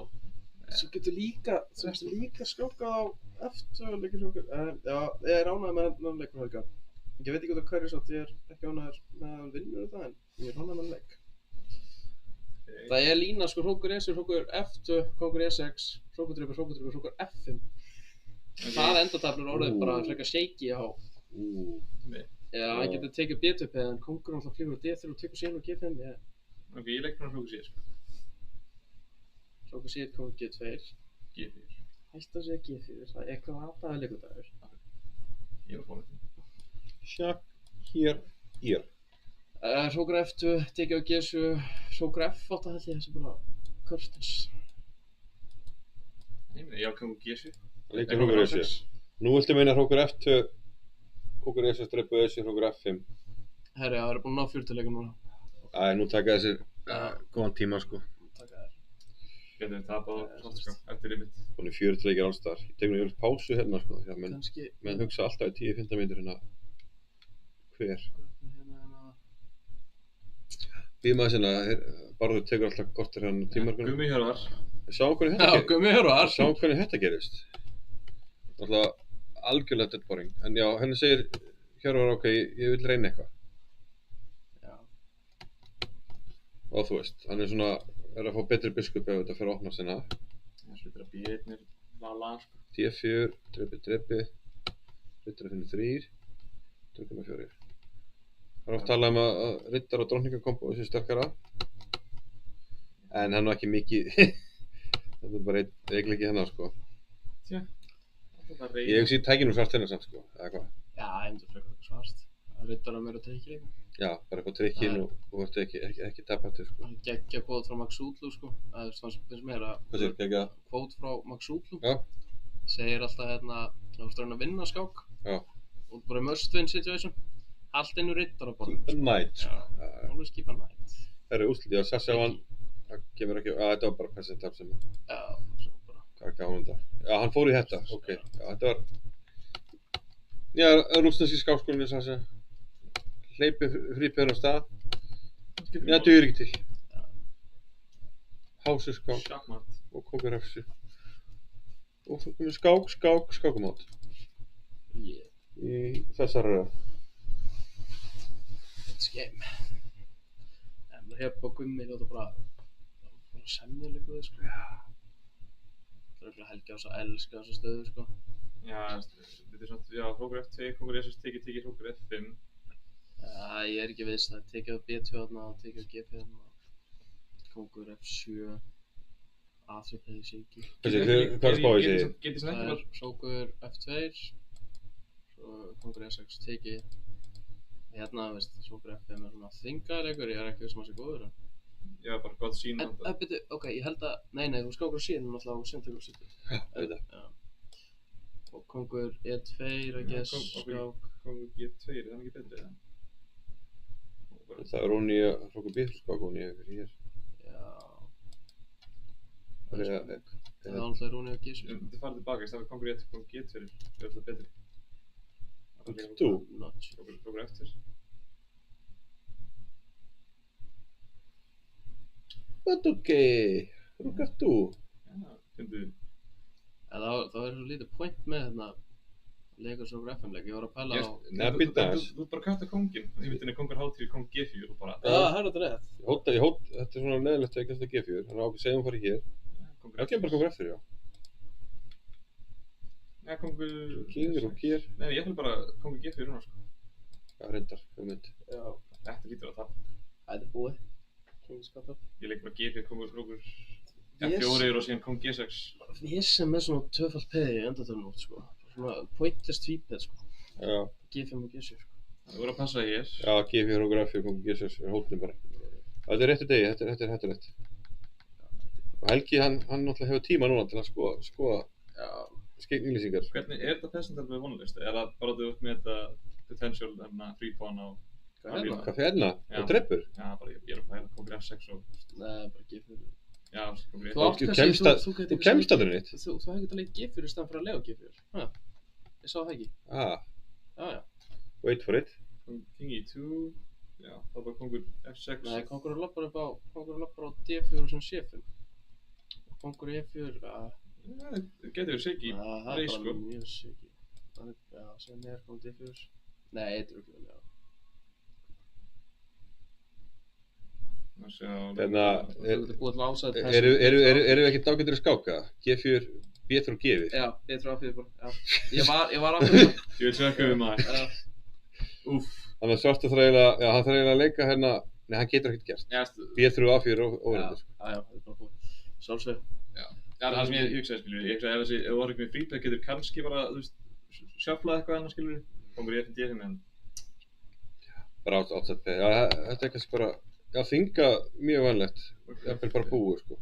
Þú getur líka skjókað á eftir leikir já, ég er ánægður með hann leikur Helga. Ég veit ekki út af hverju satt, ég er ekki ánægður með hann vinnur þetta, en ég er ánægður með hann leik. Það er lína, sko, hrókur E7, hrókur F2, hrókur E6, hrókur drupur, hrókur F5. Það endataflur orðið bara frekar shaky á. Já, hann getur tekið B2P, en kongur alltaf flýgur á D3 og tekur síðan á G5, Ok, ég leik hann hrókur C, sko. Hrókur C1, kongur G2. G4. Hætt að segja G4, það er eitthvað aðaði leikadagur. Ég var fórið þetta. Sjakk, hér. Hrókur F2, tekið á G7, hrókur F8 held ég þessi bara Curtis. Ég á kongur G7. Leikur hrókur E7. Nú viltu meina hrókur F2, hrókur E7 strepu E7, hrókur F5. Herri, það er búin að ná 40 leikum núna. Nú taka þessir góðan tíma, sko. Taka þér. Getum við tapað á svartskap eftir limit. Hún er 40 leikir alls staðar. Ég tek nú yfir pásu hérna, sko. Kannski... Menn hugsa alltaf í 10-15 mínútur hérna. Hver? Býðum aðeins hérna, Barður tekur alltaf kortir hérna tímarkunum. Gummi Hjörvar. Sjáum hvernig þetta gerist. Já, Gummi Hjörvar. Sjáum hvernig þetta gerist. Alltaf algjörlega dead boring. En já, henni segir Hjörvar, ok, ég vil reyna eitthvað. Já. Og þú veist, hann er svona, er að fá betri biskup ef þetta fyrir að opna sinna. Það slutur að B1 vala, sko. D4, drepi. Riddar að finna 3. Drukkum að 4. Það er oft talað að riddar og drottningakombo þessu sterkara. En hann var ekki mikið, þetta er bara eiginlega hennar, sko. Tja, Ég hugsi í tækinu svart hennar samt, sko, eða hvað? Já, ég myndi frekar svart. Riddara meira trikki líka. Já, bara eitthvað trikkin og þú ert ekki tapættur, sko. Það er geggja kvót frá Max Útlu, sko. Það finnst mér að... Hvað sér, geggja? Kvót frá Max Útlu. Já. Segir alltaf hérna, þú ert að vinna skák. Já. Og bara must-win situation. Allt inn úr Riddara borðinu, sko. Night, sko. Alveg skipa night. Það eru úrslit, já, Sasha vann. Það kemur ekki, þetta var bara passið tap sem að. Já, svo bara... Hvað gaf hún þetta? Já, hann fór í þetta, ok. Já, þetta var... Já, rússneski skákskólinni, Sasha. Hleypið frípjörn á stað. Já, dugir ekki til. Hásuskák Sjakkmatt. og kókurefsu. Og svo komið skákumát. Yeah. Í þessari röð. It's game. En það hefði bara Gummi þetta bara semja líka við, sko. Það er ekki Helgi á þess að elska þessa stöðu, sko. Já, þetta svona, já, hrókur F2, kongur S6, tekið hrókur F5. Ég er ekki viss, það er tekið á B2 þarna og tekið á G5 og kongur F7, A3 peði sig ekki. Hvað er spáðið sig? Getið sem Það ekki er bara... hrókur F2, svo kongur S6 tekið. Hérna, veist, hrókur F5 er svona þvingaðleikur, ég er ekki viss að sé góður. Já, bara gott sín á En, byrju, ok, ég held að, nei, þú skákur á síðan náttúrulega og sem tekur á sýttu. Já, veit það. Og kongur E2, I guess, skák. Kongur G2, er það ekki betri, eða? Það er hún í að hrókur B-skák hún í fyrir hér. Já. Það er Það er náttúrulega Rúni og Gísur. Þetta farið tilbaka, það er kongur E2, kongur G2, er það betri. Þú? Notch. Hrókur F2. What ok? Hrókar þú? Já, fyndið. Það er svo lítið point með þarna leikur svo FM-leik. Ég var að pæla á... Nei, býta aðeins. Þú bara katta kongin. Ég veit henni kongur H3, kong G4 og bara... Já, það er þetta rétt. Þetta er svona neðilegt að ekki alltaf G4. Þannig að ákveð segjum farið hér. Það kemur bara kongur F4, já. Já, kongur... Kingur og kér. Nei, ég ætla bara kongur G4 núna, sko. Já, reyndar, hugmynd. Já. Þetta lítur að það. Það er búið. Kingskattar. Ég leik bara G4, kongur F4 og síðan kong G6. Við sem er svona tvöfald peði í endatölun út, sko. Svona pointless tvípeð, sko. Já. G5 og G7, sko. Það voru að passa hér. Já, G4, hrókur F4, kongur G6 er hóttin bara. Þetta er réttu degi, þetta er hættulegt. Og Helgi, hann náttúrulega hefur tíma núna til að skoða skeignýlýsingar. Hvernig, er þetta percental við vonlist? Er það bara þú upp með þetta potential, free pawn á... Hvað fyrir hérna? Og dreppur? Já, bara ég er bara hérna kongur F6 og... Nei, bara G4. Já, kongur Þú F4. átt kannski, Þú kemst aldrei neitt. Þú hefði getað leik G4 í staðan fyrir að lega G4. Ég sá það ekki. Ah, Já. wait for it. King E2. Já, það var bara kongur F6. Nei, kongur lappar á D4 sem C5. Og kongur E4, Já, það getur verið shaky. það er Reis, bara sko. mjög shaky. Já, sem er kongur D4. Nei, eitthvað ekki, já. Hérna, Þú getur búið til ásæð eru við ekkert ágættir að skáka? G4, B3 og G4? Já, B3 á fyrir bara, já. Ég var ákveð það. Ég vil tjekka við maður. Úff. Þannig að svarta þarf eiginlega, já, hann þarf eiginlega að leika hérna, nei, hann getur ekkert gert. Já, B3 og A4 og óverðindur. Já, þetta er bara búið. Sjálfsög. Já, það sem ég hugsaði, skilur. Ég hugsaði ef þú var ekki með free play getur kannski bara, þú veist, shufflað eitthvað annað, skilur. Komur ég eftir D5 en... Bara átsett P. Já, þetta er kannski bara, já, þinga mjög vanlegt. Jafnvel bara búið, sko.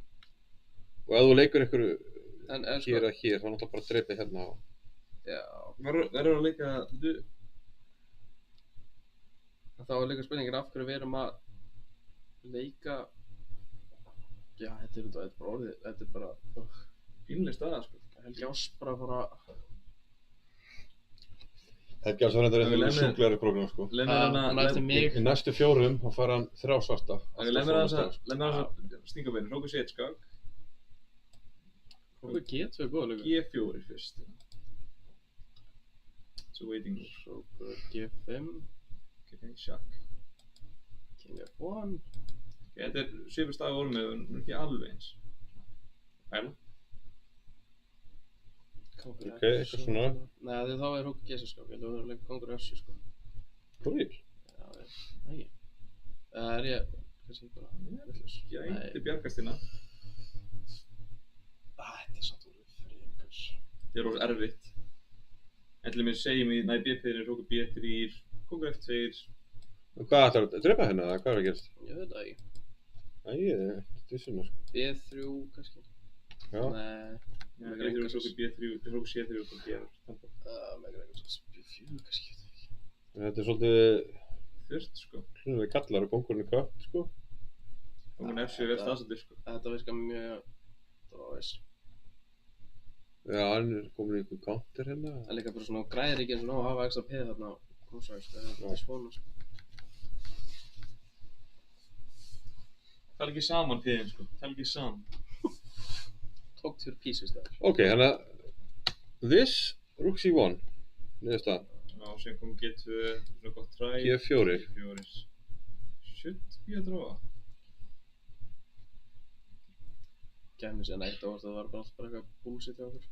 Og ef þú leikur einhverju hér að hér, þá náttúrulega bara dreipið hérna á. Já. Verður að leika, Þá er líka spurningin af hverju við erum að leika... Já, þetta er bara orðið, þetta er bara... pínlega staða, sko. Helgi Ás bara fara... Helgi Ás var þetta eitthvað sjúklegari prógram, sko. Hann eftir mig... Í næstu fjórum, þá fara hann 3 svarta. Leið mér að stinga beinu, hrókur C1 skák. Hrókur G2 er góð líka. G4 fyrst. So waiting. Hrókur G5. Okay, sjakk. King F1. Þetta er svipur stað voru með, en ekki alveg eins. Pæla. Ok, eitthvað svona. Nei, þá er hrókur G6 skák, ég held að það er leika kongur F7 sko. Hvorið? Já, nei. Er ég, kannski bara vitlaus. Gæti bjargast hérna. Þetta er samt úr frekar. Þetta er orðið erfitt. En til mér segjum í næ B-piðinu hrókur B3, Kongur F2. Og hvað ætlar að drepa hérna, eða hvað er að gerast? Ég veit það ekki. Æ, ég er ekkert vissum það, sko. B3 kannski. Já. Nei. Já, B3 og svo B3, svo C3 og B4. Megar Exos B4 kannski, ég veit það ekki. Þetta er svolítið Þurft, sko. hlunlega kallar og kongurinn er kött, sko. Kongur F7 er staðsettur, sko. Þetta virkar mjög dróðis. Já, hann er komin í einhver counter hérna. Það er líka bara svona græðir ekki eins og ná að hafa extra peð þarna á konsvæg, sko. Það er svona, sko. Það er ekki saman piðin, sko. Það er ekki saman. Tók til pieces það. Ok, þannig að this Rook C1, niðurstaðan. Já, sem kom G2, svona gott træ. G4. G4. Should be að dróða. Gæmi sér neitt á það var bara alltaf eitthvað bullshit hjá okkur.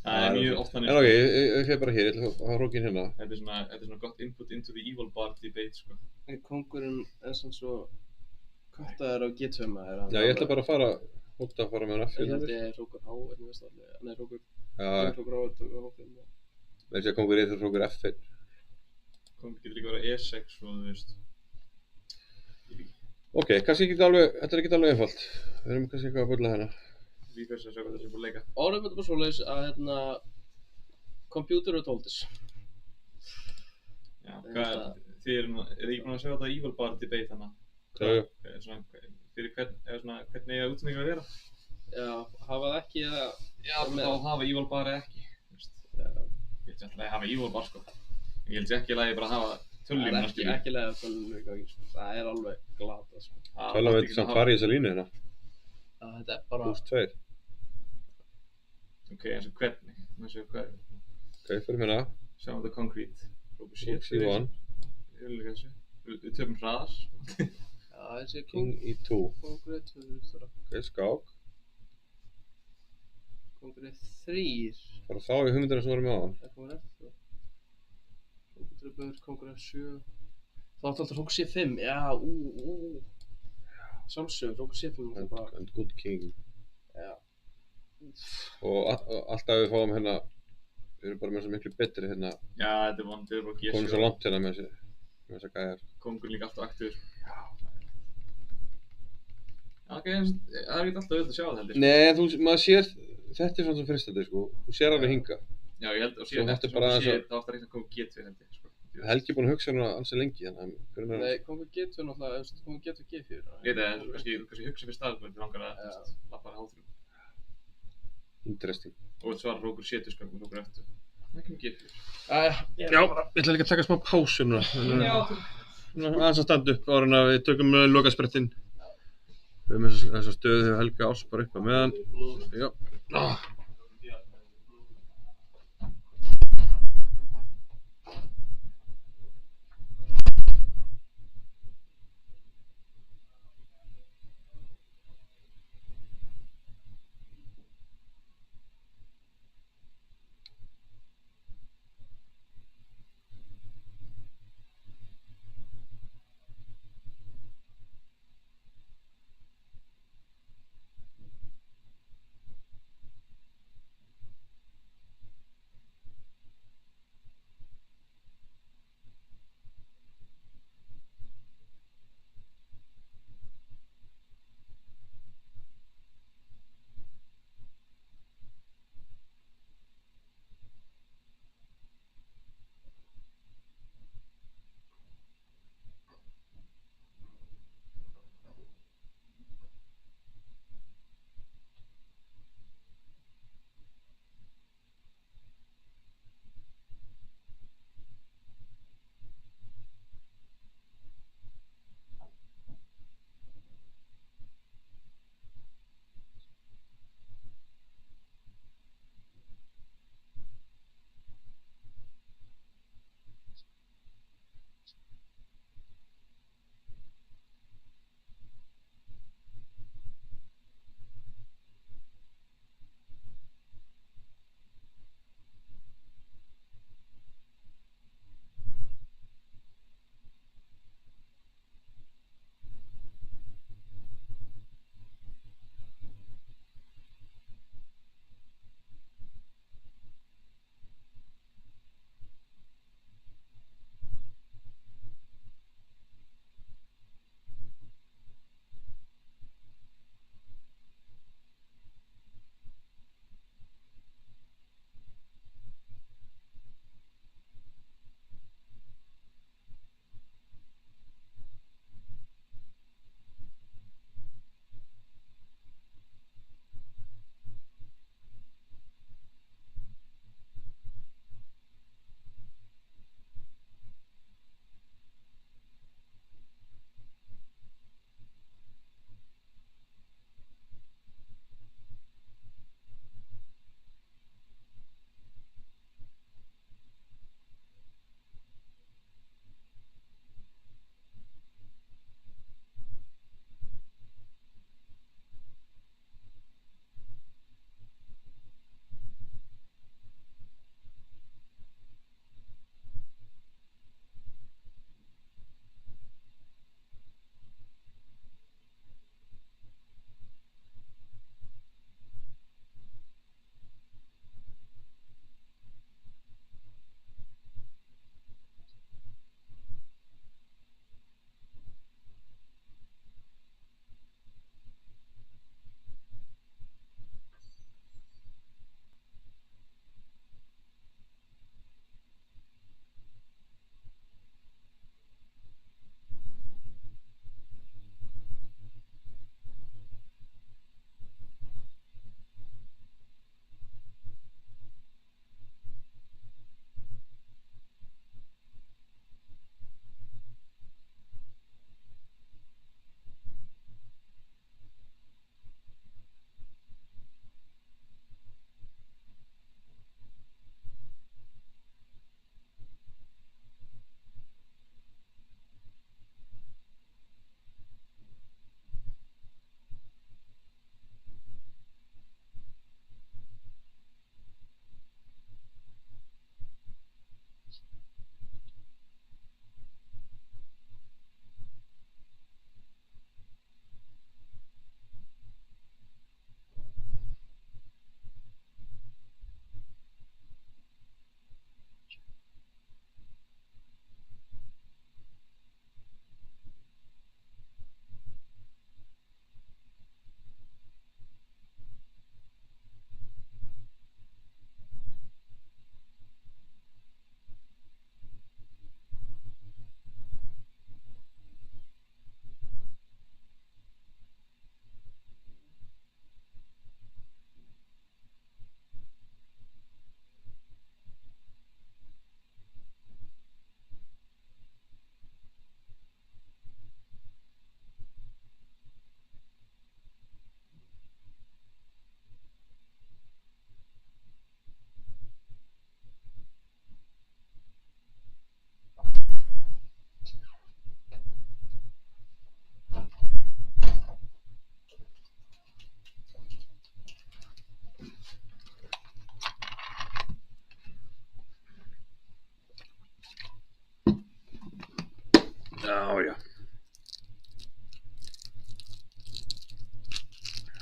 Það er mjög oft þannig. En ok, ég hef bara hér, ég ætla að hafa Rookinn hérna. Þetta er svona gott input into the evil bar debate, sko. Kongurinn er svona svo kattaður á G2 maður. Já, ég ætla bara að fara með hann Ég held F4. ég er Rókur H, en ég veist allir. Nei, Rókur Já, Rókur H og H5. með þess að kongur eitthvað Rokur F1. Kongur getur líka verið E6 og þú veist. Ok, kannski ekki alveg, þetta er ekki alveg einfalt. Við erum kannski eitthvað að bulla hérna. Refresh að sjá hvað þessi er búin að leika. Orðum þetta bara svoleiðis að computer told us. Já, hvað er, þið eru ekki búin að sjá þetta evil bar debate hana? Já. Svona, fyrir hvernig eiga útsendingar að vera? Já, hafa það ekki eða... Já, þá hafa evil bar eða ekki. Já. Ég held ekki að hafa evil bar, sko. Ég held ekki að bara hafa tölvlínuna, Það er ekki leið að tölvlínu, sko. Það er alveg glata, sko. Tölum við samt fara í þessa línu hérna. Þetta er bara... +2. Ok, eins og hvernig? Ok, fyrir hérna. Sjáum þetta concrete. Rook C1. Við töfum hraðar. Já, þessi King E2. kongrið 2, Ok, skák. kongrið 3. Fara þá í hugmyndina sem vorum með á hann. Það komur eftir. Kongrið 7. Þá átti alltaf Rókur C5. Já, Sjálfsögur, Rókur C5 bara... And good king. Já. Og alltaf við fáum hérna, við erum bara með svo miklu betri hérna. Já, þetta er vond, við erum bara G7. Komum svo langt hérna með þessa gæjar. Kongur líka alltaf aktífur. Já, ok, það er ekki alltaf auðvitað að sjá það, heldur. Nei, maður sér, þetta er svona sem fristandi, sko. Þú sér alveg hinga. Já, ég held, og Svo síðan þetta eftir er bara svona aðeins séð, þá átti að reyna að koma G2, held ég, sko. Helgi er búinn að hugsa hérna ansi lengi, þannig að Nei, kongur G2 náttúrulega, kongur G2 G4. Ég veit það, kannski hugsa fyrir staðbúin til langar að lappa að háþrjum. interesting. Og þetta svarar Rókur C2, sko, með Rókur F2. Það kemur G4. Já, ég ætla líka að taka smá pásu núna. Aðeins að standa upp áður en að við tökum lokasprettinn. Við erum þessa stöðu þegar Helga Áss bara upp á meðan. Já.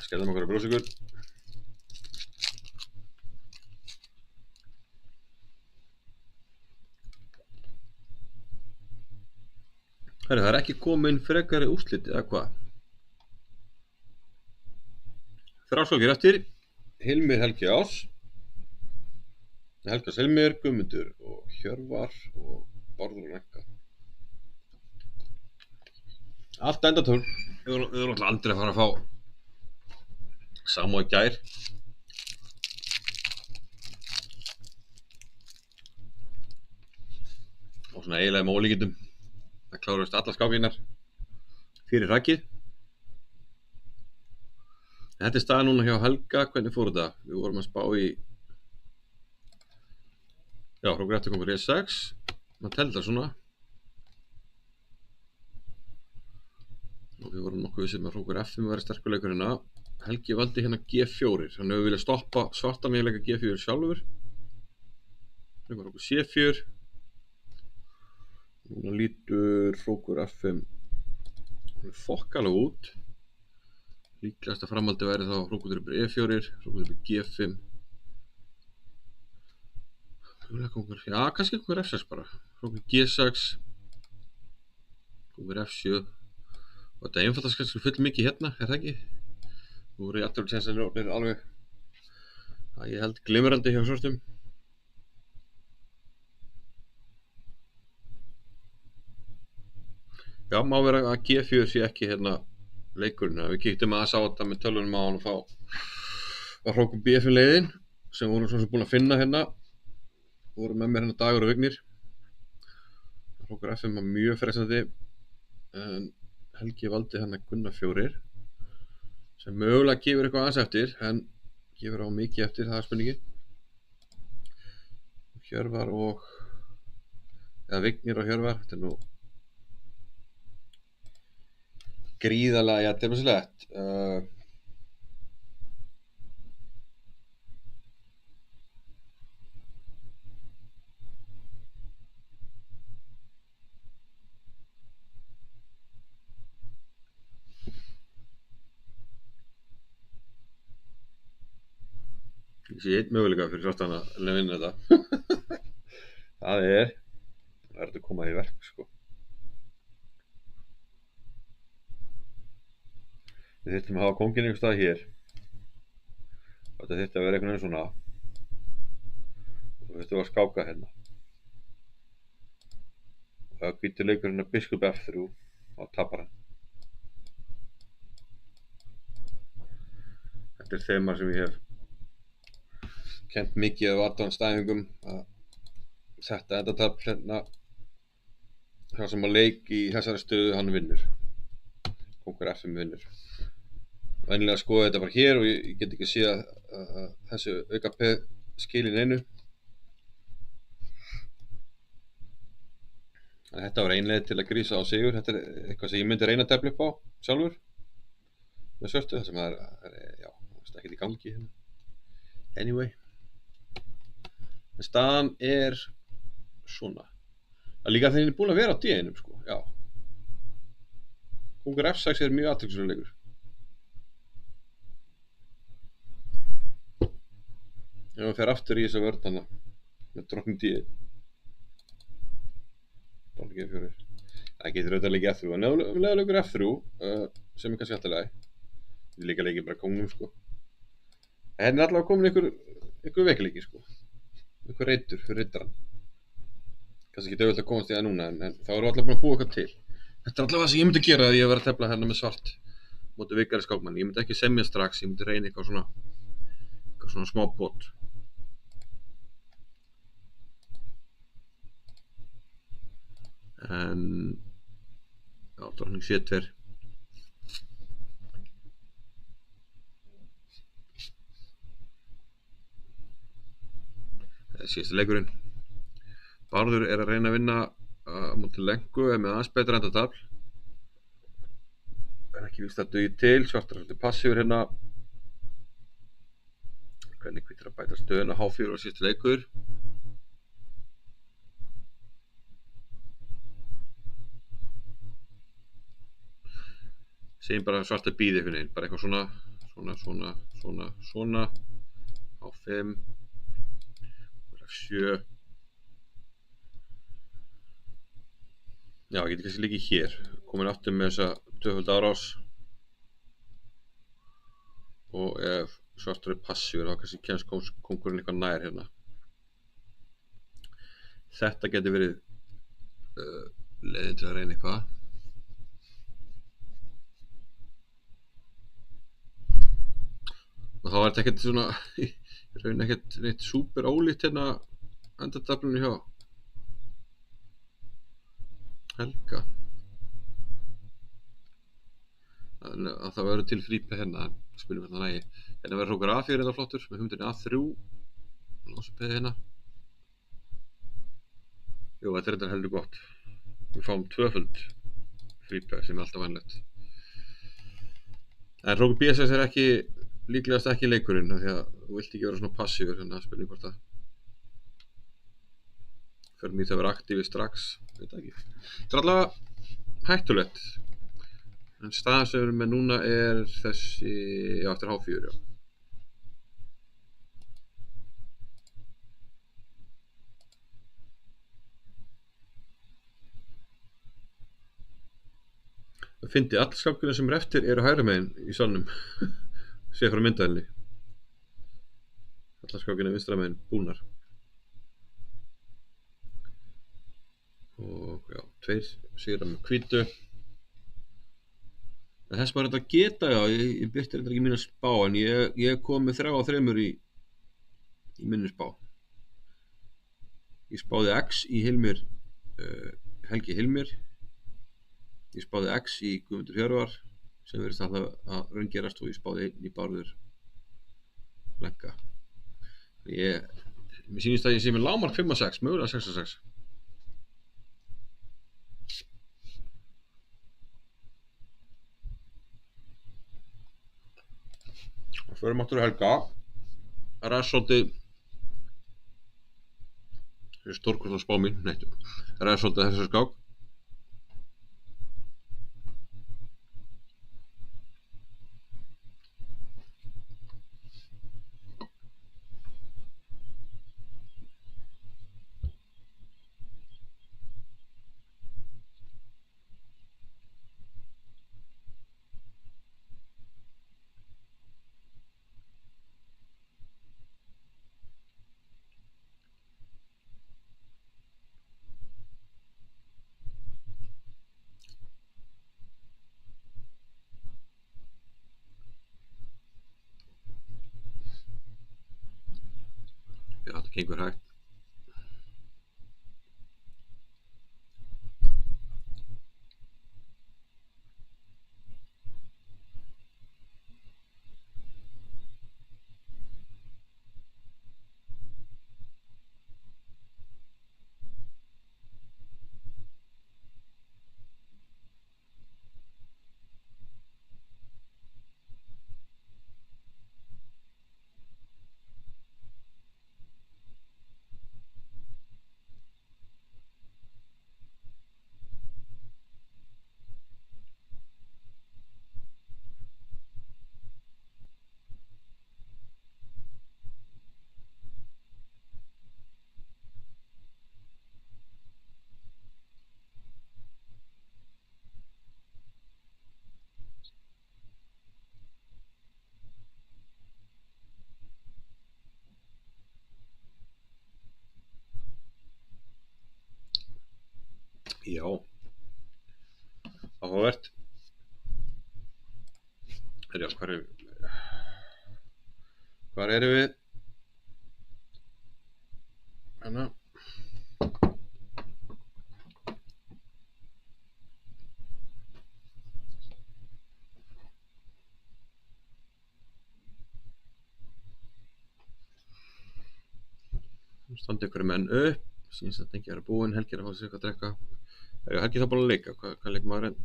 Skellum okkur að brjósikur. Herri, það er ekki komin frekari úrslit, eða hvað? Þrjárslokir eftir. Hilmir Helgi Ás. Helgas Hilmir, Guðmundur og Hjörvar og Bárður og Nekka. Allt endatól. Við erum alltaf aldrei að fara að fá sama og í gær. Og svona eiginlega með ólíkindum. Það kláruðist allar skákinnar fyrir hrakið. Þetta er staðan núna hjá Helga. Hvernig fór þetta? Við vorum að spá í hrókur eftir komur E6. Man telda svona. Og við vorum nokkuð vissir með hrókur F5 væri sterkur leikur hérna. Helgi valdi hérna G4. Hann hefur viljað stoppa svarta með leika G4 sjálfur. Hrókur C4. Núna lítur hrókur F5 fokkalega út. Líklegasta framhaldi væri þá hrókur E4, hrókur G5. Já, kannski hrókur F6 bara. Hrókur G6, hrókur F7. Og þetta einfaldast kannski full mikið hérna, er það ekki? Nú voru í allur tjensinir alveg, ég held glimrandi hjá svartum. Já, má vera að G4 sé ekki hérna leikurinn. Við kíktum aðeins á þetta með tölvunum á hann og fá að hrókum B5 leiðin sem vorum svona sem búin að finna hérna. Voru með mér hérna Dagur og Vignir. Hrókur F5 var mjög frelsandi en Helgi valdi hérna Gunnar 4 sem mögulega gefur eitthvað aðeins eftir en gefur á mikið eftir, það er spurningin. Hjörvar og Vignir og Hjörvar, þetta er nú gríðarlega jafnteflislegt. Ég sé einn möguleika fyrir svartan að vinna þetta. Það er að koma í verk, sko. Við þyrftum að hafa kónginn einhvers staðar hér. Þetta þyrfti að vera einhvern veginn svona. Og við þurftum að skáka hérna. Og það hvítur leikurinn að biskup F3 og tapar hann. Þetta er þema sem ég hef kennt mikið af advanced æfingum að þetta endatafl hérna það sem að leik í þessari stöðu hann vinnur. Kóngur F5 vinnur. Venjulega skoði þetta bara hér og ég get ekki séð að þessu auka P skilin einu. En þetta var ein leið til að grísa á sigur. Þetta er eitthvað sem ég myndi reyna að tefla upp á sjálfur með svörtu, það sem það ekkert í gangi hérna. Anyway. En staðan er svona. Það er líka þegar ég er búin að vera á D-einum, sko. Já. Kóngur F6 er mjög athyglisverður leikur. Ef hann fer aftur í þessa vörn hana með drottning D. Drottning G4. Það getur auðvitað leikið F3. En ef við leikur F3 sem er kannski alltaf leið. Við líka leikið bara kongnum, sko. En hérna er allavega komin einhver veikleiki, sko. Einhver reitur fyrir reitarann. Kannski ekki auðvitað að komast í það núna en þá erum við allavega búin að búa eitthvað til. Þetta er allavega það sem ég myndi gera ef ég var að tefla hérna með svart móti veikari skákmann. Ég myndi ekki semja strax, ég myndi reyna eitthvað svona smá pot. En drottning C2. Það er síðasti leikurinn. Bárður er að reyna að vinna móti lengu með aðeins betra endatafl. En ekki víst að dugi til, svartar svolítið passífur hérna. Hvernig hvítir að bæta stöðuna H4 og síðasti leikur. Segjum bara svart að býði einhvern veginn, bara eitthvað svona svona H5 F7. Já, ég geti kannski líka hér komin aftur með þessa tvöföldu árás og ef svartur passífur þá kannski kemst kóngurinn eitthvað nær hérna. Þetta geti verið leiðin til að reyna eitthvað. Og þá þetta ekkert svona í raun ekkert neitt súper ólíkt hérna endataflunni hjá Helga. Þannig að það verður til frípe hérna, spilum hérna nægi. Hérna verður hrókur A4 þetta flottur með hugmyndinni A3. Lósapeði hérna. Jú, þetta er þetta heldur gott. Við fáum tvöföld frípe sem er alltaf vænlegt. En hrókur B6 er ekki líklegast ekki leikurinn af því að þú vilt ekki vera svona passífur hérna að spilja hvort það fyrir mig það vera aktífi strax, veit ekki. Þetta er allavega hættulegt en staðan sem við erum með núna er þessi, já eftir H4 já. Það fyndi all skákina sem er eftir eru hægri megin í salnum séð frá myndaðinni. Allar skákina vinstra megin búnar. Og já, 2 sigrar með hvítu. En þess maður þetta geta, já, ég byrti þetta ekki mína spá en ég kom með 3 af 3 í minni spá. Ég spáði X í Hilmir, Helgi Hilmir. Ég spáði X í Guðmundur Hjörvar sem verðist alltaf að raungerast og ég spáði 1 í Bárður Lenka. Mér sýnist að ég sé með lágmark 5-6, mögulega 6-6. Og förum aftur Helga. Það er svolítið stórkostlega spá mín, neittu. Það er svolítið þessar skák. Já, þetta gengur hægt. Já, áhugavert. Já, hvar erum við? Hérna. Standi ykkur menn upp. Sýnst að þetta ekki er búinn, Helgi er að fá sér eitthvað að drekka. Er Helgi þá bara að leika? Hvað leikur maður enn?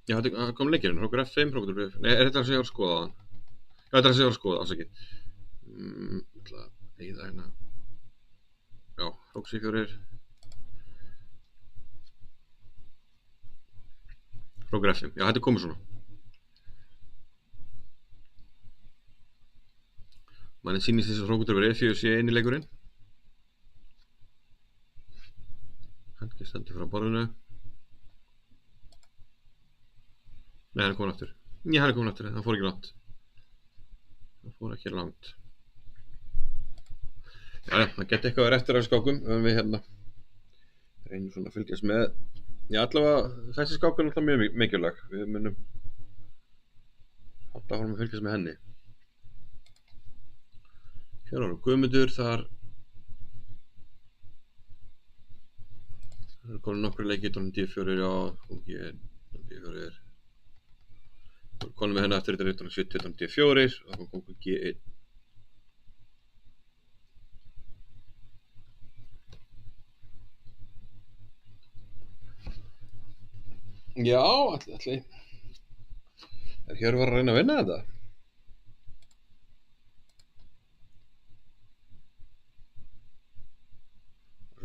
Já, það kom leikirinn, hrókur F5, hrókur F5. Nei, er þetta að segja að skoða þann? Já, þetta er að segja að skoða, afsakið. Ég ætla að eyða hérna. Já, hrókur C4. Hrókur F5, já þetta er komið svona. Manni sýnist þess að hrókur drefur E4 sé inn í leikurinn. Helgi stendur frá borðinu. Nei, hann er komin aftur. Já, hann er komin aftur, það fór ekki langt. Það fór ekki langt. Já, það geti eitthvað verið eftir af skákum ef við hérna reynum svona að fylgjast með. Já, allavega þessi skák er náttúrulega mjög mikilvæg. Við munum halda áfram að fylgjast með henni. Hér var Guðmundur, þar er komin nokkru leiki, drónum D4, já, og D4 er komin með henni eftir þetta 1970, drónum D4 og það kom G1. Já, ætli. Hér var að reyna að vinna þetta.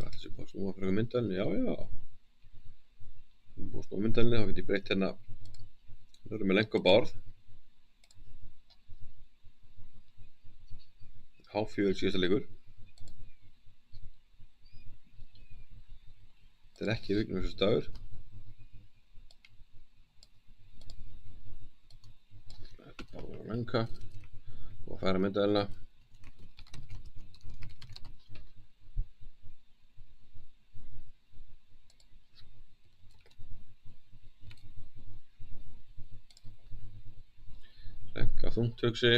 Það sé bara snúa fyrir myndalni, já. Búið að snúa myndalni, þá get ég breytt hérna. Nú erum við lengi á bárð. H4 síðasta leikur. Þetta er ekki vignum þessu dagur. Lenka og færa myndalina. Lenka þungt hugsi.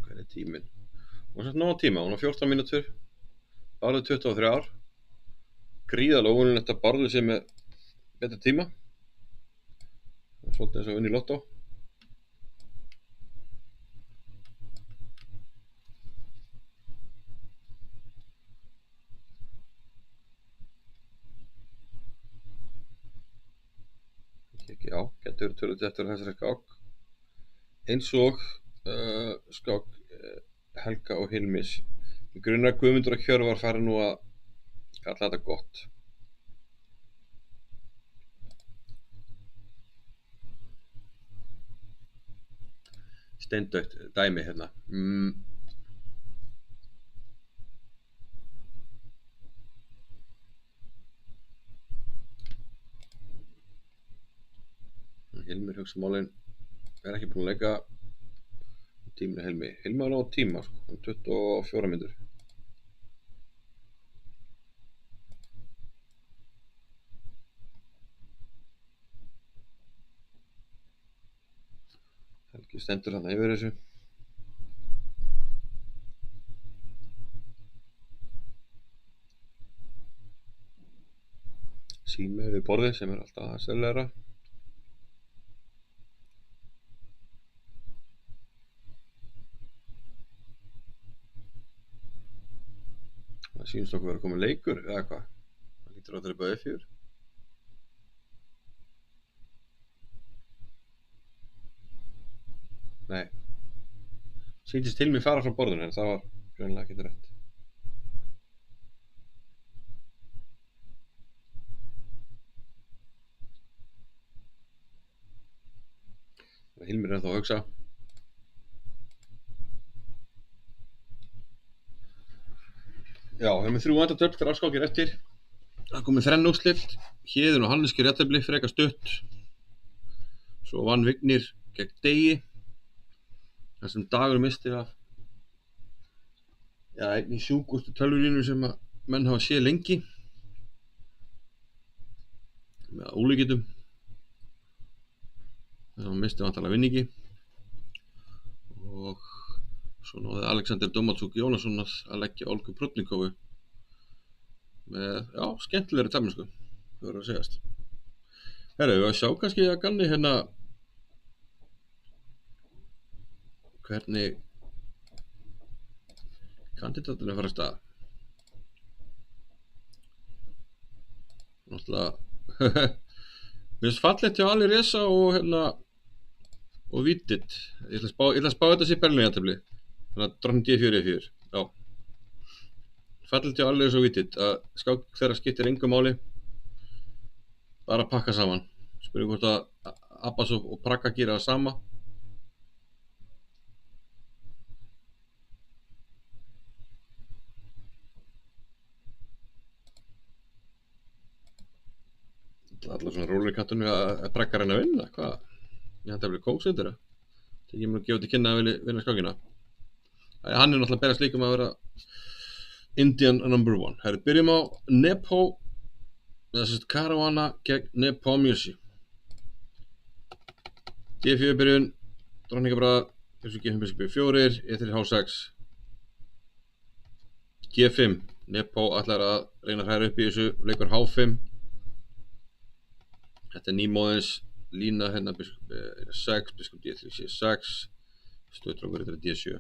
Hver er tíminn? Hún er sett nóg tíma, hún á 14 mínútur. Barðið 23 ár. Gríðarlega óvenjulegt að barðið sé með betri tíma. Það er svolítið eins og unni í lottó. Já, getur tölvöld eftir þessari skák eins og skák Helga og Hilmis. Í grunna Guðmundur og Hjörvar fara nú að kalla þetta gott. Steindautt dæmi hérna. Hilmir hugsamálinn er ekki búinn að leika tíminu Hilmi. Hilmi á náðu tíma, sko, 24 mínútur. Helgi stendur þarna yfir þessu. Sími við borðið sem er alltaf að selera. Það sýnist okkur verið að koma leikur eða hvað. Það lítur á að drepa E4. Nei. Sýndist til mig fara frá borðinu en það var greinilega ekki rétt. Hilmir er ennþá að hugsa. Já, við erum með 3 endatöfl, 3 skákir eftir. Það komið 3 úrslit. Héðinn og Hanneski réttöfli, frekar stutt. Svo vann Vignir gegn Degi. Það sem Dagur misti af einni sjúkustu tölvulínu sem að menn hafa séð lengi. Með ólíkindum. Það misti vantarlega vinningi. Og svo náði Alexander Domatsuk Jónasson að leggja Olgu Prudnikovu með, skemmtilegri tefninsku, það verður að segjast. Herru, við að sjá kannski að ganni hérna hvernig kandidatinn fara af stað. Náttúrulega mér finnst fallegt hjá Ali Reza og Vítit. Ég ætla að spá þetta sér Berlín-jafntefli. Þannig að dróttin D4 E4. Já. Fallegt hjá Ali Reza og Vítit að skák þeirra skiptir engu máli. Bara pakka saman. Spurning hvort að Abbas og Braga gera það sama. Allar svona rólir í kantunum að Braga reyna að vinna, hvað? Ég hætti að vera kóksendur það. Þegar ég mun að gefa til kynna að vilja vinna skákina. Hann er náttúrulega berast líka með að vera Indian #1. Herri, byrjum á Nepo, þess að Caruana gegn Nepomniachtchi. D4 byrjun, drottningabrað, G5 biskup B4, E3 H6. G5, Nepo ætlar að reyna að hræra upp í þessu, leikur H5. Þetta er nýmóðins lína hérna, biskup E6, biskup D3 C6, stöðdrókur þetta er D7.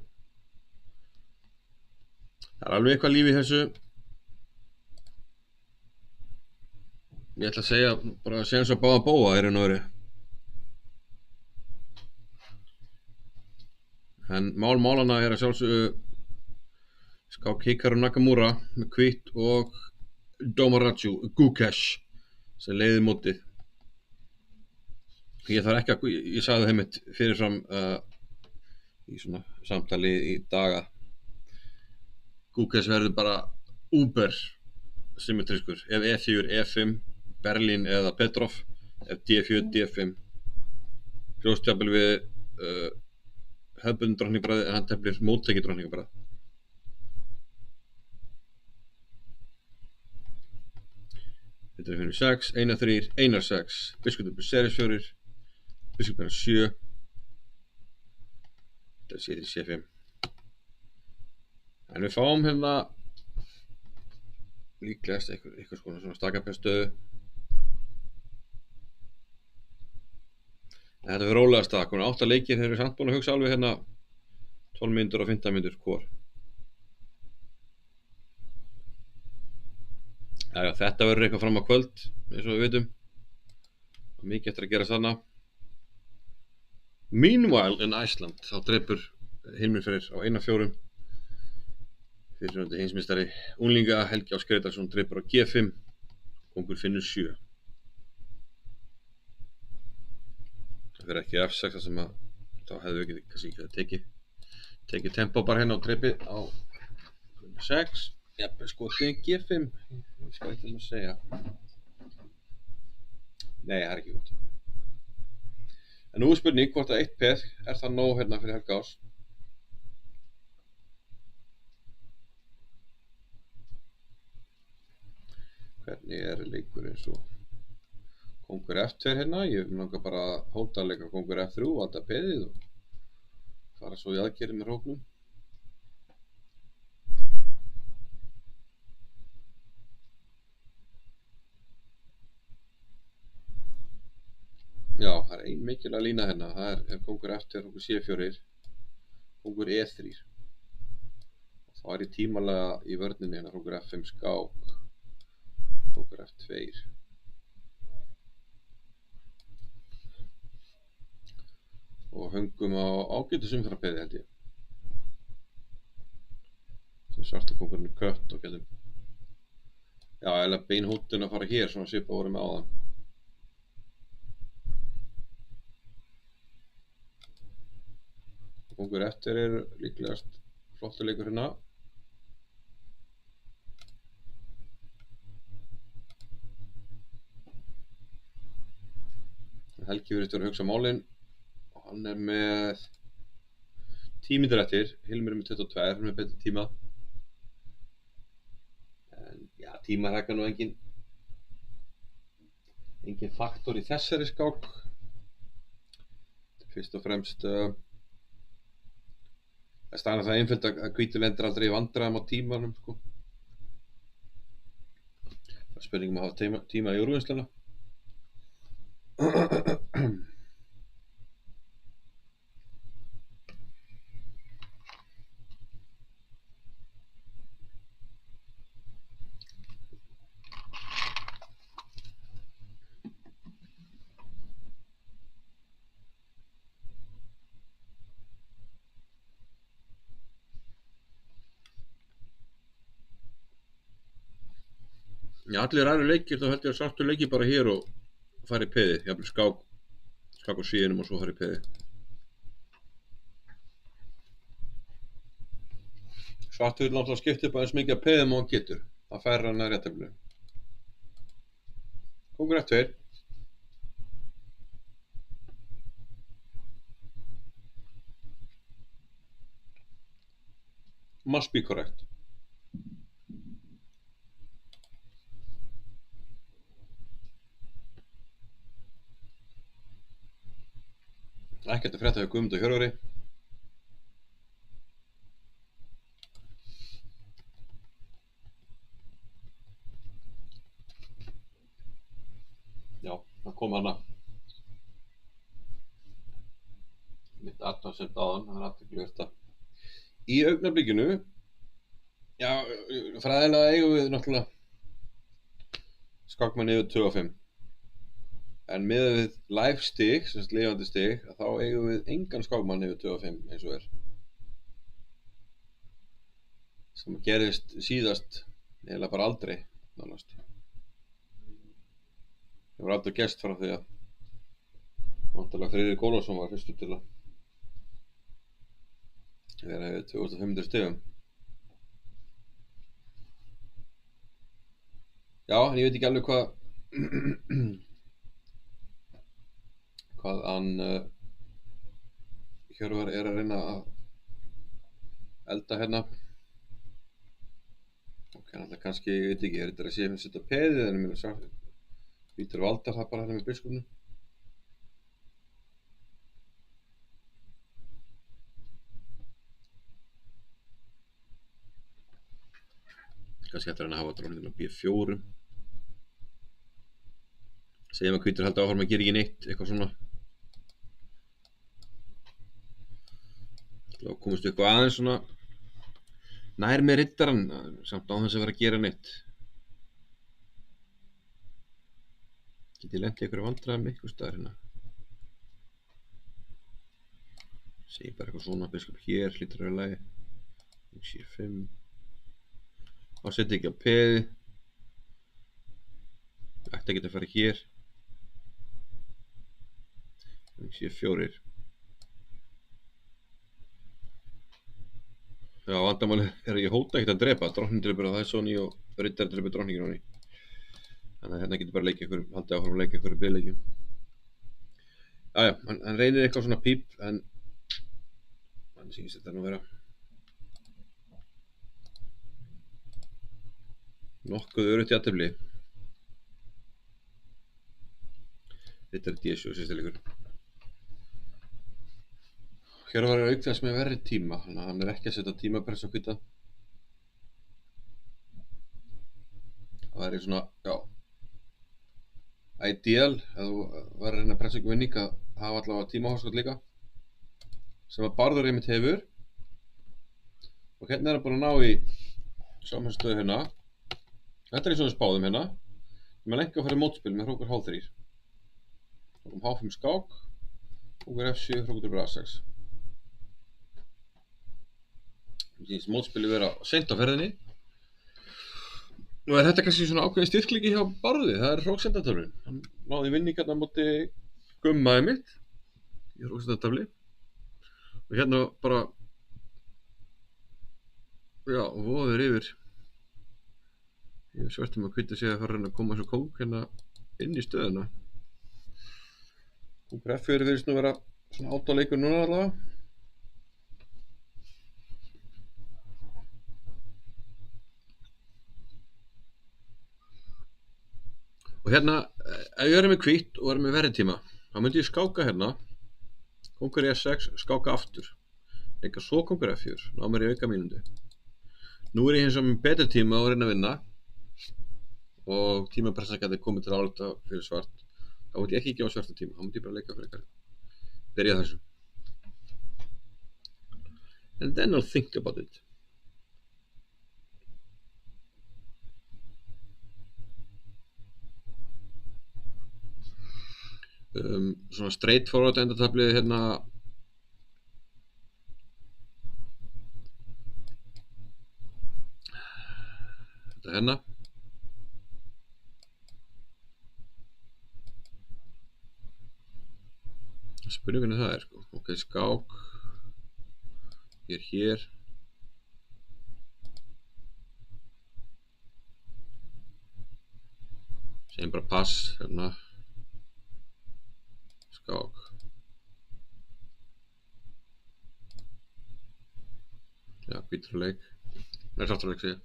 Það er alveg eitthvað líf í þessu. Ég ætla að segja bara að segja eins og báða bóa er einu öðru. En málana er að sjálfsögðu skák Hikaru Nakamura með hvítt og Domorachu Gukesh sem leiði mótið. Ég þarf ekki að, ég sagði þeim mitt fyrirfram í svona samtali í daga. Gukesh verður bara uber symmetriskur. Ef E4, E5, Berlín eða Petrov. Ef D4, D5. Brjóstjafnvel við hefðbundin drottningabrað en hann teflir móttekið drottningabrað. Þetta er 5-6, 1-3, 1-6, biskup series 4, biskup 7, þetta er C5. En við fáum hérna líklegast eitthvað svona stakapjastöðu. En þetta fyrir rólega stað, konar 8 leikir, þeir eru samt búin að hugsa alveg hérna 12 mínútur og 15 mínútur hvor. Já, þetta verður eitthvað fram á kvöld, eins og við vitum. Mikið eftir að gera þarna. Meanwhile in Iceland, þá drepur Hilmir Freyr á 1-4. Fyrirhundi heimsmeistari unglinga Helgi Ás Grétarsson drepur á G5. Kóngur finnur 7. Það fyrir ekki F6 þar sem að þá hefðu við kannski ekki tekið tempo bara hérna á drepi á 6. Jafnvel skotið G5, ég skal ekki að segja. Nei, það er ekki gott. En nú er spurning hvort að 1 peð er það nóg hérna fyrir Helga Ás. Hvernig er leikurinn svo? Kóngur F2 hérna, ég langar bara að hóta að leika kóngur F3 og alltaf peðið og fara svo í aðgerið með hróknum. Já, það er ein mikilvæg lína hérna, það er ef kóngur F2, kóngur C4, kóngur E3. Og þá er ég tímalega í vörninni hérna, kóngur F5 skák, kóngur F2. Og höngum á ágætis umferðarpeði held ég. Sem svarta kóngurinn er kött og getum, já, eða beinhúttin að fara hér, svona svipa voru með áðan. Kóngur F2 er líklegast flottur leikur hérna. Helgi virðist vera að hugsa málin og hann er með 10 mínútur eftir, Hilmir er með 22, hann er með betri tíma. En já, tíma er ekki nú engin faktor í þessari skák. Fyrst og fremst það staðan það einföld að hvítur lendir aldrei í vandræðum á tímanum sko. Það er spurningum að hafa tíma í úrvinnsluna. Já, allir aðrir leikir, þá held ég að sáttu leiki bara hér og fara í peði, jafnvel skák á síðunum og svo fara í peði. Svartur vil náttúrulega skipta upp aðeins mikið af peðum og hann getur. Það fær hann að réttöflu. Kóngur F2. Must be correct. Ekkert að frétta hjá Guðmund og Hjörvari. Já, það kom hana. Mitt athugasemd áðan, það athyglisvert að í augnablikinu, já, fræðilega eigum við náttúrulega skákmann yfir 2,5. En miðað við live stig, sem sagt lifandi stig, þá eigum við engan skákmann yfir 2,5 eins og er. Sem gerðist síðast, eiginlega bara aldrei, nánast. Það var aldrei gerst frá því að vantarlega Friðrik Ólafsson var fyrstur til að vera yfir 2500 stigum. Já, en ég veit ekki alveg hvað hann Hjörvar er að reyna að elda hérna. Ok, náttúrulega kannski, ég veit ekki, er þetta að sé að setja peðið en ég meina sagt Vítur Valdar það bara hérna með biskupnum. Kannski hættir hann að hafa drónina B4. Segjum að hvítur haldi áfram að gera ekki neitt, eitthvað svona. Þá komist við eitthvað aðeins svona nær með riddarann, samt á þess að vera að gera neitt. Get ég lent í einhverju vandræðum einhvers staðar hérna. Segjum bara eitthvað svona, biskup hér, hlýtur að vera í lagi. C5. Þá setja ekki á peði. Ætti að geta að fara hér. C4. Já, vandamálið er að ég hóta ekkert að drepa. Drottning drepur á Þæssoni og riddari drepur drottningin á henni. Þannig að hérna getur bara leikið ykkur, haldið áfram að leika ykkur í biðleikjum. Jájá, hann reynir eitthvað svona píp, en hann sýnist þetta nú vera nokkuð öruggt jafntefli. Riddari D7 síðasti leikur. Hjörvar er aukþess með verri tíma, þannig að hann er ekki að setja tímapress á hvíta. Það er svona, já, ideal, ef þú var að reyna að pressa ykkur vinning að hafa allavega tímahorskot líka, sem að Barður einmitt hefur. Og hérna er hann búinn að ná í samhæðsstöðu hérna. Þetta er eins og við spáðum hérna. Við erum lengi að fara í mótspil með hrókur H3. Hrókum H5 skák, hrókur F7, hrókur A6. Þess mótspili vera seint á ferðinni. Nú er þetta kannski svona ákveðin styrkleiki hjá Barði, það er hróksendataflin. Hann náði vinningarna á móti Gummaði mitt í hróksendatafli. Og hérna bara, já, voður yfir svartum að hvíta sig að fara að koma svo kóng hérna inn í stöðuna. Kóngur F4 virðist nú vera svona áttaleikur núna allavega. Og hérna, ef ég verið með hvítt og verið með verritíma, þá myndi ég skáka hérna, kóngur E6, skáka aftur, leika svo kóngur F4, ná mér í auka mínútu. Nú er ég hins vegar með betri tíma og reyna að vinna og tímapressan gæti komið til álita fyrir svart. Þá myndi ég ekki gefa svarta tíma, þá myndi ég bara leika fyrir ykkar. Byrja þessu. And then I'll think about it. Svona straightforward endartaflið hérna þetta hérna Spurning hvernig það sko. Ok, skák. Ég hér. Segjum bara pass, hérna. Skák. Já, hvítur leik. Nei, svartur leik segja.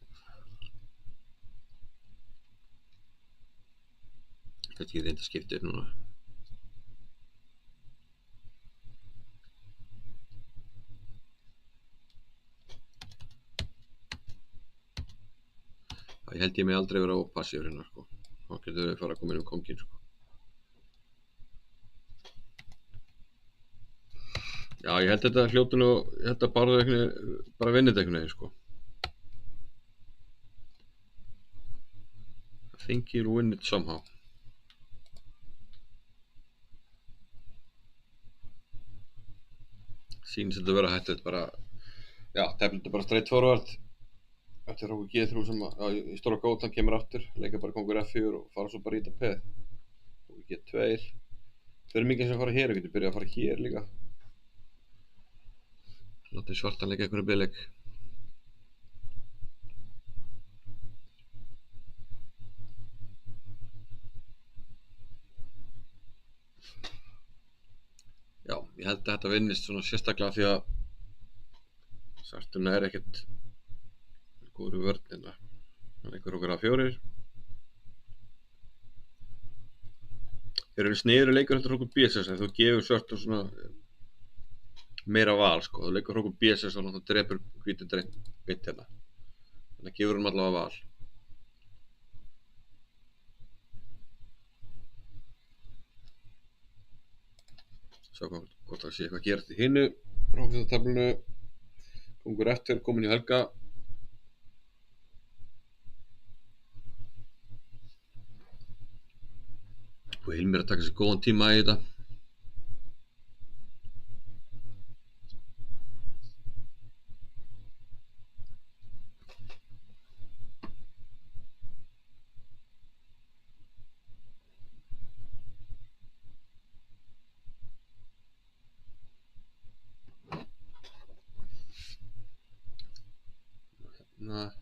Þetta ég reynda að skipta upp núna. Ég held ég mig aldrei vera á passífur hérna sko. Þá getur við fara að koma inn konginn sko. Já, ég held þetta hljóti nú, ég held að bara vinnið þetta einhvern veginn sko. I think you'll win it somehow. Sýnist þetta vera hættið bara, já, tefnir bara straight forward. Eftir Róku G3 sem í stóra gót hann kemur aftur, leika bara kongur F4 og fara svo bara í þetta peð. Róku G2. Þau eru mikið sem fara hér, við getum byrjað að fara hér líka. Látið svartan leika einhverju biðleik. Já, ég held að þetta vinnist svona sérstaklega því að svartuna ekkert góður í vörnina. Það leikur okkur A4. Þeir eru sniðri leikur heldur okkur B6 en þú gefur svörtum svona meira val sko. Þú leikur okkur B6 og náttúrulega drepur hvítur beint hérna. Þannig að gefur hann allavega val. Sjá hvort það sé eitthvað gerast í hinu rákstæðatöflunu. Kongur F2 komin í Helga. Og Hilmir að taka sér góðan tíma í þetta. Hérna.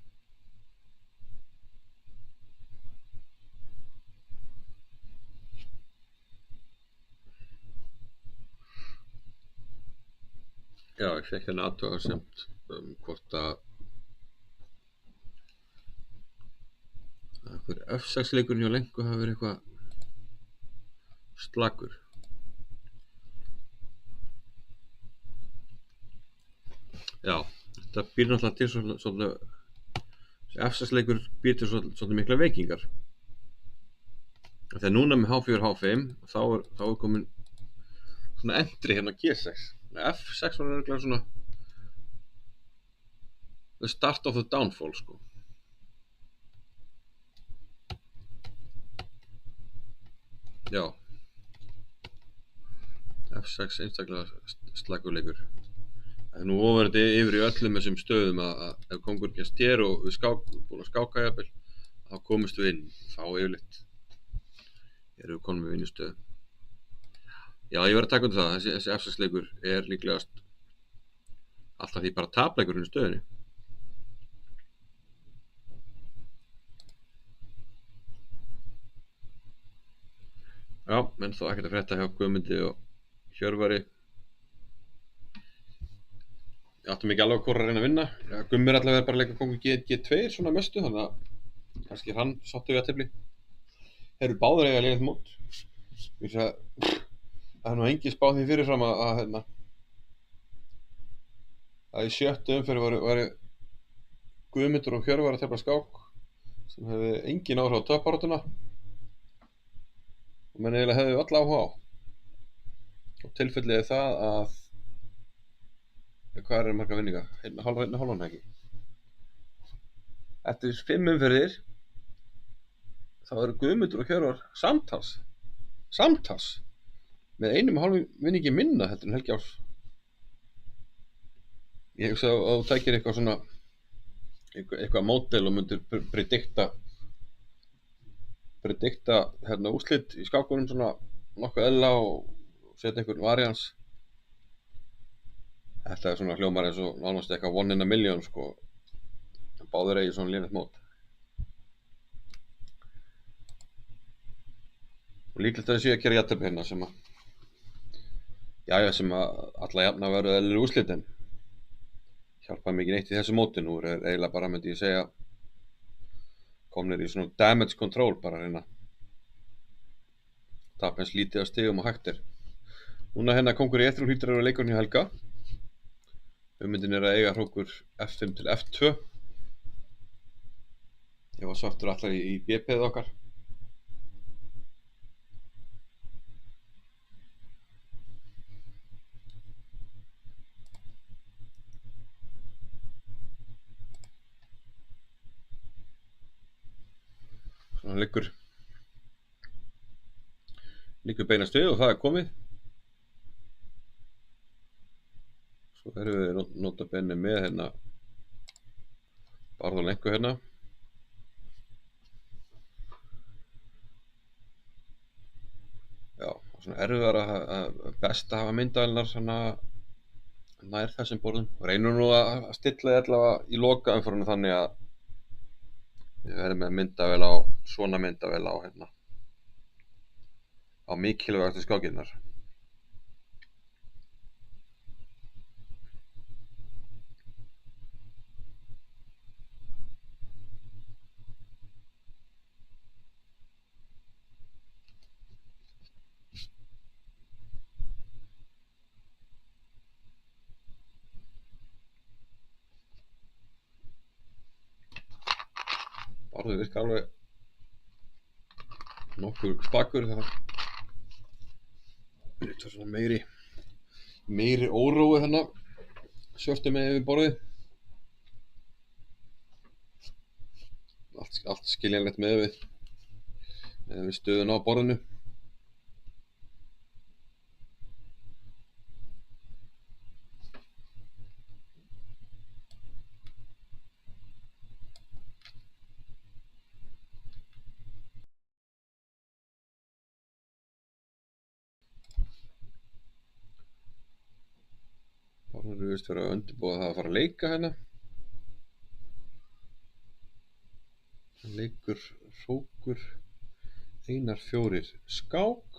Já, ég fekk hérna athugasemd hvort að einhver F6 leikurinn hjá Lenku hafi verið eitthvað slakur. Já, þetta býr náttúrulega til svolítið F6 leikur býr til svolítið mikla veikingar. Þegar núna með H4, H5 þá er komin svona entry hérna G6. F6 var örugglega svona the start of the downfall sko. Já. F6 einstaklega slakur leikur. Það er nú ofurðið yfir í öllum þessum stöðum að ef kongur gerst hér og við búin að skáka jafnvel, þá komumst við inn, þá yfirleitt erum við konum við vinnustöðu. Já, ég verð að taka undir það, þessi F6 leikur er líklegast alltaf því bara tapleikurinn í stöðunni. Já, menn þá ekkert að frétta hjá Guðmundi og Hjörvari. Ég áttum ekki alveg hvort að reyna að vinna. Já, Gummi er allavega bara að leika kongur G2 svona mestu, þannig að kannski hann sáttu við að tefli. Þeir eru báðir eiga lélegt mót. Það er nú engin spáð því fyrirfram að í sjöttu umferð væri Guðmundur og Hjörvar að tefla skák sem hefði engin áhrif á toppbaráttuna og menn eiginlega hefði öll áhuga á. Og tilfellið er það að hvað margar vinninga? Hálfan ekki. Eftir 5 umferðir þá eru Guðmundur og Hjörvar samtals með 1,5 vinningi minna heldur en Helgi Árs. Ég hugsa að þú tækir eitthvað svona eitthvað módel og myndir predikta hérna úrslit í skákunum svona nokkuð eðla og setja einhvern varians. Þetta svona hljómar eins og nánast eitthvað 1 in a million sko. Báðir eigi svona lélegt mót. Og líklegt að það sé að gera jafntefli hérna sem að sem að alla jafna verður eðlileg úrslit en hjálpaði mikið neitt í þessu móti. Nú er eiginlega bara, myndi ég segja, komnir í svona damage control, bara að reyna tapa eins lítið af stigum og hægt er. Núna hérna kongur í E3 hlýtur að vera leikurinn hjá Helga. Hugmyndin er að eiga hrókur F5 til F2. Ég var svartur allar í BP-ið okkar. Svona liggur beinast við og það er komið. Svo erum við nota benni með hérna Barðalenku hérna. Já, svona erfiðar að best að hafa myndavélarnar svona nær þessum borðum. Reynum nú að stilla því allavega í lokaumferðinni þannig að við verðum með myndavél á svona myndavél á hérna á mikilvægastu skákirnar. Barður virkar alveg nokkur spakur þegar þetta var svona meiri órói þarna svörtu með yfir borðið. Allt skiljanlegt með við stöðuna á borðinu. Barður virðist vera að undirbúa það að fara að leika hérna. Hann leikur hrókur Einar 4 skák.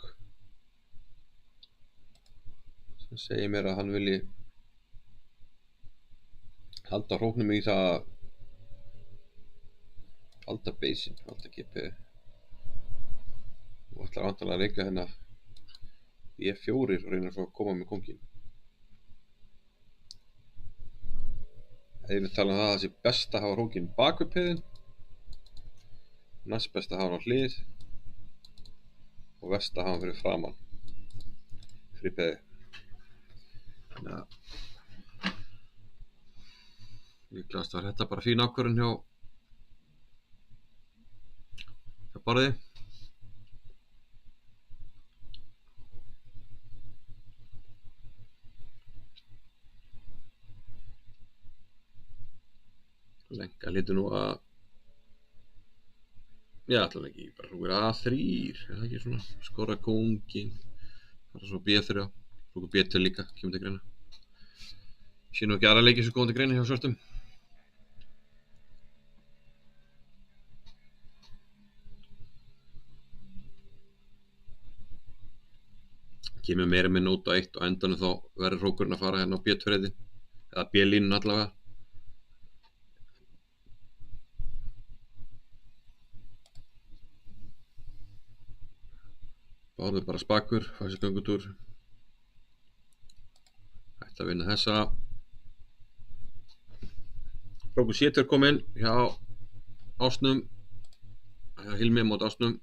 Það segir mér að hann vilji halda hróknum í það að halda beisinn, halda GP. Og ætlar vantanlega að leika hérna E4 og reyna svo að koma með kónginn. Þeir tala um það að það sé best að hafa hrókinn bak við piðin, næst best að hafa hann á hlið og verst að hafa hann fyrir framan fyrir piði. Þannig að líklegast var þetta bara fín ákvörðun hjá Barði. Lenka lítur nú að allan ekki bara hrókur A3, það ekki svona skora kónginn, fara svo B3, hrókur B2 líka kemur til greina. Sé nú ekki aðra leiki sem koma til greina hjá svörtum. Kemur meira með nóta 1 og endanum þá verður hrókurinn að fara hérna á B2-reitin eða B-línun allavega. Barður bara spakur, fær sér göngutúr. Ætti að vinna þessa. Hrókur C2 kom inn hjá Ásnum, hjá Hilmi mót Ásnum.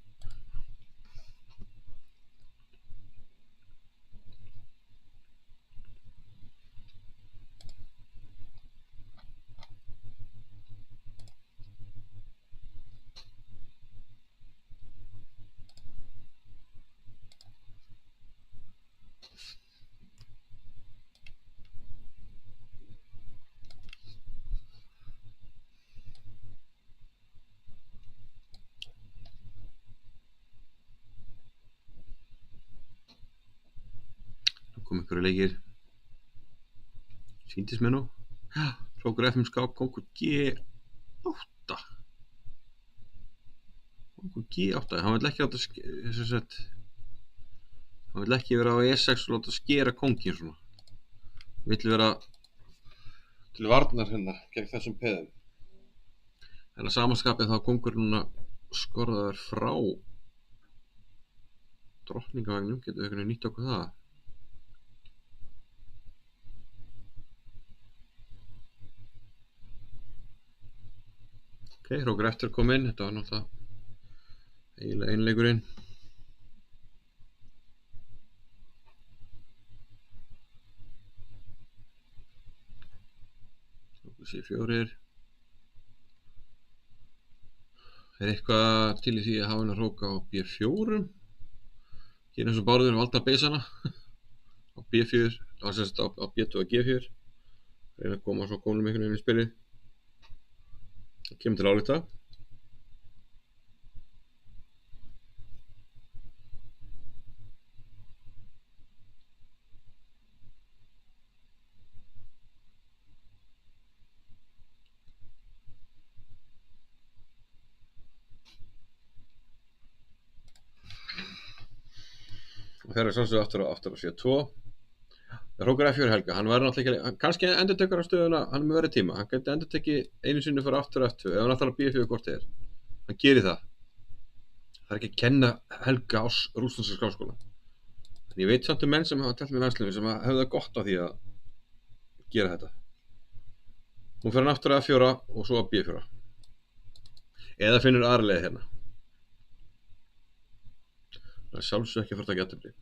einhverju leikir. Sýndist mér nú. Já, Hrókur FM skák kongur G8. Kongur G8, hann vill ekki láta hann vill ekki vera á E6 og láta skera kongin svona. Vill vera til varnar hérna gegn þessum peðum. En að samanskapið þá kongur núna skorðaður frá drottningavagnum, getur við einhvern veginn nýtt okkur það. Ok, Hrókur eftir kom inn, þetta var náttúrulega eiginlega einleikurinn. Hrókur C4. Eitthvað til í því að hafa hann að hróka á B4. Hér eins og Bárður valda beisana á B4, á B2 og G4. Reyna að koma svo góðum einhvern veginn í spilið. Það kemur til álita. Og þeirra sannsögðu aftur á C2. Hrókur F4 Helga, hann var náttúrulega ekki, kannski endurtekur á stöðuna, hann með verið tíma, hann geti endurtekið einu sinni fyrir aftur F2, ef hann ætlar að B4 hvort er. Hann gerir það. Það er ekki að kenna Helga á rússneska skákskóla. En ég veit samt menn sem hafa telt með landslinu sem hefðu það gott á því að gera þetta. Nú fer hann aftur að F4 og svo að B4. Eða finnur aðra leið hérna. Það er sjálfsög ekki að fara að taka jafntefli.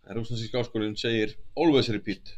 En rússneski skákskólinn segir always repeat.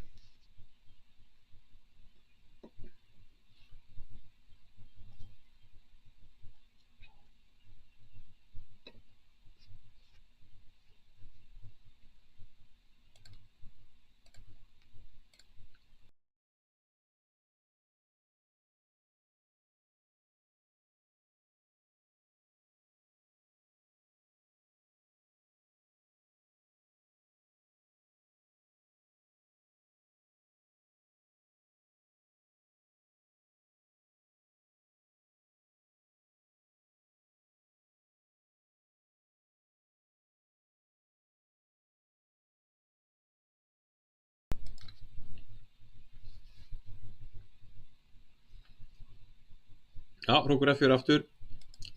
Já, Hrókur F4 aftur.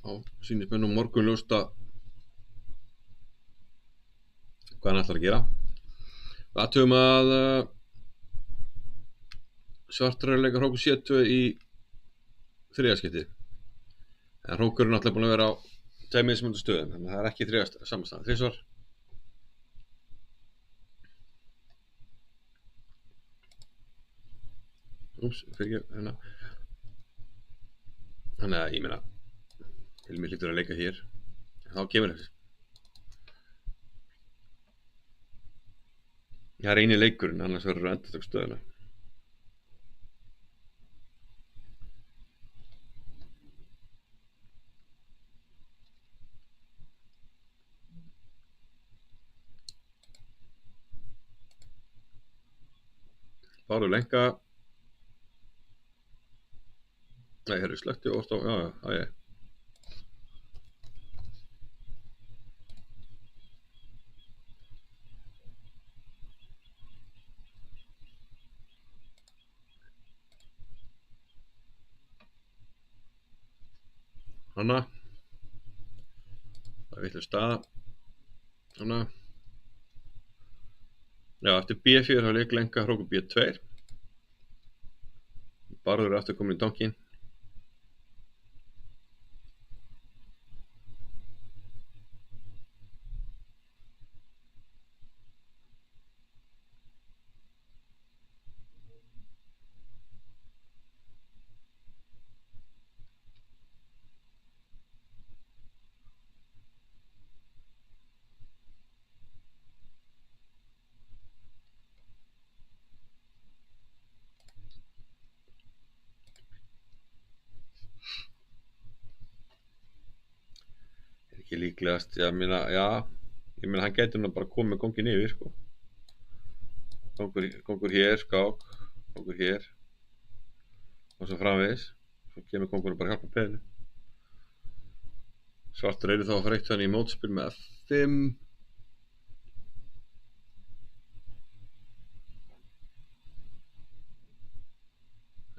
Og sýnist mér nú morgunljóst að hvað hann ætlar að gera. Við athugum að Svartur er að leika Hrókur C2 í þriðja skipti. En Hrókur er náttúrulega búinn að vera á tveimur mismunandi stöðum, þannig að það er ekki þriðja samanstæðan. Þrisvar. Úps, fyrir ekki hérna. Þannig að ég meina, Hilmi hlýtur að leika hér, en þá kemur þessi. Það er eini leikurinn, annars verður það endurtök stöðuna. Bárður lenka. Nei, hér er slökti og orðst á, já. Hanna. Það er vitlaus staða. Hanna. Já, eftir B4 þá leik lenka Hrókur B2. Bárður er aftur komin í donkinn. Ekki líklegast, ég meina hann gæti nú bara komið með kónginn yfir, sko. Kóngur hér, skák, kóngur hér og svo framvegis. Svo kemur kóngurinn bara að hjálpa peðinu. Svartur þá að fara eitt þannig í mótspil með F5.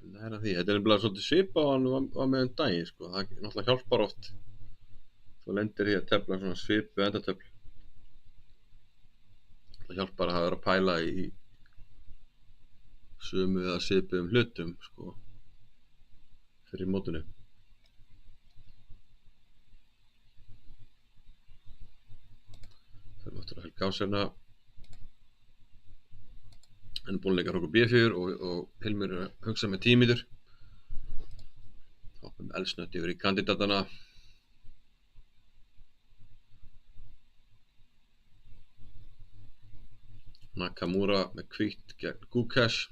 En það því, þetta nefnilega svolítið svipað á hann var með daginn, sko. Það náttúrulega hjálpar oft. Svo lendir því að tefla svona svipu endatöfl. Það hjálpar að vera að pæla í sömu eða svipuðum hlutum, sko, fyrir mótinu. Það aftur að Helgi Áss hérna. Hann búinn að leika hrókur B4 og Hilmir að hugsa með 10 mínútur. Hoppum eldsnöggt yfir í kandidatana. Nakamura með hvítt gegn Gukesh.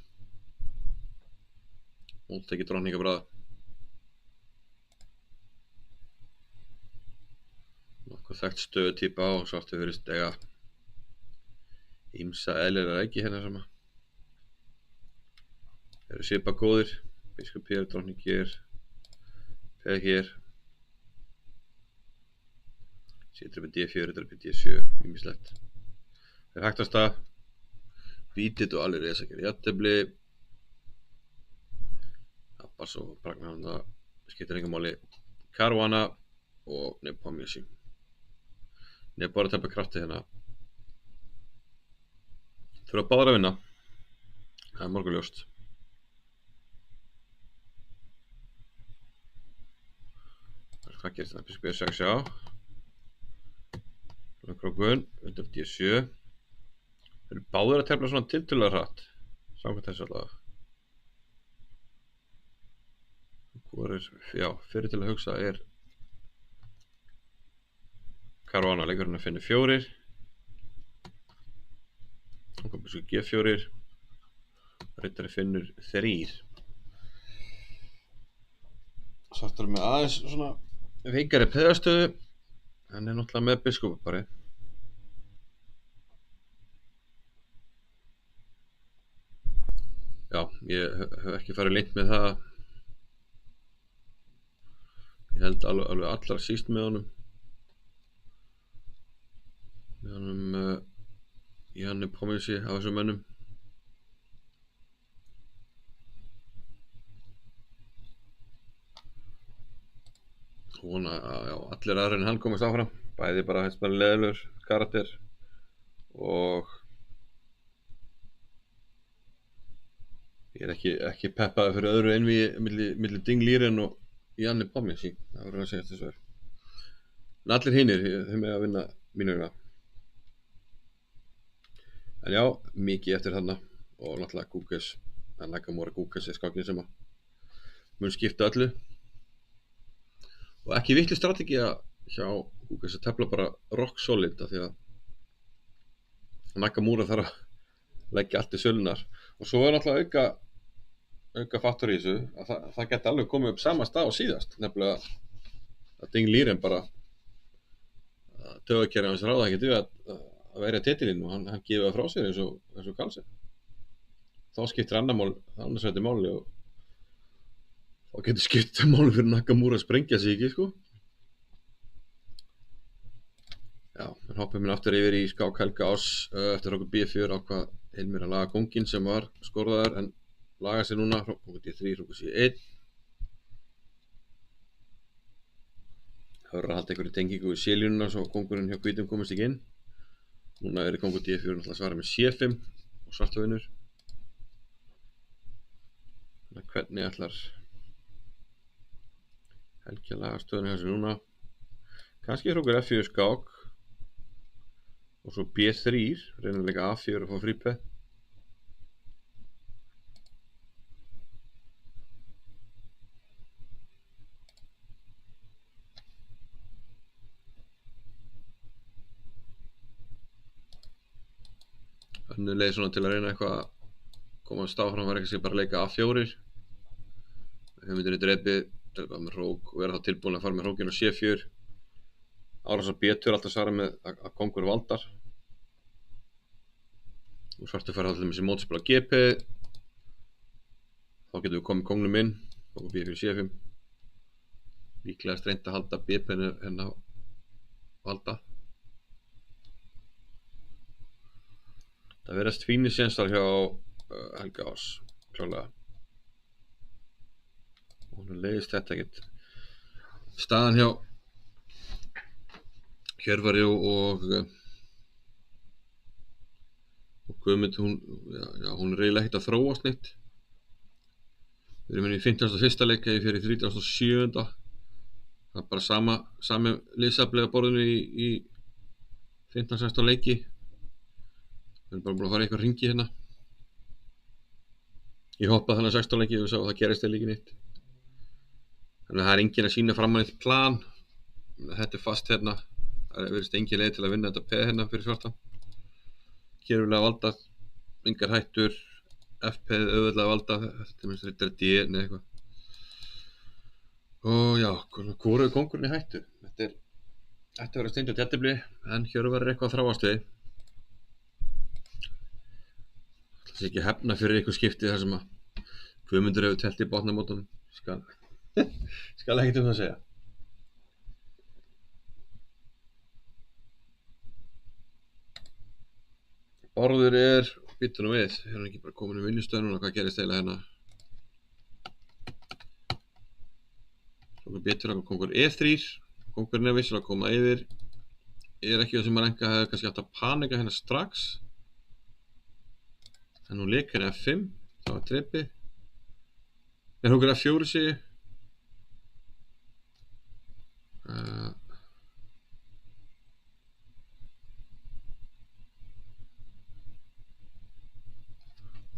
Móttekið drottningabrað. Nokkuð þekkt stöðutýpa og svartu virðist eiga ýmsa eðlilega ekki hérna sama. Þeir eru svipað góðir. Biskup hér, drottning hér, peð hér. Situr upp í D4, þetta upp í D7, ýmislegt. Þeir hægtasta. Vítið og allir reysa gerir jafntefli. Abbas og Pragnaranda skiptir engu máli. Caruana og Nepomniachtchi. Bara að tefla krafti hérna. Þurfa báðir að vinna. Það er morgunljóst. Hvað gerist það? Biskup B6, já. Krókun, undir D7. Þeir eru báðir að tefla svona tiltölulega hratt. Samkvæmt þessu allavega. Já, fyrir til að hugsa er Caruana leikurinn að finna 4. Og biskup G4. Riddari finnur 3. Svartur með aðeins svona veikari peðastöðu. Hann er náttúrulega með biskupapari. Já, ég hef ekki farið lengt með það. Ég held alveg allra síst með honum. Með honum Janni Pommici af þessum mönnum. Vona að allir aðrir en hann komast áfram. Bæði bara hægt með leðilegur karakter og ég er ekki peppaði fyrir öðru einvígi milli Ding Liren og Janni Pommici. Það voru að segja þess að en allir hinnir, þeim er að vinna mínugna. En já, mikið eftir þarna og náttúrulega Gukesh, Nakamura Gukesh er skákinn sem að mun skipta öllu. Og ekki vitlaus strategía hjá Gukesh að tefla bara rock solid af því að Nakamura þarf að leggja allt í sölunar. Og svo er náttúrulega auka faktor í þessu að það geti alveg komið upp sama stað og síðast. Nefnilega að Ding Liren bara taugakerfið hans ráða ekki að verja titilinn og hann gefið það frá sér eins og Carlsen. Þá skiptir annarsæti máli og þá getur skipt máli fyrir Nakamura að sprengja sig ekki, sko. Já, við hoppum aftur yfir í skák Helga Áss eftir okkur B4 ákvað Hilmir að laga kónginn sem var skorðaður en laga sig núna, okkur D3, okkur C1. Það verður að halda einhverju tengingu í C-línuna svo kóngurinn hjá hvítum komist ekki inn. Núna er kóngur D4 náttúrulega að svara með C5 og svartu vinnur. Þannig að hvernig ætlar Helgi að laga stöðuna hjá sig núna. Kannski er okkur F4 skák og svo B3, reynir að leika A4 og fá frípeð. Önnur leið svona til að reyna eitthvað að komast áfram var ekki bara að leika A4. Höfundinni dreipið með hrók og vera þá tilbúin að fara með hrókinn á C4. Árásar B2 alltaf svara með að kongur valdar. Og svartur fara allir með sér mótspil á GP. Þá getum við komið kongnum inn. Kongur B4 C5. Líklegast reynt að halda BP-inu hérna valda. Það verðast fínir sénstar hjá Helga Árs, klálega. Og hún leiðist þetta ekkert. Staðan hjá Hjörvari og Guðmund, hún er eiginlega ekkert að þróast neitt. Við erum inn í 51. leik, ég fer í 37. Það er bara sami liðsafli á borðinu í 15-16 leiki. Við erum bara búin að fara eitthvað hringi hérna. Ég hoppaði þannig 16 leiki og það gerist eða líka neitt. Þannig að það er enginn að sína fram að neitt plan. Þetta er fast hérna. Það verðist engin leið til að vinna þetta peð hérna fyrir svartan. Kyrfilega valdað, engar hættur, F-peð auðvitað valdað, þetta er minnst þetta D eða eitthvað. Og já, hvor er kongurinn í hættu? Þetta verður steindu jættibli, en Hjörvar er eitthvað að þráast við. Það sé ekki hefna fyrir eitthvað skiptið þar sem að Guðmundur hefur telt í botnamótunum. Skal ekkert það segja. Bárður býttu nú við, hann ekki bara komin vinnustöð núna, hvað gerist eiginlega hérna? Kongur B2, kongur E3, kongurinn vissilega að koma yfir. Ekki það sem að Renka hefði kannski átt að panika hérna strax. En nú leik hérna F5, það var drepi. En kongur F4 sé.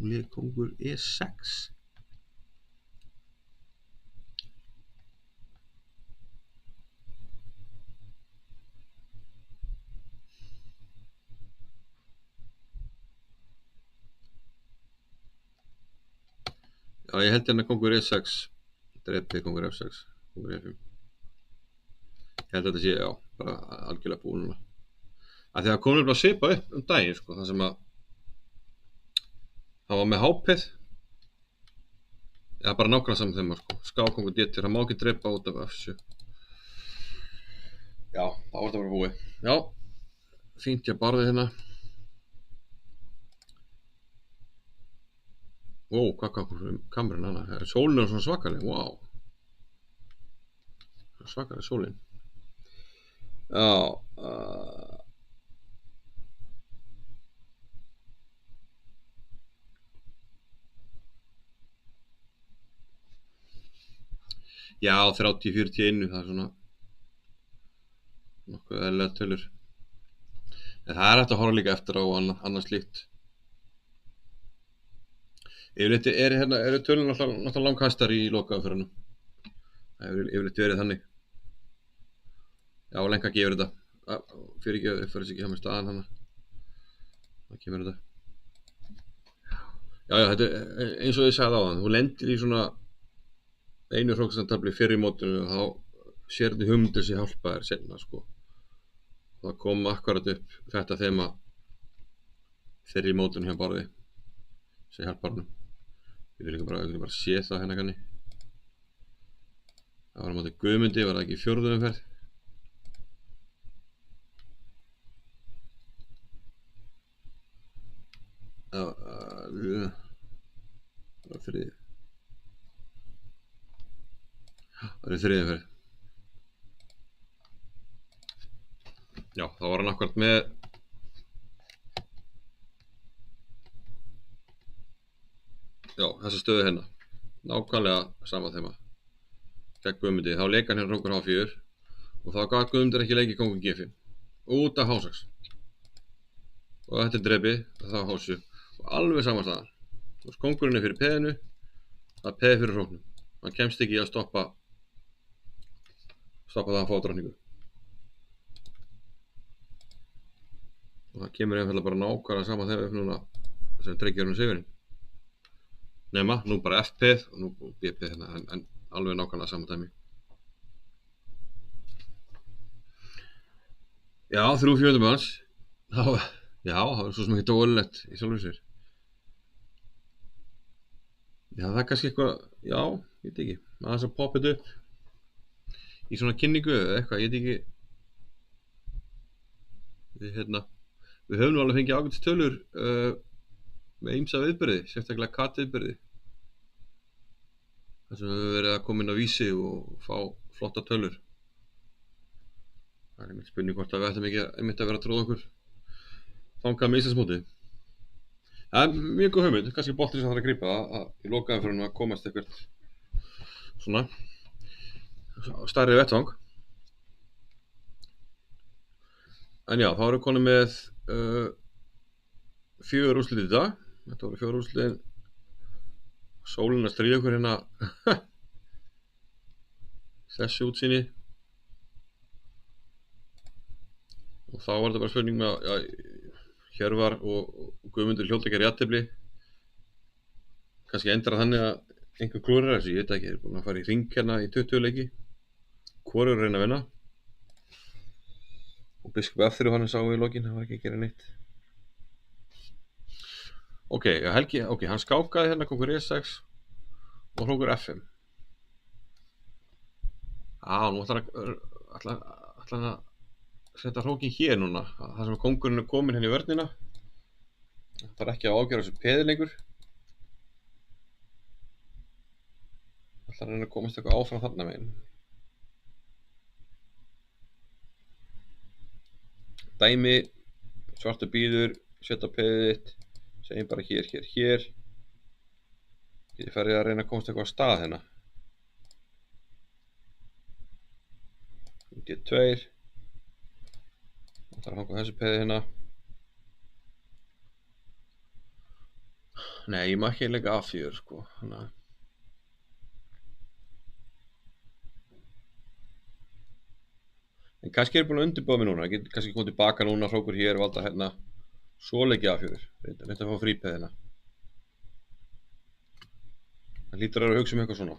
Hún lék kongur E6. Já, ég held hérna kongur E6. Dreipið kongur F6. Kongur E5. Ég held að þetta sé, já, bara algjörlega búin núna. Af því að konur bara svipa upp daginn, sko, það sem að það var með hápið. Já, bara nákvæmlega saman þeim, sko. Skákongur D2, það má ekki dreipa út af F7. Já, þá var þetta bara búið. Já, fínt ég barði hérna. Ó, hvað kamerun hana? Sólin er svona svakaleg, wow. Svakaleg sólin. Já, já, 30-41, það er svona nokkuð eðlilega tölur. En það er hægt að horfa líka eftir á annað slíkt. Yfirleitt eru tölur náttúrulega langhæstar í lokaumferðinum. Það hefur yfirleitt verið þannig. Já, lengra gefur þetta. Fyrir ekki það með staðan hana. Það kemur þetta. Já, þetta er eins og ég sagði á hann. Þú lendir í svona einu hrókstantabli fyrir í mótinu og þá sér þetta hugmyndir sem hjálpa þér seinna, sko. Það kom akkurat upp þetta þema fyrir í mótinu hjá Barði sem hjálpar hann. Við viljum bara sé það hérna kanni. Það var á móti Guðmundi, var það ekki í 4. umferð? Já, það var 3. Það var í 3. umferð. Já, þá var hann akkurat með já, þessa stöðu hérna. Nákvæmlega sama þema. Gegn Guðmundi, þá leik hann hérna kongur H4 og þá gaf Guðmundur ekki leiki kongur G5 út af H6. Og þetta er drepi, það var H7 og alveg sama staðan. Kongurinn er fyrir peðinu, það er peði fyrir hróknum. Hann kemst ekki í að stoppa það að hann fá drottningu. Og það kemur einfallega bara nákvæmlega sama þegar upp núna sem tryggir hann sigurinn. Nema, nú bara F-peð og nú B-peð hérna, en alveg nákvæmlega sama dæmi. Já, 300-400 manns. Já, það var svo sem ekki óeðlilegt í sjálfu sér. Já, það er kannski eitthvað, já, ég veit ekki. Aðeins að poppa þetta upp í svona kynningu eða eitthvað, ég veit ekki. Við höfum nú alveg fengið ágætis tölur með ýmsa viðburði, sérstaklega kat-viðburði. Þar sem við höfum verið að koma inn á Vísi og fá flotta tölur. Það er einmitt spurning hvort að við ættum ekki einmitt að vera að tróða okkur þangað með Íslandsmótið. Það er mjög góð hugmynd, kannski boltinn sem þarf að grípa að í lokaumferðinum að komast eitthvað svona stærri vettvang. En já, þá erum við konum með 4 úrslit í dag. Þetta voru 4 úrslitin. Sólin að stríða okkur hérna þessi útsýni. Og þá var þetta bara spurning með að Hjörvar og Guðmundur hljóta ekki að jafntefli. Kannski endra þannig að einhver klúrar þessu, ég veit ekki, þeir eru búin að fara í hring hérna í 20 leiki. Hvorugur að reyna að vinna. Og Biskup F3 hann sá við í lokin, hann var ekki að gera neitt. Ok, Helgi, hann skákaði hérna kongur E6 og hrókur F5. Nú ætla hann að setja hrókin hér núna, þar sem kóngurinn er komin hérna í vörnina. Það er ekki að ágjöra þessu peði lengur. Það ætla að reyna að komast eitthvað áfram þarna megin. Dæmi, svartur býður, setja peðið þitt, segjum bara hér. Ég færi að reyna að komast eitthvað á stað hérna. D2. Það þarf að hanga þessu peði hérna. Nei, ég má ekki leika A4 sko. En kannski er búin að undirbúa mig núna. Ég get kannski komið tilbaka núna, hrókur hér, valda hérna. Svo leik ég A4. Reynda að fá frípeðina. Það hlýtur að hugsa um eitthvað svona.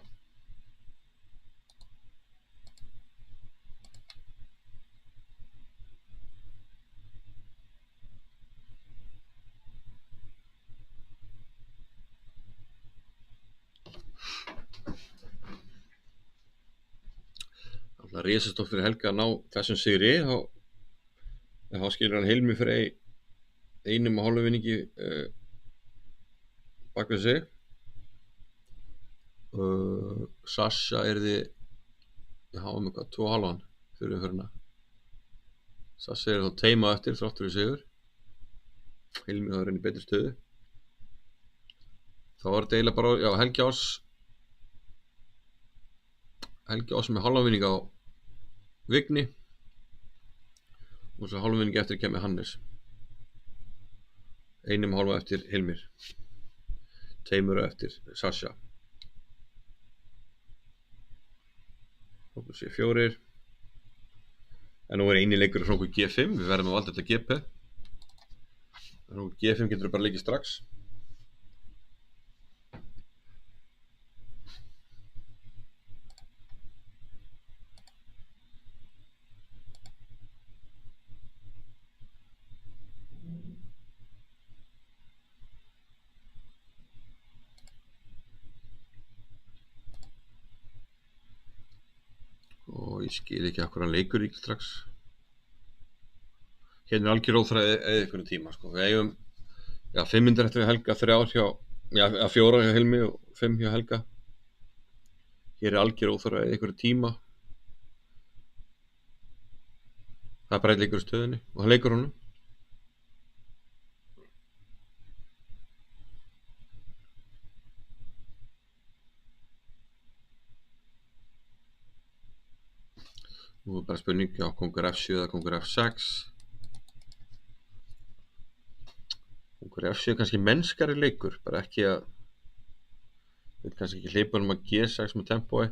Það er risastórt fyrir Helga að ná þessum sigri, þá skilur hann Hilmi fyrir 1,5 vinningi bak við sig. Sasha yrði, með hvað, 2,5 fyrir umferðina. Sasha þá teima eftir þráttur við sigur. Hilmi þá er inn í betri stöðu. Þá var þetta eiginlega bara, Helgi Ás með hálfa vinning á Vigni og svo hálfa vinning eftir kemur Hannes. 1,5 eftir Hilmir. Teimur eftir Sasha. Hókur C4. En nú er eini leikur frá okkur G5, við verðum að valda þetta GP. En okkur G5 getur við bara leikið strax. Og ég skil ekki akkur hann leikur ekki strax. Hérna er algjör óþræði eða einhvern tíma sko. Við eigum 5 myndir eftir Helga, 4 hjá Hilmi og 5 hjá Helga. Hér er algjör óþræði eða einhvern tíma. Það er bara einn leikur í stöðunni og hann leikur honum. Nú er bara spurning á kongur F7 eða kongur F6. Kongur F7 er kannski mennskari leikur, bara ekki að við kannski ekki hleypa um að G6 með tempói.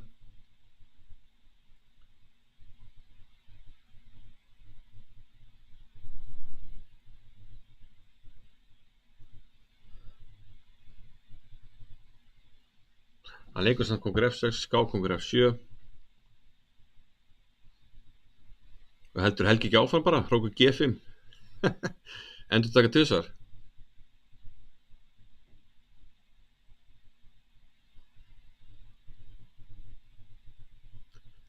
Hann leikur samt kongur F6, ská kongur F7. Og Hvað heldur Helgi ekki áfram bara? Hrókur G5. Endur taka tvisvar.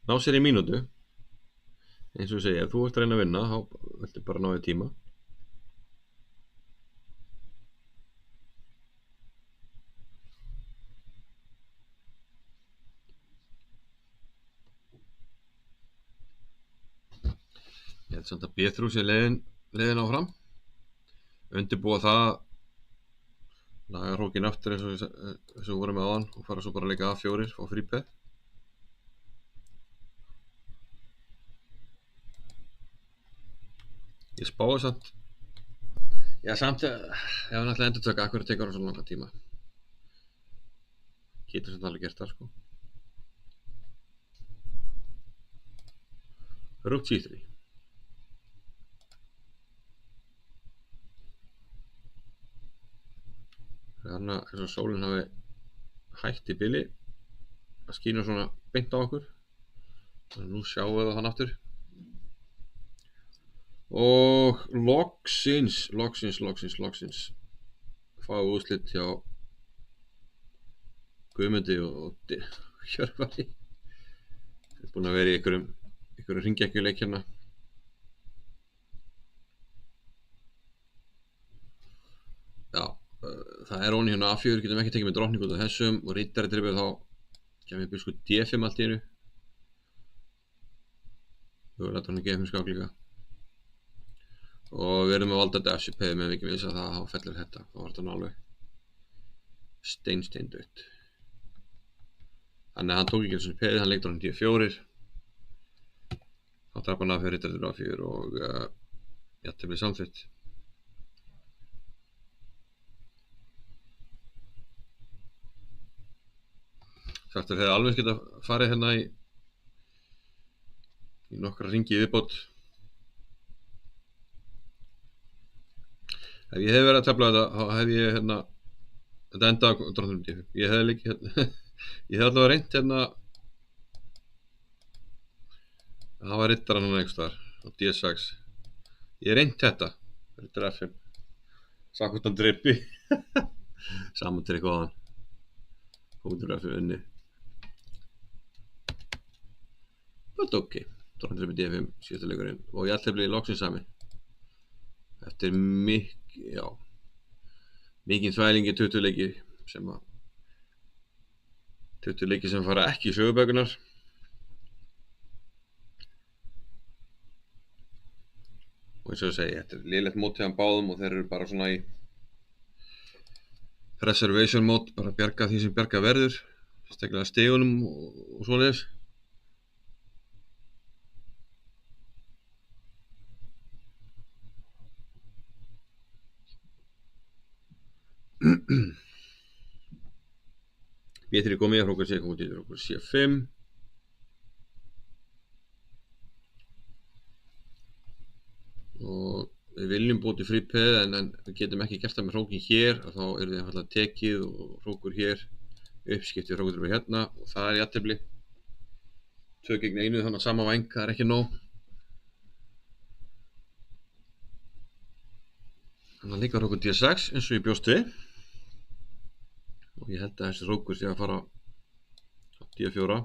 Ná sér í mínútu. Eins og ég segi, ef þú ert að reyna að vinna, þá viltu bara ná þér tíma. Ég held samt að B3 sé leiðin áfram. Undirbúa það, laga hrókin aftur eins og við vorum með áðan og fara svo bara að leika A4 og frípeð. Ég spáði samt, já samt, ég hef náttúrulega endurtökka akkur tekur hann svo langa tíma. Getur samt alveg gert það sko. Rook G3. Þannig að eins og sólinn hafi hætt í bili að skína svona beint á okkur. Þannig að nú sjáum við það hann aftur. Og loksins fáum við úrslit hjá Guðmundi og Hjörvari. Þeir eru búin að vera í einhverjum hringekjuleik hérna. Já, það er onni hérna A4, getum ekki tekið með drottning út af þessum og riddari drifið þá kemur biskup D5 allt í einu. Þú verður að drottning G5 skák líka. Og við erum með valda F7 peði með ekki vissi að það fellur þetta. Þá var þetta alveg steindautt. Þannig að hann tók ekki þessu peði, hann leikti hann D4. Þá draf hann A4, riddari draf A4 og jafntefli samþykkt. Sagt að þeir alveg geta farið hérna í nokkra hringi í viðbót. Ef ég hef verið að tefla þetta, þá hef ég hérna, þetta endaði á drottnum D5. Ég hef líka hérna, ég hef allavega reynt hérna, það var riddarann hann einhvers staðar á D6. Ég hef reynt þetta, riddar F5. Sakvort hann drippi. Saman trikk á hann. Hóttur F5 unni. But ok, drottnum D5, síðasta leikurinn. Og ég ætla að bli loksins sami. Eftir mikinn þvælingi 20 leiki sem fara ekki í sögubækunar. Og eins og ég segi, þetta er lélegt mót hjá hann báðum og þeir eru bara svona í preservation mót, bara bjarga því sem bjarga verður, stekla stigunum og svoleiðis. B3 komið, hrókur C komið til hrókur C5. Og við viljum búti frípeð en við getum ekki gert það með hrókin hér og þá er það einfallega tekið og hrókur hér uppskiptið hrókur hérna og það er jafntefli 2 gegn 1 þannig að sama væng, það er ekki nóg. Þannig að líka hrókur D6 eins og ég bjóst við. Og ég held að þessi hrókur sé að fara á D4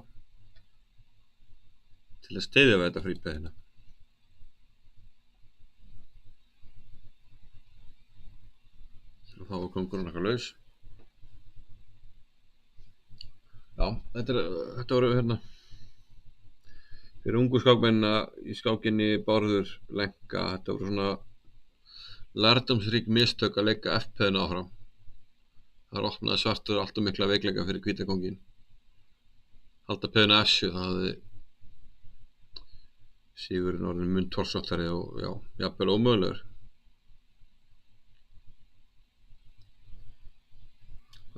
til að steyðja við þetta frípeð hérna. Og þá er kóngurinn eitthvað laus. Já, þetta voru hérna fyrir ungu skákmennina í skákinni Bárður Lenka. Þetta voru svona lærdómsrík mistök að leika F-peðina áfram. Það opnaði svartur allt og mikla veikleika fyrir hvíta kónginn. Halda peðina F7, það hafði sigurinn orðinn mun torsóttari og já, jafnvel ómögulegur.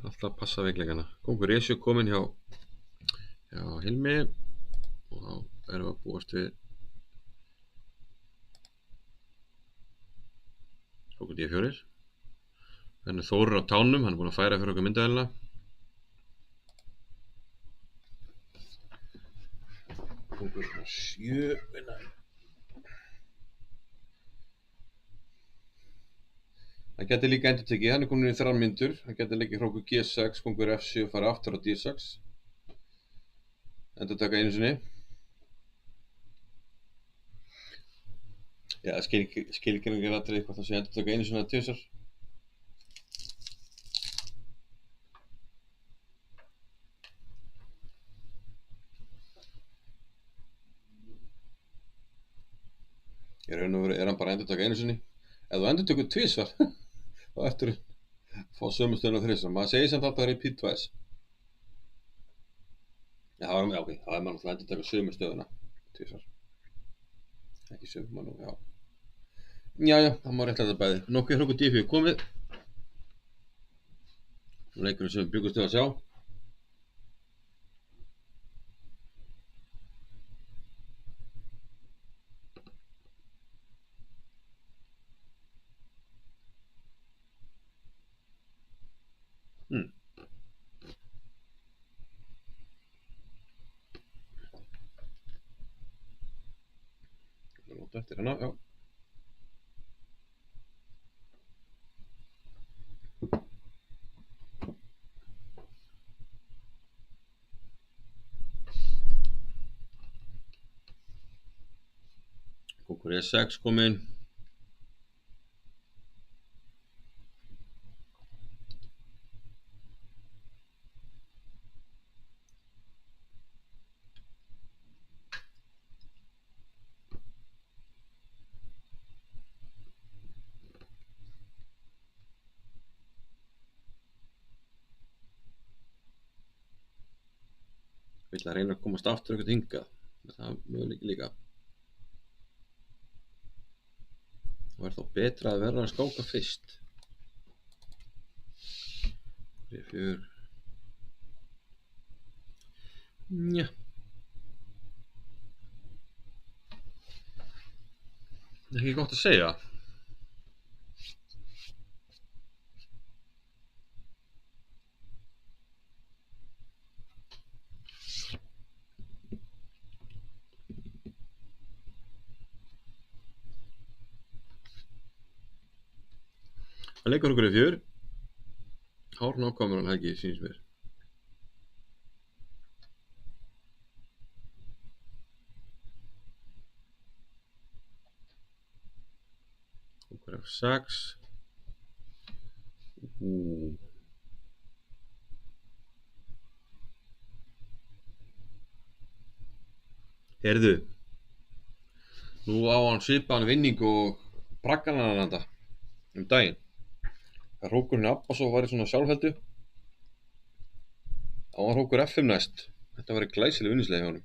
Alltaf að passa veikleikana. Kóngur E7 kominn hjá Hilmi og þá erum við að búast við hrókur D4. Þannig Þórur á tánum, hann er búinn að færa fyrir okkur myndaðilina. Kóngur 7 vinna. Hann gæti líka endurtekið, hann komin í 3 mínútur, hann gæti leikið hrókur G6, kongur F7 og fara aftur á D6. Endurtaka einu sinni. Já, skilgreiningin atriði hvort það sé endurtaka einu sinni að tvisvar. Í raun og veru hann bara að endurtaka einu sinni. Ef þú endurtekur tvisvar, þá eftir fá sömu stöðuna þrisvar. Maður segir samt alltaf repeat twice. Já, ok, þá maður náttúrulega endurtaka sömu stöðuna tvisvar. Ekki sömu, maður já. Jæja, það má réttlega þetta bæði. Nokkuð hrókur D4 komið. Leikurinn sem við bjuggumst við að sjá. Eftir hana, já. Kongur E6 kominn. Vill að reyna að komast aftur eitthvað hingað. Það möguleiki líka. Og þá betra að verða að skáka fyrst. 3, 4. Nja. Það er ekki gott að segja. Það leikur okkur E4. Hár nákvæmur hann ekki, sýnist mér. Kongur F6. Heyrðu. Nú á hann svipaðan vinning og bragganananda daginn. Hrókurinn Abbasov var í svona sjálfheldu. Á hann hrókur F5 næst. Þetta var glæsileg vinningsleið hjá honum.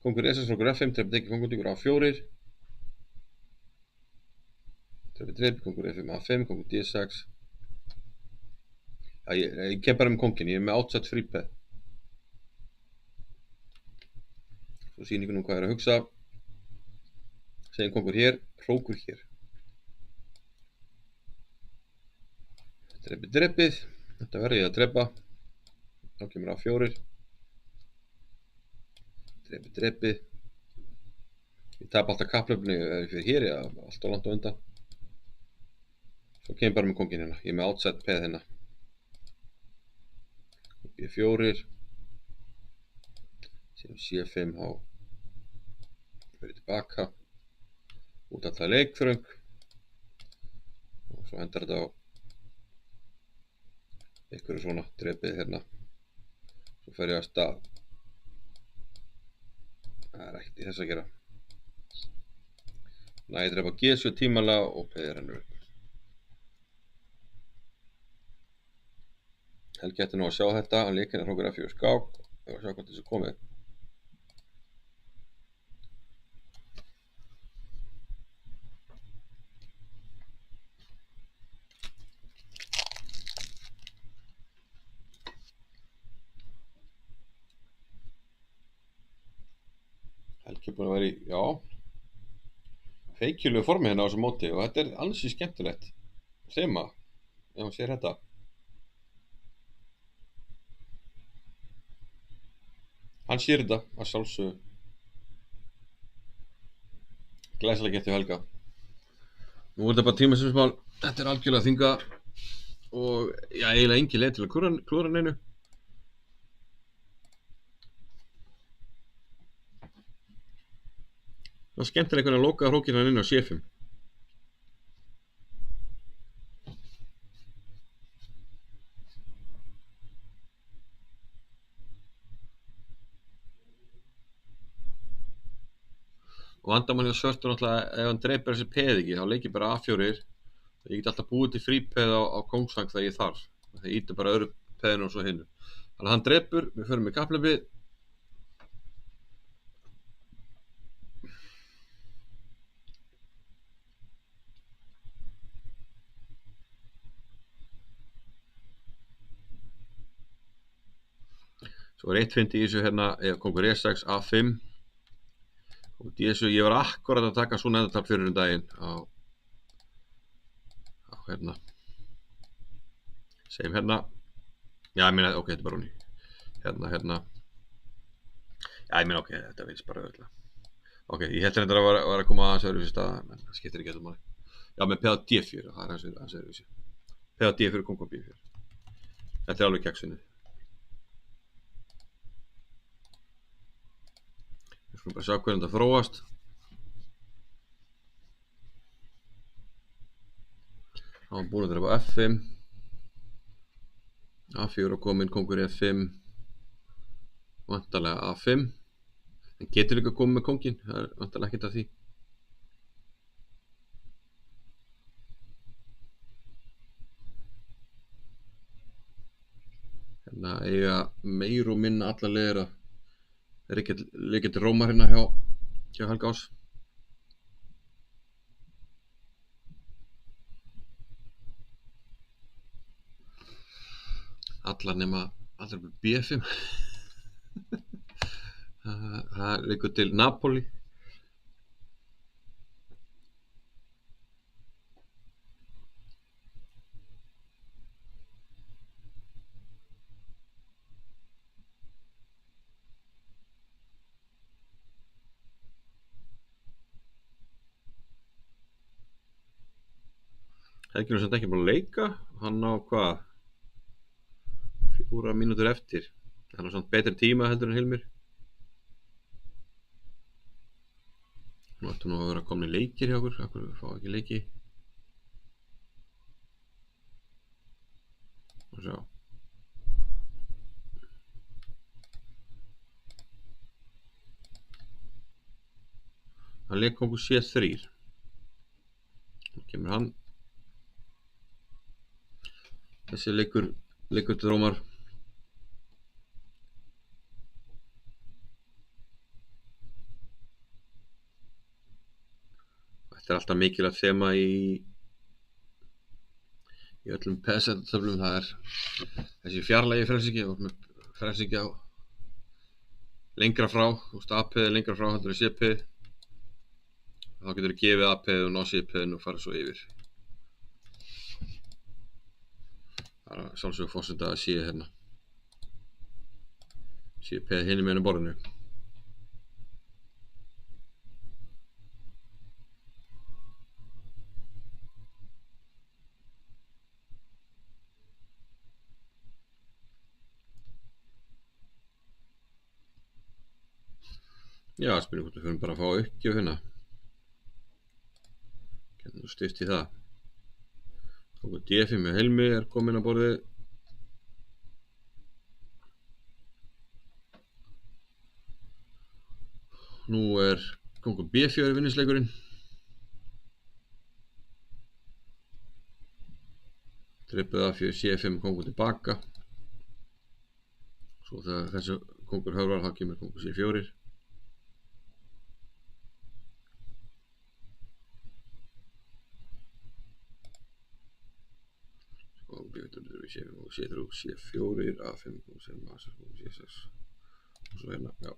Kongur E6 hrókur F5, drepið kongur A4. Drepið kongur F5 A5, kongur D6. Já, ég kem bara með kongin, ég með outside free bet. Svo sýn ykkur nú hvað að hugsa. Segjum kongur hér, hrókur hér. Drepið. Þetta verði ég að drepa. Þá kemur A4. Drepið. Ég tap alltaf kapplöfni ef ég fyrir hér, alltaf langt á undan. Svo kemur bara með kongin hérna. Ég er með outside peð hérna. B4. Síðan C5 á. Verið tilbaka. Út alltaf leikþröng. Og svo endar þetta á einhverju svona, drepið hérna. Svo fer ég að stað. Það er ekkert í þess að gera. Ég drepa G7 tímalega og peðir hennar upp. Helgi ætti nú að sjá þetta, hann leik hérna hrókur F4 skák og sjá hvað þessu komið. Helgi er búinn að vera í, feikjulegu formi hérna á þessu móti og þetta er ansi skemmtilegt þema, ef hann sér þetta. Hann sér þetta að sjálfsögðu. Glæsilega gert hjá Helga. Nú er þetta bara tímasumsmál. Þetta er algjörlega þinga og já, eiginlega engin leið til að klúðra neinu. Það skemmtir einhvern að loka hrókina inn á C5. Og vandamann hjá svörtu náttúrulega, ef hann dreipur þessi peð ekki, þá leikir bara A4. Ég get alltaf búið til frípeð á kóngsvang þegar ég þarf. Það ítir bara öðru peðinu og svo hinnu. Þannig að hann dreipur, við förum í kapphlaupið. Svo er 1.50 í þessu hérna, ef kongur E6, A5. Og D7, ég var akkurat að taka svona endartap fyrir daginn á hérna. Segjum hérna. Já, ég meina, ok, þetta er bara hún hérna. Já, ég meina, ok, þetta veist bara öðvitað. Ok, ég held reyndar að var að koma aðeins öðruvísi stað, en það skiptir ekki eitthvað máli. Já, með peð á D4, það er aðeins öðruvísi. Peð á D4, kongur B4. Þetta er alveg kekksunnið. Við skulum bara sjá hvernig þetta þróast. Þá er búin að drepa F5. A4 komin, kongur F5. Vantarlega A5. En getur líka komið með konginn, það er vantarlega ekkert af því. Hérna eiga meir og minna alla leiðir að leikja til rómar hérna hjá Helga Ás. Allar nema B5. Það leikur til Napoli. Helgi er samt ekki búinn að leika. Hann á hvað? 4 mínútur eftir. Hann á samt betri tíma heldur en Hilmir. Nú ættu nú að vera komni leikir hjá okkur. Akkur við fá ekki leiki. Og sjá. Hann leik kongur C3. Nú kemur hann. Þessi leikur til rómar. Þetta er alltaf mikilvægt þema í öllum peðsettatöflum. Það er þessi fjarlægi frelsingja og með frelsingja lengra frá. Þú veist, A-peð er lengra frá heldur en C-peð. Þá getur þú gefið A-peð og ná C-peðinu og fara svo yfir. Það er sjálfsögur forsenda að sé hérna. Sé peð hinum megin á borðinu. Já, spyrir hvort við fyrir bara að fá uppgjöf hérna. Getum við styrt í það. Kongur D5 með Helmi er komin á borðið. Nú er kongur B4 vinningsleikurinn. Dreipið A4, C5, kongur tilbaka. Svo þegar þessi kongur höfrar, þá kemur kongur C4. C3, C4, A5, C6 og svo hérna, já.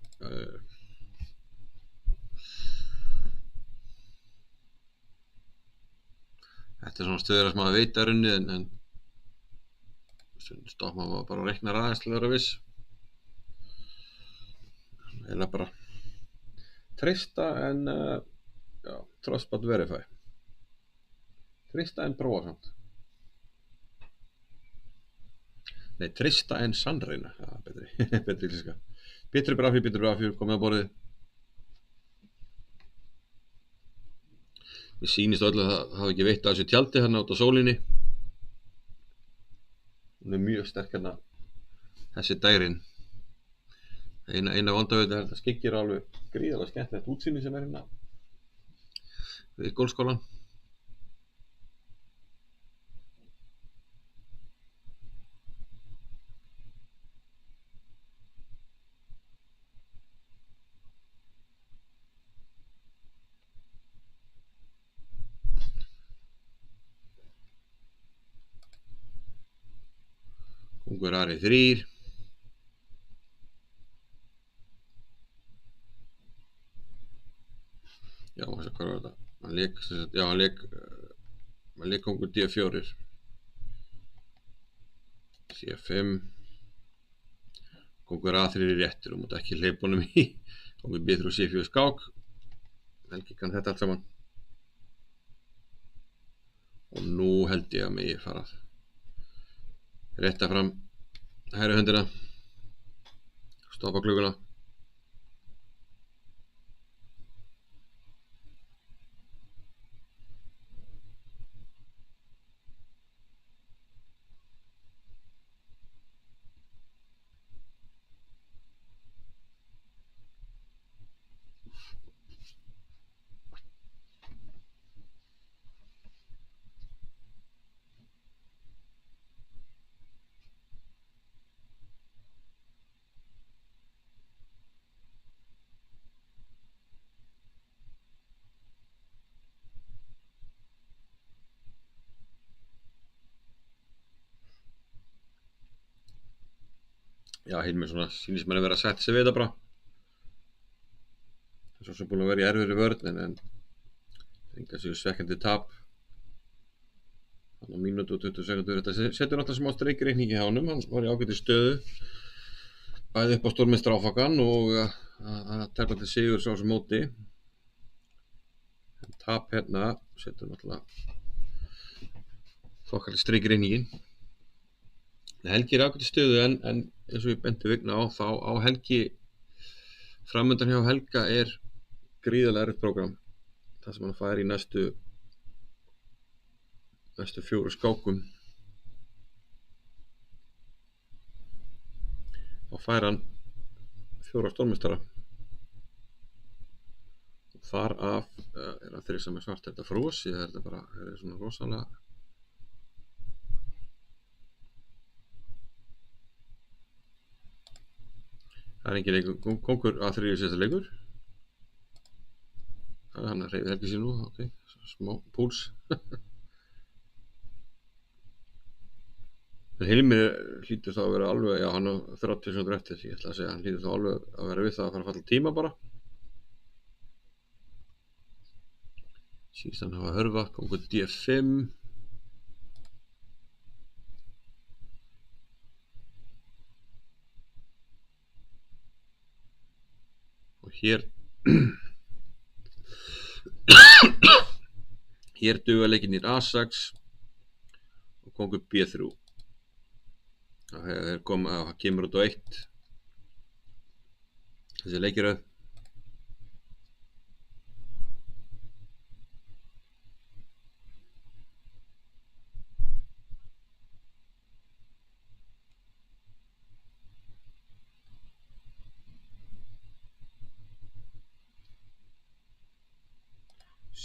Þetta er svona stöður sem maður veit að runni en stundum maður bara að reikna aðeins til að vera viss. Eða bara treysta en já, trust but verify. Trista en prófa samt. Nei, trista en sannreyna. Já, betri, betri íslenska. Bitri brafjör, komið á borðið. Mér sýnist öllu að það hafi ekki veitt af þessu tjaldi hérna út á sólinni. Hún er mjög sterk hérna, þessi dægrin. Eina vandavöld er að þetta skyggir alveg gríðarlega skemmtilegt útsýni sem hérna við golfskólann. Kóngur Ari 3. Já, hvað var þetta? Hann lék kóngur D4. C5. Kóngur A3 í réttur og mátti ekki hleypa honum í. Kóngur B3 og C4 skák. Helgi kann þetta allt saman. Og nú held ég að mig fara að rétta fram hægri höndina, stoppa klukkuna. Já, Hilmir svona sýnist mér að vera að setja sig við þetta bara. Það er svo sem búin að vera í erfiðri vörn en enga sér svekkjandi tap. Þannig á mínútu og 20 sekundur. Þetta setur náttúrulega smá streik í reikningi hjá honum. Hann var í ágæti stöðu. Bæði upp á stórmeistaraáfangan og að tefla til sigur á þessu móti. En tap hérna setur náttúrulega þokkalega streik í reikningin. Helgi er ágæti stöðu en eins og ég benti Vigna á þá á Helgi framöndan hjá Helga er gríðarlega erfitt prógram þar sem hann fær í næstu 4 skákum. Þá fær hann 4 stórmeistara og þar af er hann þrissa með svart þetta frosi, þetta bara er svona rosalega. Það er engin leikur, kóngur A3 í síðasta leikur. Hann hreyfir Helgi sér nú, ok, smá púls. En Hilmir hlýtur þá að vera alveg, já hann á 30 sekúndur eftir, ég ætla að segja, hann hlýtur þá alveg að vera við það að fara að falla tíma bara. Síðan hann hafa hörfa, kóngur D5. Og hér duga leikirnir A6 og kóngur B3. Það kemur út á 1 þessi leikiröð.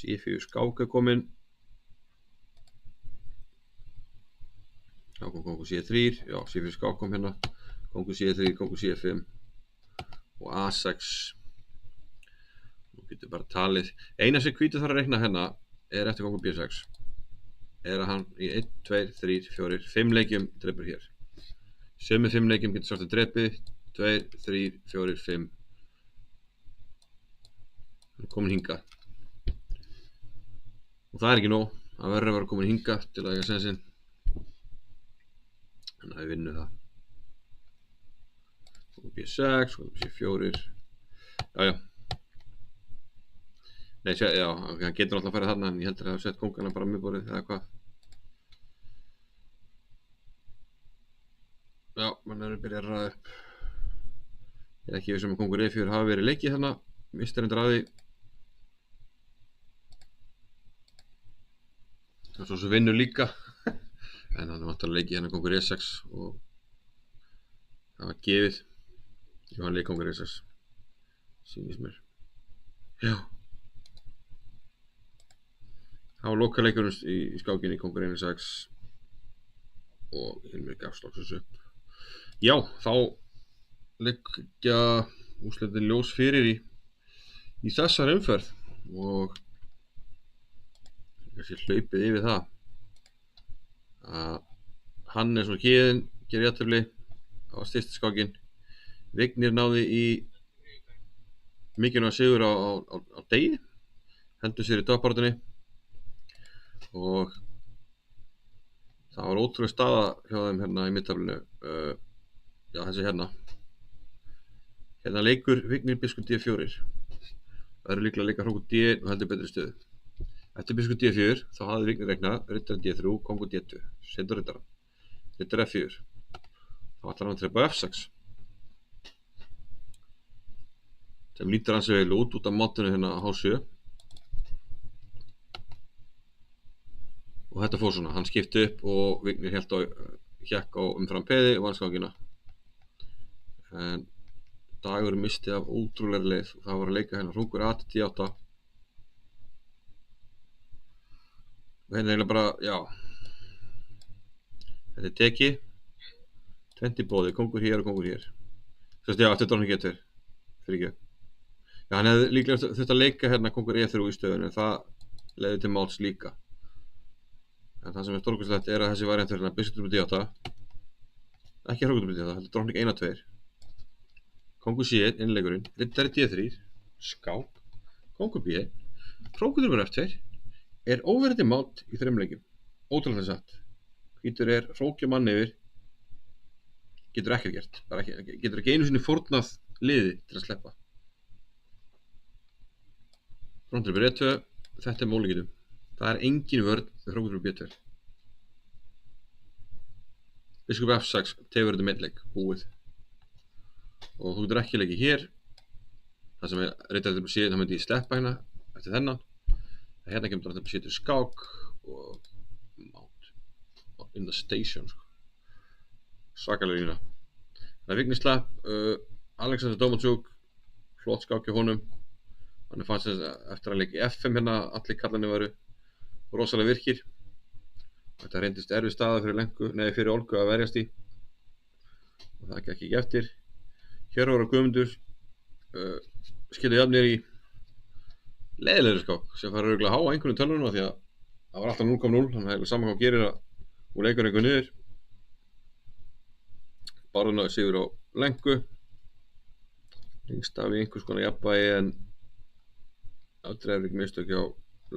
C4 skák er komin. Já, kom kóngur C3, já, C4 skák kom hérna. Kóngur C3, kóngur C5 og A6. Nú getur bara talið. Eina sem hvítur þarf að reikna hérna er eftir kóngur B6. Er að hann í 1, 2, 3, 4, 5 leikjum drepur hér. Sömu 5 leikjum getur svartið drepið. 2, 3, 4, 5. Hann er komin hingað. Og það er ekki nóg, það verður að vera komin hingað til að eiga sensinn. Þannig að við vinnum það. Kóngur B6, kóngur C4. Jájá. Nei, já, hann getur alltaf að fara þarna en ég heldur að hafa sett kóngana bara miðborðið eða hvað. Já, mann er að byrja að raða upp. Ég er ekki vissum að kóngur E4 hafi verið leikið þarna. Mistar endur að því. Það er svo sem vinnur líka. En hann er vantilega leikið hérna kóngur E6 og það var gefið. Jú, hann leik kóngur E6. Sýnist mér. Já. Það var lokaleikurinn í skákinni kóngur E6 og Hilmir gafst loksins upp. Já, þá liggja úrslitin ljós fyrir í þessari umferð og kannski hlaupið yfir það að Hannes og Héðinn gerir jafntefli á stysta skákin. Vignir náði í mikilvægan sigur á degi, heldur sér í toppbaráttunni og það var ótrúlega staða hjá þeim hérna í miðtaflinu. Já, þessi hérna leikur Vignir biskup D4. Það eru líklega að leika hrókur D og heldur betri stöðu. Eftir biskup D4 þá hafði Vignir reiknað riddari D3, kongur D2, setur riddarann, riddari F4. Þá ætlar hann að trepa F6 sem lítur hans vel út af mátinu hérna H7 og þetta fór svona, hann skipti upp og Vignir hékk á umfram peði og vann skákina en Dagur misti af ótrúlega leið og það var að leika hérna hrókur A til D8 og hérna eiginlega bara, já þetta er tekið tvennt í boði, kongur hér og kongur hér já, eftir drótning G2 fyrir ekki já, hann hefði líklega þurft að leika hérna kongur E3 í stöðunni en það leiði til máls líka en það sem er stórkostlegt er að þessi variant hérna biskup D8 ekki hrókur D8, heldur drótning 1-2 kongur C1, innleikurinn, riddari D3 skák, kongur B hrókur F2 er óverandi mátt í þremur leikjum ótrúlega satt hvítur er hrókja mann yfir getur ekkert gert getur ekki einu sinni fórnað liði til að sleppa dróttur B2 þetta er mólíkitum það er engin vörn við hrókur B2 biskup F6 tefur þetta meðleik búið og þú getur ekki leikið hér það sem er riddari C þá myndi ég sleppa hérna eftir þennan hérna kemur dróttur B7 skák og mát in the station svakalega lína það er Vignir slepp Alexander Domačuk flott skák hjá honum hann fannst þess eftir að leika í F5 hérna allir kallarnir varu rosalega virkir þetta reyndist erfið staða fyrir Olgu að verjast í og það gekk ekki eftir Hjörvar og Guðmundur skilja jafnir í leiðilegri skák sem fara örugglega að há á einhvern tölvunum af því að það var alltaf 0,0 þannig að það er saman hvað gerir að hún leikur einhver niður Bárðunar sigur á lengu lengst af í einhvers konar jafnvægi en afdrifarík mistök hjá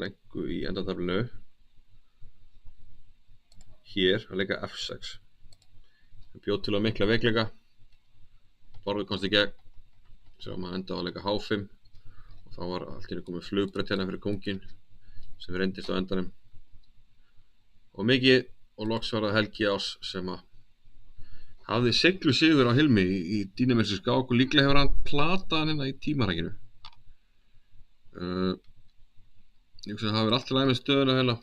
lengu í endataflinu hér að leika F6 bjóð til að mikla veikleika Bárður komst í gegn sem hann endaði að leika H5 og þá var allt í einu komið flugbrett hérna fyrir kónginn sem reyndist á endanum og mikið og loks var það Helgi Ás sem að hafði siglu sigur á Hilmi í dýnamersi skák og líklega hefur hann platað hann hérna í tímarækinu ég hugsa að það hefur alltaf læg með stöðuna hérna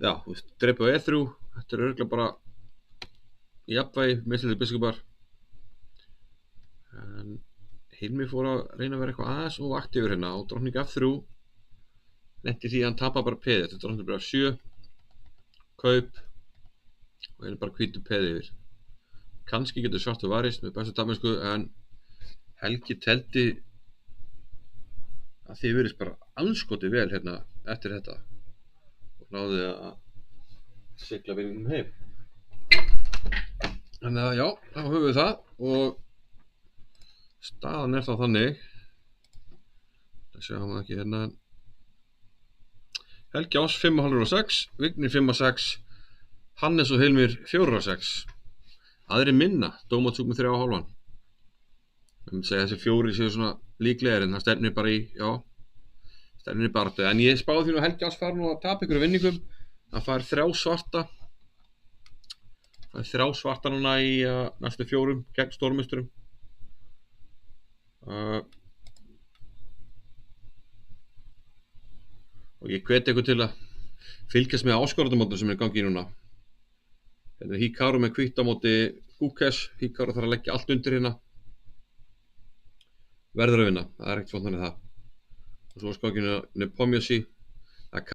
já, þú veist, dreipið á E3 þetta er örugglega bara í jafnvægi misliðir biskupar en Hilmi fór að reyna að vera eitthvað aðeins og aktífur hérna og drótning F3 lenti því að hann tapar bara peði þetta er drótning F7 kaup og hérna bara hvítur peði yfir kannski getur svartu varist með bestu tapmennsku en Helgi teldi að þið verðist bara anskoti vel hérna eftir þetta og náði að sigla vinnum heim þannig að já, þá höfum við það og staðan er þá þannig það sjáum við ekki hérna Helgi Ás 5,5 Vignir 5,6 Hannes og Hilmir 4,6 aðri minna, Domačuk með 3,5 ég myndi segja þessi fjóri séu svona líklegir en það stefnir bara í, já, stærðinni baráttu, en ég spáði því nú Helgi Áss fara nú að tapa ykkur vinningum. Hann fær 3 svarta. Það er 3 svarta núna í næstu 4 gegn stórmeisturum. Og ég hveti ykkur til að fylgjast með áskorendamótinu sem er í gangi núna. Þetta er Hikaru með hvítt á móti Gukes. Hikaru þarf að leggja allt undir hérna. Verður að vinna, það er ekkert svona þannig það. Og svo er skanginu Nepomniachtchi